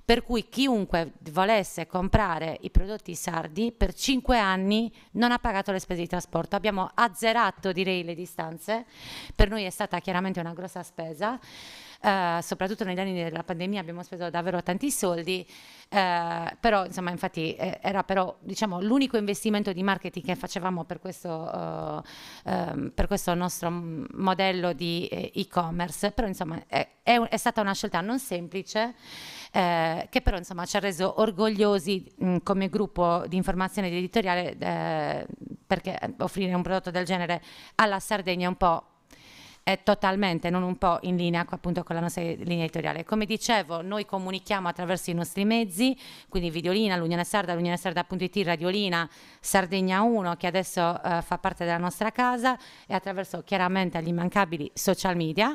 K: per cui chiunque volesse comprare i prodotti sardi per 5 anni non ha pagato le spese di trasporto. Abbiamo azzerato, direi, le distanze. Per noi è stata chiaramente una grossa spesa, soprattutto negli anni della pandemia abbiamo speso davvero tanti soldi, però insomma, infatti era però, diciamo, l'unico investimento di marketing che facevamo per questo nostro modello di e-commerce. Però insomma è stata una scelta non semplice, che però insomma ci ha reso orgogliosi come gruppo di informazione editoriale, perché offrire un prodotto del genere alla Sardegna è un po', è totalmente, non un po', in linea appunto con la nostra linea editoriale. Come dicevo, noi comunichiamo attraverso i nostri mezzi, quindi Videolina, l'Unione Sarda.it, Radiolina, Sardegna 1, che adesso fa parte della nostra casa, e attraverso chiaramente gli immancabili social media,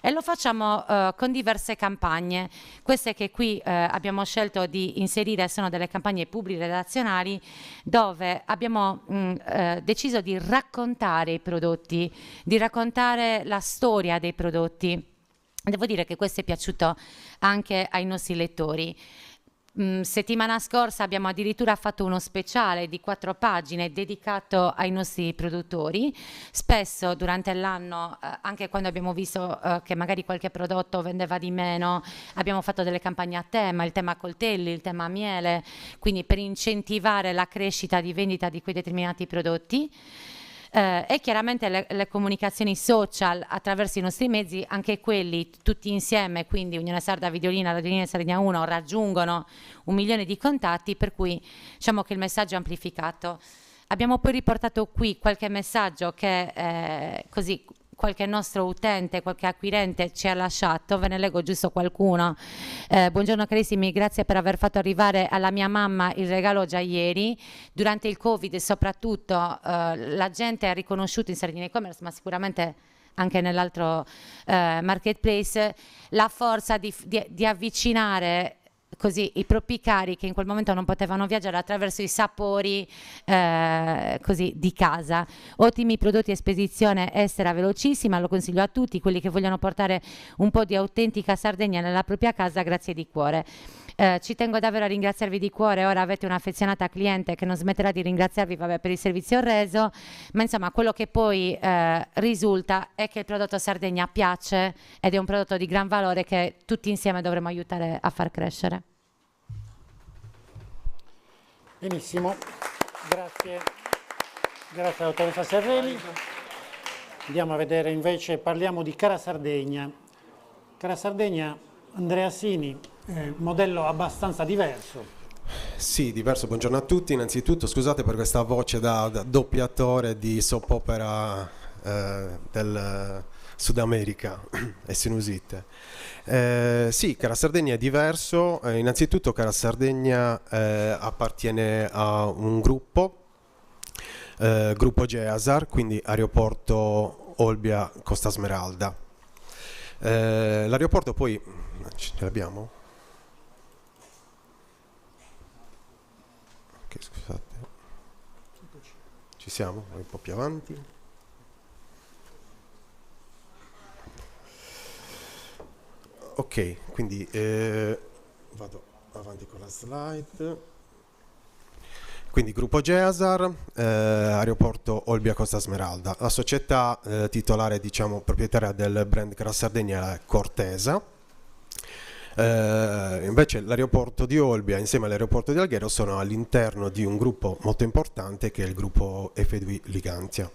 K: e lo facciamo con diverse campagne. Queste che qui abbiamo scelto di inserire sono delle campagne publi-redazionali dove abbiamo deciso di raccontare i prodotti, di raccontare la storia dei prodotti. Devo dire che questo è piaciuto anche ai nostri lettori. Settimana scorsa abbiamo addirittura fatto uno speciale di 4 pagine dedicato ai nostri produttori. Spesso durante l'anno, anche quando abbiamo visto che magari qualche prodotto vendeva di meno, abbiamo fatto delle campagne a tema, il tema coltelli, il tema miele, quindi per incentivare la crescita di vendita di quei determinati prodotti. E chiaramente le comunicazioni social attraverso i nostri mezzi, anche quelli tutti insieme, quindi Unione Sarda, Videolina, Radiolina e Sardegna 1 raggiungono 1 milione di contatti, per cui diciamo che il messaggio è amplificato. Abbiamo poi riportato qui qualche messaggio che così qualche nostro utente, qualche acquirente ci ha lasciato, ve ne leggo giusto qualcuno. Buongiorno carissimi, grazie per aver fatto arrivare alla mia mamma il regalo già ieri. Durante il Covid soprattutto la gente ha riconosciuto in Sardegna e-commerce, ma sicuramente anche nell'altro marketplace, la forza di avvicinare così i propri cari che in quel momento non potevano viaggiare attraverso i sapori così di casa. Ottimi prodotti e spedizione estera velocissima, lo consiglio a tutti quelli che vogliono portare un po' di autentica Sardegna nella propria casa, grazie di cuore. Ci tengo davvero a ringraziarvi di cuore. Ora avete un'affezionata cliente che non smetterà di ringraziarvi per il servizio reso, ma insomma quello che poi risulta è che il prodotto Sardegna piace ed è un prodotto di gran valore che tutti insieme dovremo aiutare a far crescere.
A: Benissimo, grazie alla dottoressa Serrelli. Andiamo a vedere invece, parliamo di Cara Sardegna. Cara Sardegna, Andrea Sini, modello abbastanza diverso.
M: Sì, diverso. Buongiorno a tutti. Innanzitutto scusate per questa voce da doppiatore di soap opera del Sud America e sinusite. Sì, Cara Sardegna è diverso. Innanzitutto Cara Sardegna appartiene a un gruppo GEASAR, quindi Aeroporto Olbia Costa Smeralda. L'aeroporto poi ce l'abbiamo? Ok, scusate. Ci siamo? Un po' più avanti. Ok, quindi vado avanti con la slide. Quindi gruppo GEASAR, Aeroporto Olbia Costa Smeralda. La società titolare, diciamo, proprietaria del brand Cara Sardegna è Cortesa. Invece l'aeroporto di Olbia insieme all'aeroporto di Alghero sono all'interno di un gruppo molto importante che è il gruppo F2 Ligantia.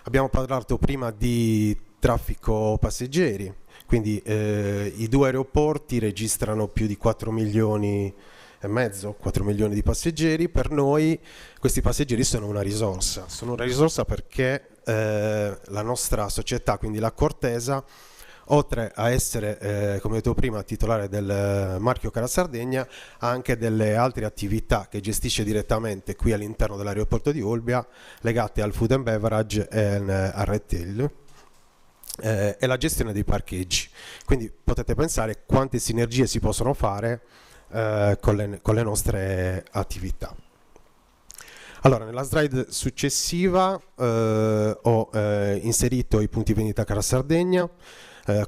M: Abbiamo parlato prima di traffico passeggeri, quindi i 2 aeroporti registrano più di 4 milioni e mezzo, 4 milioni di passeggeri. Per noi questi passeggeri sono una risorsa perché la nostra società, quindi la Cortesa, oltre a essere, come detto prima, titolare del marchio Cara Sardegna, ha anche delle altre attività che gestisce direttamente qui all'interno dell'aeroporto di Olbia, legate al food and beverage e al retail, e la gestione dei parcheggi. Quindi potete pensare quante sinergie si possono fare con le nostre attività. Allora, nella slide successiva ho inserito i punti vendita Cara Sardegna.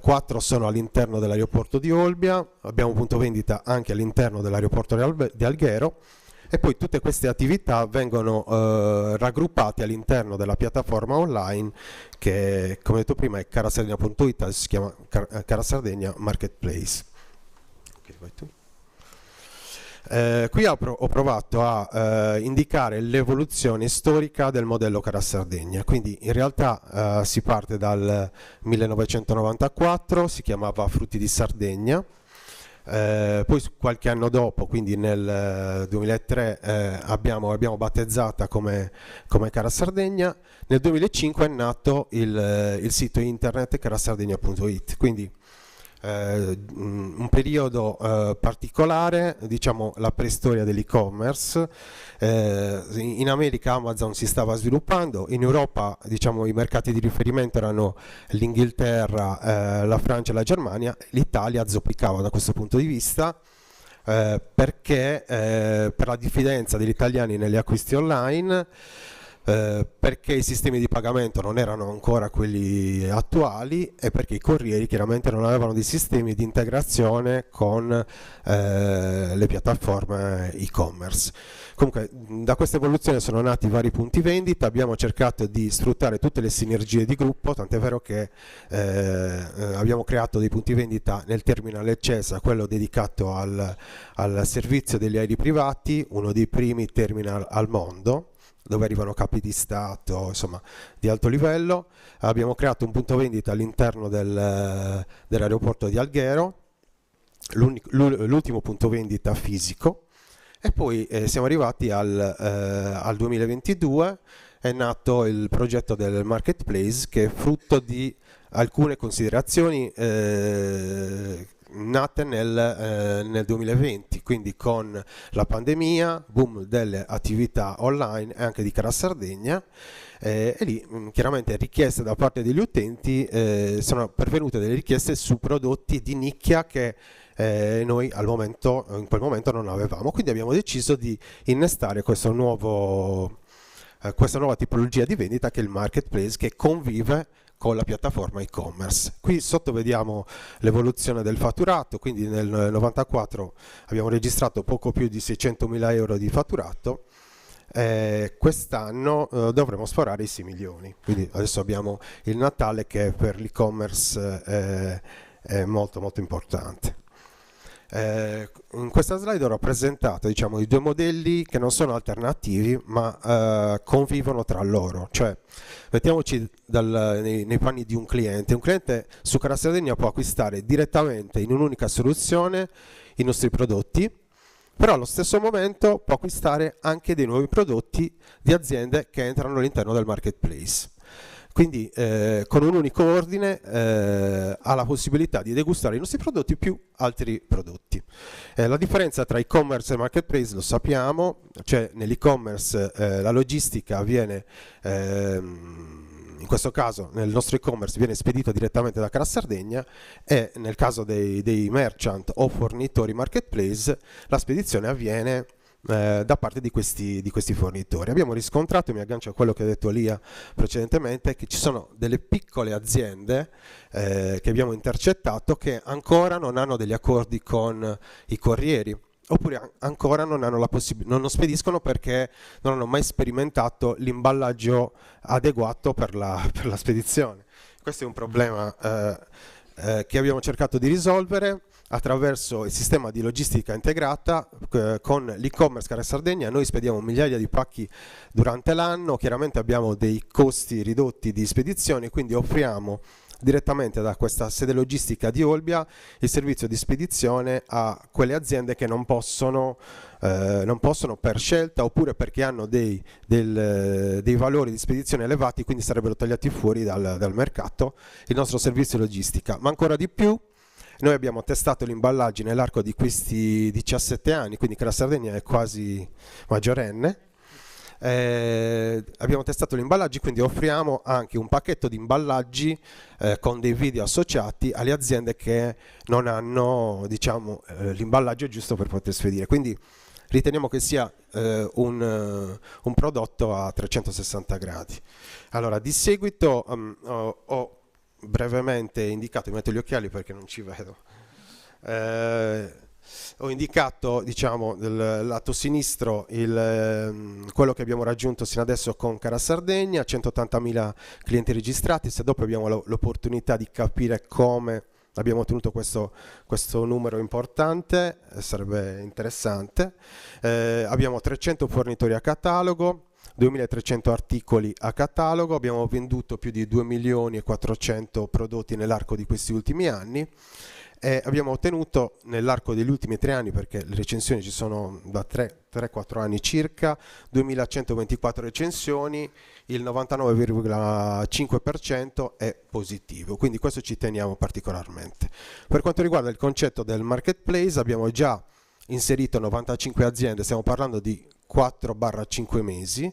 M: 4 sono all'interno dell'aeroporto di Olbia, abbiamo un punto vendita anche all'interno dell'aeroporto di Alghero, e poi tutte queste attività vengono raggruppate all'interno della piattaforma online che, come detto prima, è carasardegna.it, si chiama Carasardegna Marketplace. Okay, vai tu. Qui ho provato a indicare l'evoluzione storica del modello Carasardegna, quindi in realtà si parte dal 1994, si chiamava Frutti di Sardegna, poi qualche anno dopo, quindi nel 2003, abbiamo battezzata come Carasardegna. Nel 2005 è nato il sito internet carasardegna.it, quindi un periodo particolare, diciamo la preistoria dell'e-commerce. In America Amazon si stava sviluppando, in Europa diciamo i mercati di riferimento erano l'Inghilterra, la Francia e la Germania. L'Italia zoppicava da questo punto di vista, perché per la diffidenza degli italiani negli acquisti online, perché i sistemi di pagamento non erano ancora quelli attuali e perché i corrieri chiaramente non avevano dei sistemi di integrazione con le piattaforme e-commerce. Comunque da questa evoluzione sono nati vari punti vendita, abbiamo cercato di sfruttare tutte le sinergie di gruppo, tant'è vero che abbiamo creato dei punti vendita nel terminale CESA, quello dedicato al servizio degli aerei privati, uno dei primi terminal al mondo, dove arrivano capi di Stato, insomma, di alto livello. Abbiamo creato un punto vendita all'interno dell'aeroporto di Alghero, l'ultimo punto vendita fisico, e poi siamo arrivati al 2022, è nato il progetto del Marketplace, che è frutto di alcune considerazioni nate nel 2020, quindi con la pandemia, boom delle attività online e anche di Carasardegna, e lì chiaramente richieste da parte degli utenti, sono pervenute delle richieste su prodotti di nicchia che noi in quel momento non avevamo, quindi abbiamo deciso di innestare questa nuova tipologia di vendita, che è il Marketplace, che convive con la piattaforma e-commerce. Qui sotto vediamo l'evoluzione del fatturato, quindi nel 94 abbiamo registrato poco più di 600.000 euro di fatturato, quest'anno dovremo sforare i 6 milioni, quindi adesso abbiamo il Natale che per l'e-commerce è molto molto importante. In questa slide ho rappresentato, diciamo, i due modelli che non sono alternativi ma convivono tra loro, cioè mettiamoci nei panni di un cliente su Carasardegna può acquistare direttamente in un'unica soluzione i nostri prodotti, però allo stesso momento può acquistare anche dei nuovi prodotti di aziende che entrano all'interno del marketplace. Quindi con un unico ordine ha la possibilità di degustare i nostri prodotti più altri prodotti. La differenza tra e-commerce e marketplace lo sappiamo, cioè nell'e-commerce la logistica avviene, in questo caso nel nostro e-commerce viene spedita direttamente da Carasardegna, e nel caso dei merchant o fornitori marketplace la spedizione avviene da parte di questi fornitori. Abbiamo riscontrato, mi aggancio a quello che ha detto Lia precedentemente, che ci sono delle piccole aziende che abbiamo intercettato che ancora non hanno degli accordi con i corrieri, oppure ancora non spediscono perché non hanno mai sperimentato l'imballaggio adeguato per la spedizione. Questo è un problema che abbiamo cercato di risolvere attraverso il sistema di logistica integrata. Con l'e-commerce Carasardegna noi spediamo migliaia di pacchi durante l'anno, chiaramente abbiamo dei costi ridotti di spedizione, quindi offriamo direttamente da questa sede logistica di Olbia il servizio di spedizione a quelle aziende che non possono per scelta, oppure perché hanno dei valori di spedizione elevati, quindi sarebbero tagliati fuori dal mercato, il nostro servizio logistica. Ma ancora di più, noi abbiamo testato gli imballaggi nell'arco di questi 17 anni, quindi Carasardegna è quasi maggiorenne. Abbiamo testato gli imballaggi, quindi offriamo anche un pacchetto di imballaggi con dei video associati alle aziende che non hanno, diciamo, l'imballaggio giusto per poter spedire. Quindi riteniamo che sia un prodotto a 360 gradi. Allora, di seguito ho brevemente indicato, mi metto gli occhiali perché non ci vedo. Ho indicato, diciamo, del lato sinistro quello che abbiamo raggiunto sino adesso con Cara Sardegna, 180.000 clienti registrati. Se dopo abbiamo l'opportunità di capire come abbiamo ottenuto questo numero importante, sarebbe interessante. Abbiamo 300 fornitori a catalogo, 2.300 articoli a catalogo, abbiamo venduto più di 2.400.000 prodotti nell'arco di questi ultimi anni. Abbiamo ottenuto nell'arco degli ultimi 3 anni, perché le recensioni ci sono da 3-4 anni circa, 2.124 recensioni, il 99,5% è positivo, quindi questo ci teniamo particolarmente. Per quanto riguarda il concetto del marketplace, abbiamo già inserito 95 aziende, stiamo parlando di 4-5 mesi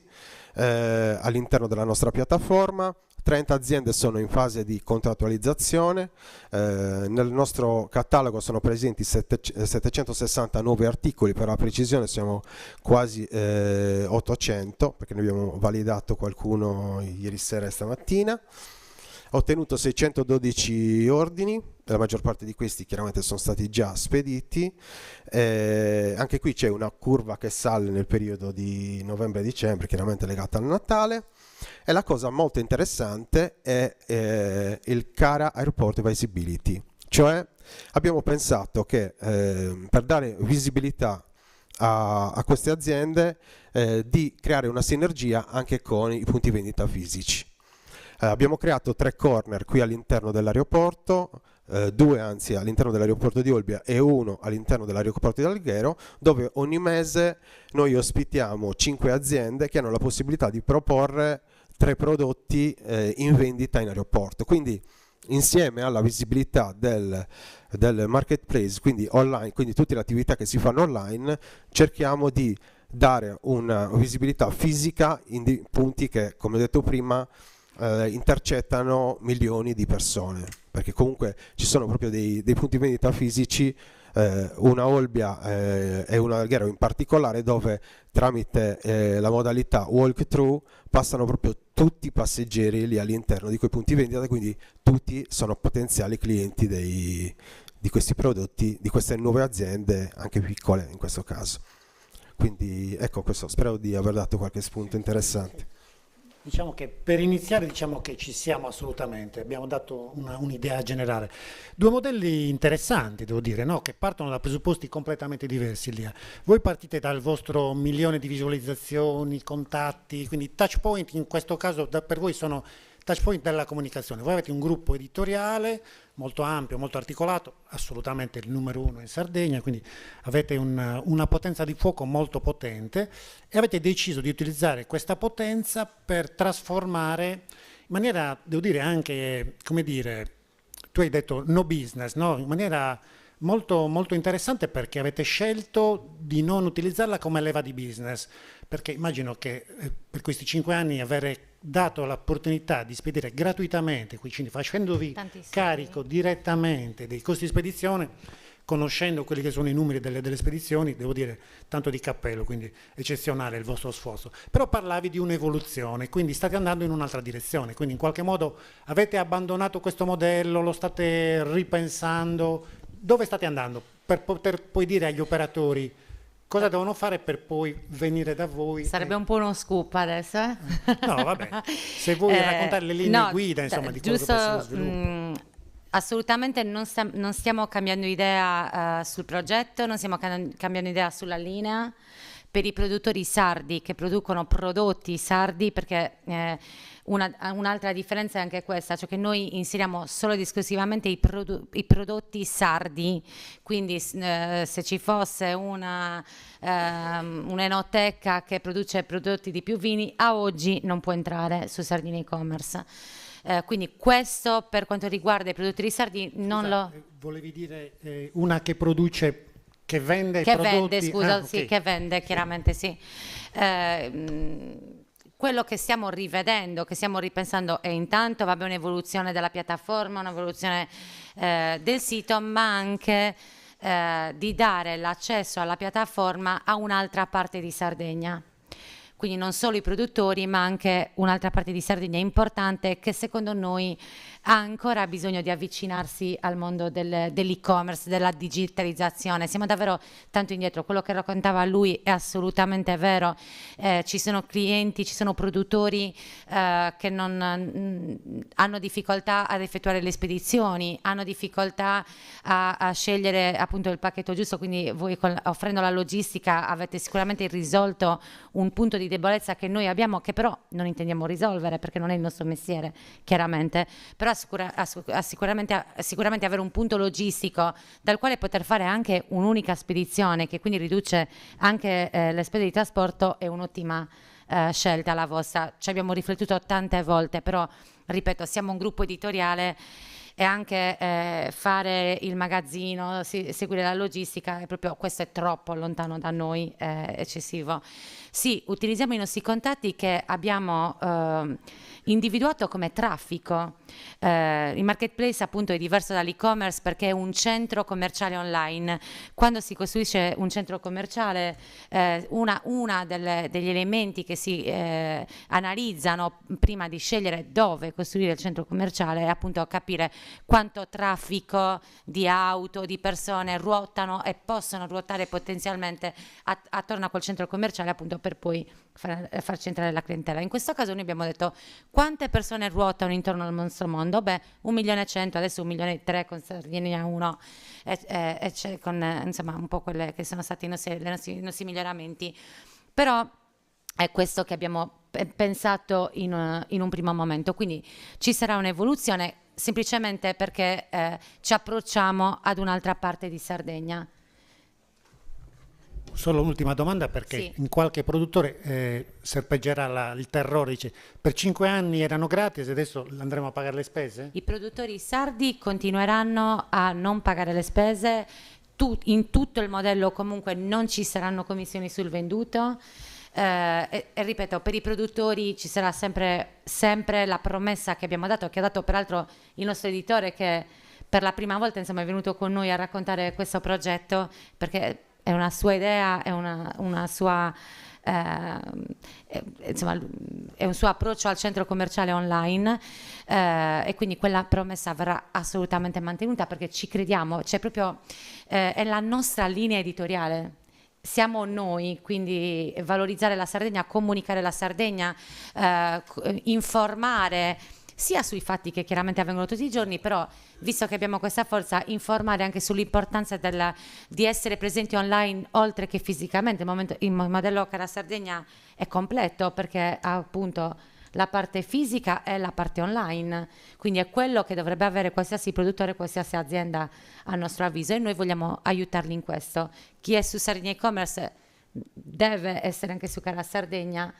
M: all'interno della nostra piattaforma. 30 aziende sono in fase di contrattualizzazione, nel nostro catalogo sono presenti 760 nuovi articoli, per la precisione siamo quasi 800, perché ne abbiamo validato qualcuno ieri sera e stamattina. Ho ottenuto 612 ordini, la maggior parte di questi chiaramente sono stati già spediti. Anche qui c'è una curva che sale nel periodo di novembre-dicembre, chiaramente legata al Natale. E la cosa molto interessante è il Cara Airport Visibility, cioè abbiamo pensato che per dare visibilità a queste aziende di creare una sinergia anche con i punti vendita fisici. Abbiamo creato 3 corner qui all'interno dell'aeroporto, 2 anzi all'interno dell'aeroporto di Olbia e 1 all'interno dell'aeroporto di Alghero, dove ogni mese noi ospitiamo 5 aziende che hanno la possibilità di proporre 3 prodotti in vendita in aeroporto. Quindi insieme alla visibilità del marketplace, quindi online, quindi tutte le attività che si fanno online, cerchiamo di dare una visibilità fisica in punti che, come ho detto prima, intercettano milioni di persone, perché comunque ci sono proprio dei punti vendita fisici, una Olbia e una Alghero in particolare, dove tramite la modalità walk-through passano proprio tutti i passeggeri lì all'interno di quei punti vendita, quindi tutti sono potenziali clienti di questi prodotti, di queste nuove aziende, anche piccole in questo caso. Quindi ecco, questo, spero di aver dato qualche spunto interessante.
A: Diciamo che per iniziare diciamo che ci siamo assolutamente, abbiamo dato un'idea generale. 2 modelli interessanti, devo dire, no? Che partono da presupposti completamente diversi lì. Voi partite dal vostro 1 milione di visualizzazioni, contatti, quindi touch point in questo caso per voi sono touch point della comunicazione. Voi avete un gruppo editoriale molto ampio, molto articolato, assolutamente il numero 1 in Sardegna, quindi avete una potenza di fuoco molto potente e avete deciso di utilizzare questa potenza per trasformare in maniera, devo dire anche, come dire, tu hai detto no business, no? In maniera molto, molto interessante, perché avete scelto di non utilizzarla come leva di business, perché immagino che per questi 5 anni avere dato l'opportunità di spedire gratuitamente, quindi facendovi carico direttamente dei costi di spedizione, conoscendo quelli che sono i numeri delle spedizioni, devo dire tanto di cappello, quindi eccezionale il vostro sforzo. Però parlavi di un'evoluzione, quindi state andando in un'altra direzione, quindi in qualche modo avete abbandonato questo modello, lo state ripensando, dove state andando per poter poi dire agli operatori cosa devono fare per poi venire da voi?
K: Sarebbe un po' uno scoop adesso, eh?
A: No, vabbè, se vuoi raccontare le linee guida, insomma, di quello che può essere lo sviluppo.
K: Assolutamente non stiamo cambiando idea sul progetto, non stiamo cambiando idea sulla linea. Per i produttori sardi che producono prodotti sardi, perché un'altra differenza è anche questa, cioè che noi inseriamo solo ed esclusivamente i prodotti sardi, quindi se ci fosse un'enoteca che produce prodotti di più vini, a oggi non può entrare su Sardini e-commerce. Quindi questo per quanto riguarda i produttori sardi non lo...
A: Volevi dire una che produce... Che vende
K: prodotti? Sì,
A: okay.
K: Che vende, chiaramente sì. Quello che stiamo rivedendo, che stiamo ripensando è intanto un'evoluzione della piattaforma, un'evoluzione del sito, ma anche di dare l'accesso alla piattaforma a un'altra parte di Sardegna. quindi non solo i produttori ma anche un'altra parte di Sardegna importante che secondo noi ha ancora bisogno di avvicinarsi al mondo dell'e-commerce, della digitalizzazione. Siamo davvero tanto indietro, quello che raccontava lui è assolutamente vero, ci sono clienti, ci sono produttori che non hanno difficoltà ad effettuare le spedizioni, hanno difficoltà a scegliere appunto il pacchetto giusto, quindi voi offrendo la logistica avete sicuramente risolto un punto di debolezza che noi abbiamo, che però non intendiamo risolvere perché non è il nostro mestiere chiaramente, però sicuramente avere un punto logistico dal quale poter fare anche un'unica spedizione che quindi riduce anche le spese di trasporto è un'ottima scelta la vostra. Ci abbiamo riflettuto tante volte, però ripeto, siamo un gruppo editoriale e anche fare il magazzino, seguire la logistica, questo è troppo lontano da noi, è eccessivo. Sì, utilizziamo i nostri contatti che abbiamo individuato come traffico. Il marketplace appunto è diverso dall'e-commerce perché è un centro commerciale online. Quando si costruisce un centro commerciale, una degli elementi che si analizzano prima di scegliere dove costruire il centro commerciale è appunto capire quanto traffico di auto, di persone ruotano e possono ruotare potenzialmente attorno a quel centro commerciale appunto per poi farci entrare la clientela. In questo caso noi abbiamo detto quante persone ruotano intorno al nostro mondo? Beh, 1.100.000, adesso 1.300.000 con Sardegna 1 e c'è con insomma un po' quelle che sono stati i nostri miglioramenti. Però è questo che abbiamo pensato in un primo momento, quindi ci sarà un'evoluzione semplicemente perché ci approcciamo ad un'altra parte di Sardegna.
A: Solo un'ultima domanda perché
K: Sì.
A: in qualche produttore serpeggerà il terrore, dice per 5 anni erano gratis e adesso andremo a pagare le spese?
K: I produttori sardi continueranno a non pagare le spese, in tutto il modello comunque non ci saranno commissioni sul venduto. E ripeto, per i produttori ci sarà sempre la promessa che abbiamo dato, che ha dato peraltro il nostro editore che per la prima volta insomma, è venuto con noi a raccontare questo progetto perché è una sua idea, è una sua insomma, è un suo approccio al centro commerciale online e quindi quella promessa verrà assolutamente mantenuta perché ci crediamo, cioè proprio è la nostra linea editoriale. Siamo noi, quindi valorizzare la Sardegna, comunicare la Sardegna, informare sia sui fatti che chiaramente avvengono tutti i giorni, però visto che abbiamo questa forza, informare anche sull'importanza di essere presenti online oltre che fisicamente. Il modello Cara Sardegna è completo perché ha appunto la parte fisica e la parte online, quindi è quello che dovrebbe avere qualsiasi produttore, qualsiasi azienda a nostro avviso e noi vogliamo aiutarli in questo. Chi è su Sardegna e-commerce deve essere anche su Cara Sardegna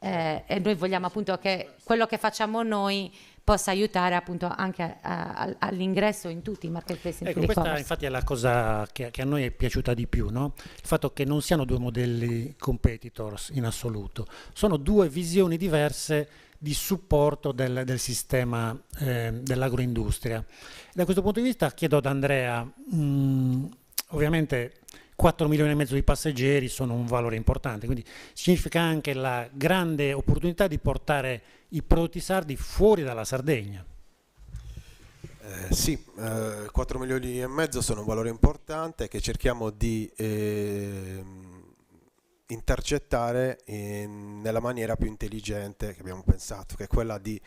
K: e noi vogliamo appunto che quello che facciamo noi possa aiutare appunto anche all'ingresso in tutti i marketplace.
A: Ecco, questa infatti è la cosa che a noi è piaciuta di più, no? Il fatto che non siano due modelli competitors in assoluto, sono due visioni diverse di supporto del sistema dell'agroindustria. Da questo punto di vista chiedo ad Andrea, ovviamente 4 milioni e mezzo di passeggeri sono un valore importante, quindi significa anche la grande opportunità di portare i prodotti sardi fuori dalla Sardegna.
M: Sì, 4 milioni e mezzo sono un valore importante che cerchiamo di intercettare nella maniera più intelligente che abbiamo pensato, che è quella di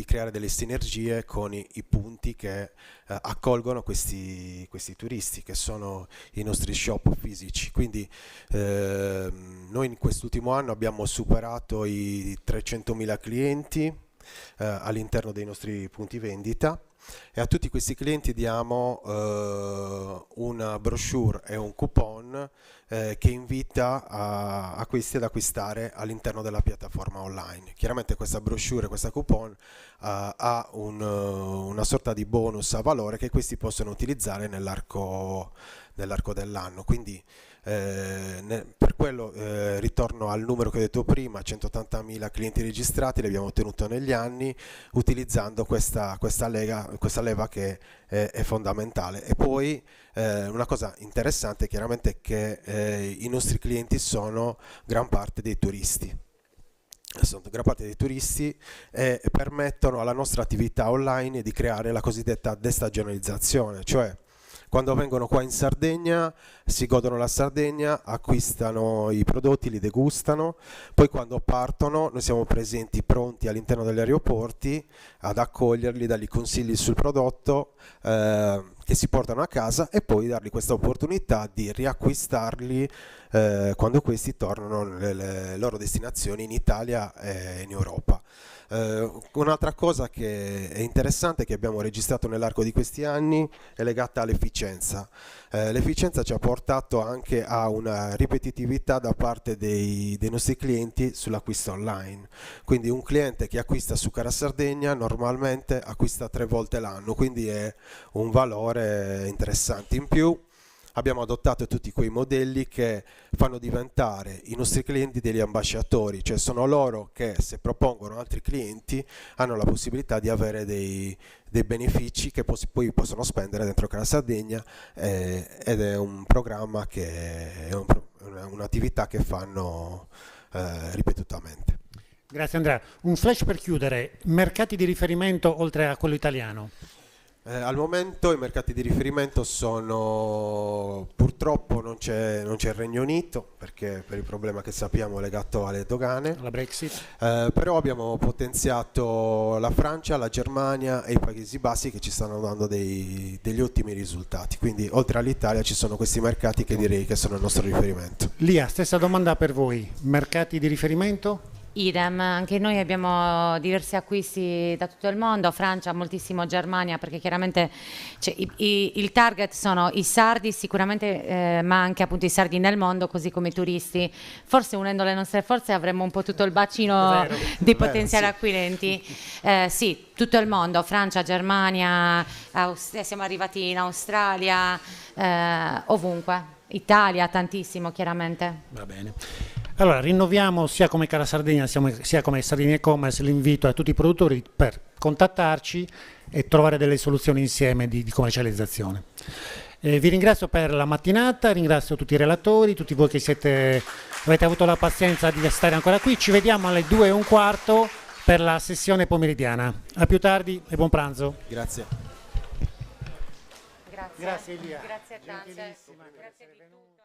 M: creare delle sinergie con i punti che accolgono questi turisti, che sono i nostri shop fisici. Quindi noi in quest'ultimo anno abbiamo superato i 300.000 clienti all'interno dei nostri punti vendita e a tutti questi clienti diamo una brochure e un coupon che invita a questi ad acquistare all'interno della piattaforma online. Chiaramente questa brochure e questa coupon ha una sorta di bonus a valore che questi possono utilizzare nell'arco dell'anno, quindi Per quello ritorno al numero che ho detto prima, 180.000 clienti registrati li abbiamo ottenuti negli anni utilizzando questa leva che è fondamentale. E poi una cosa interessante chiaramente è che i nostri clienti sono gran parte dei turisti. E permettono alla nostra attività online di creare la cosiddetta destagionalizzazione, cioè quando vengono qua in Sardegna si godono la Sardegna, acquistano i prodotti, li degustano, poi quando partono noi siamo presenti pronti all'interno degli aeroporti ad accoglierli, dargli consigli sul prodotto che si portano a casa e poi dargli questa opportunità di riacquistarli quando questi tornano nelle loro destinazioni in Italia e in Europa. Un'altra cosa che è interessante che abbiamo registrato nell'arco di questi anni è legata all'efficienza. L'efficienza ci ha portato anche a una ripetitività da parte dei nostri clienti sull'acquisto online. Quindi un cliente che acquista su Cara Sardegna normalmente acquista 3 volte l'anno, quindi è un valore interessante. In più abbiamo adottato tutti quei modelli che fanno diventare i nostri clienti degli ambasciatori, cioè sono loro che se propongono altri clienti hanno la possibilità di avere dei benefici che poi possono spendere dentro Cara Sardegna ed è un programma che è un'attività che fanno ripetutamente.
A: Grazie Andrea. Un flash per chiudere, mercati di riferimento oltre a quello italiano?
M: Al momento i mercati di riferimento sono, purtroppo non c'è il Regno Unito perché per il problema che sappiamo legato alle dogane,
A: la Brexit,
M: però abbiamo potenziato la Francia, la Germania e i Paesi Bassi che ci stanno dando degli ottimi risultati, quindi oltre all'Italia ci sono questi mercati che direi che sono il nostro riferimento.
A: Lia, stessa domanda per voi, mercati di riferimento?
K: Idem, anche noi abbiamo diversi acquisti da tutto il mondo, Francia, moltissimo Germania, perché chiaramente il target sono i sardi sicuramente, ma anche appunto i sardi nel mondo, così come i turisti. Forse unendo le nostre forze avremmo un po' tutto il bacino di potenziali acquirenti. Sì, tutto il mondo, Francia, Germania, siamo arrivati in Australia, ovunque, Italia tantissimo chiaramente.
A: Va bene. Allora, rinnoviamo sia come Cara Sardegna sia come Sardegna E-Commerce l'invito a tutti i produttori per contattarci e trovare delle soluzioni insieme di commercializzazione. Vi ringrazio per la mattinata, ringrazio tutti i relatori, tutti voi che avete avuto la pazienza di stare ancora qui. Ci vediamo alle 2:15 per la sessione pomeridiana. A più tardi e buon pranzo.
M: Grazie.
A: Grazie Elia.
K: Grazie a te.
A: Gentilissima, grazie di essere venuta.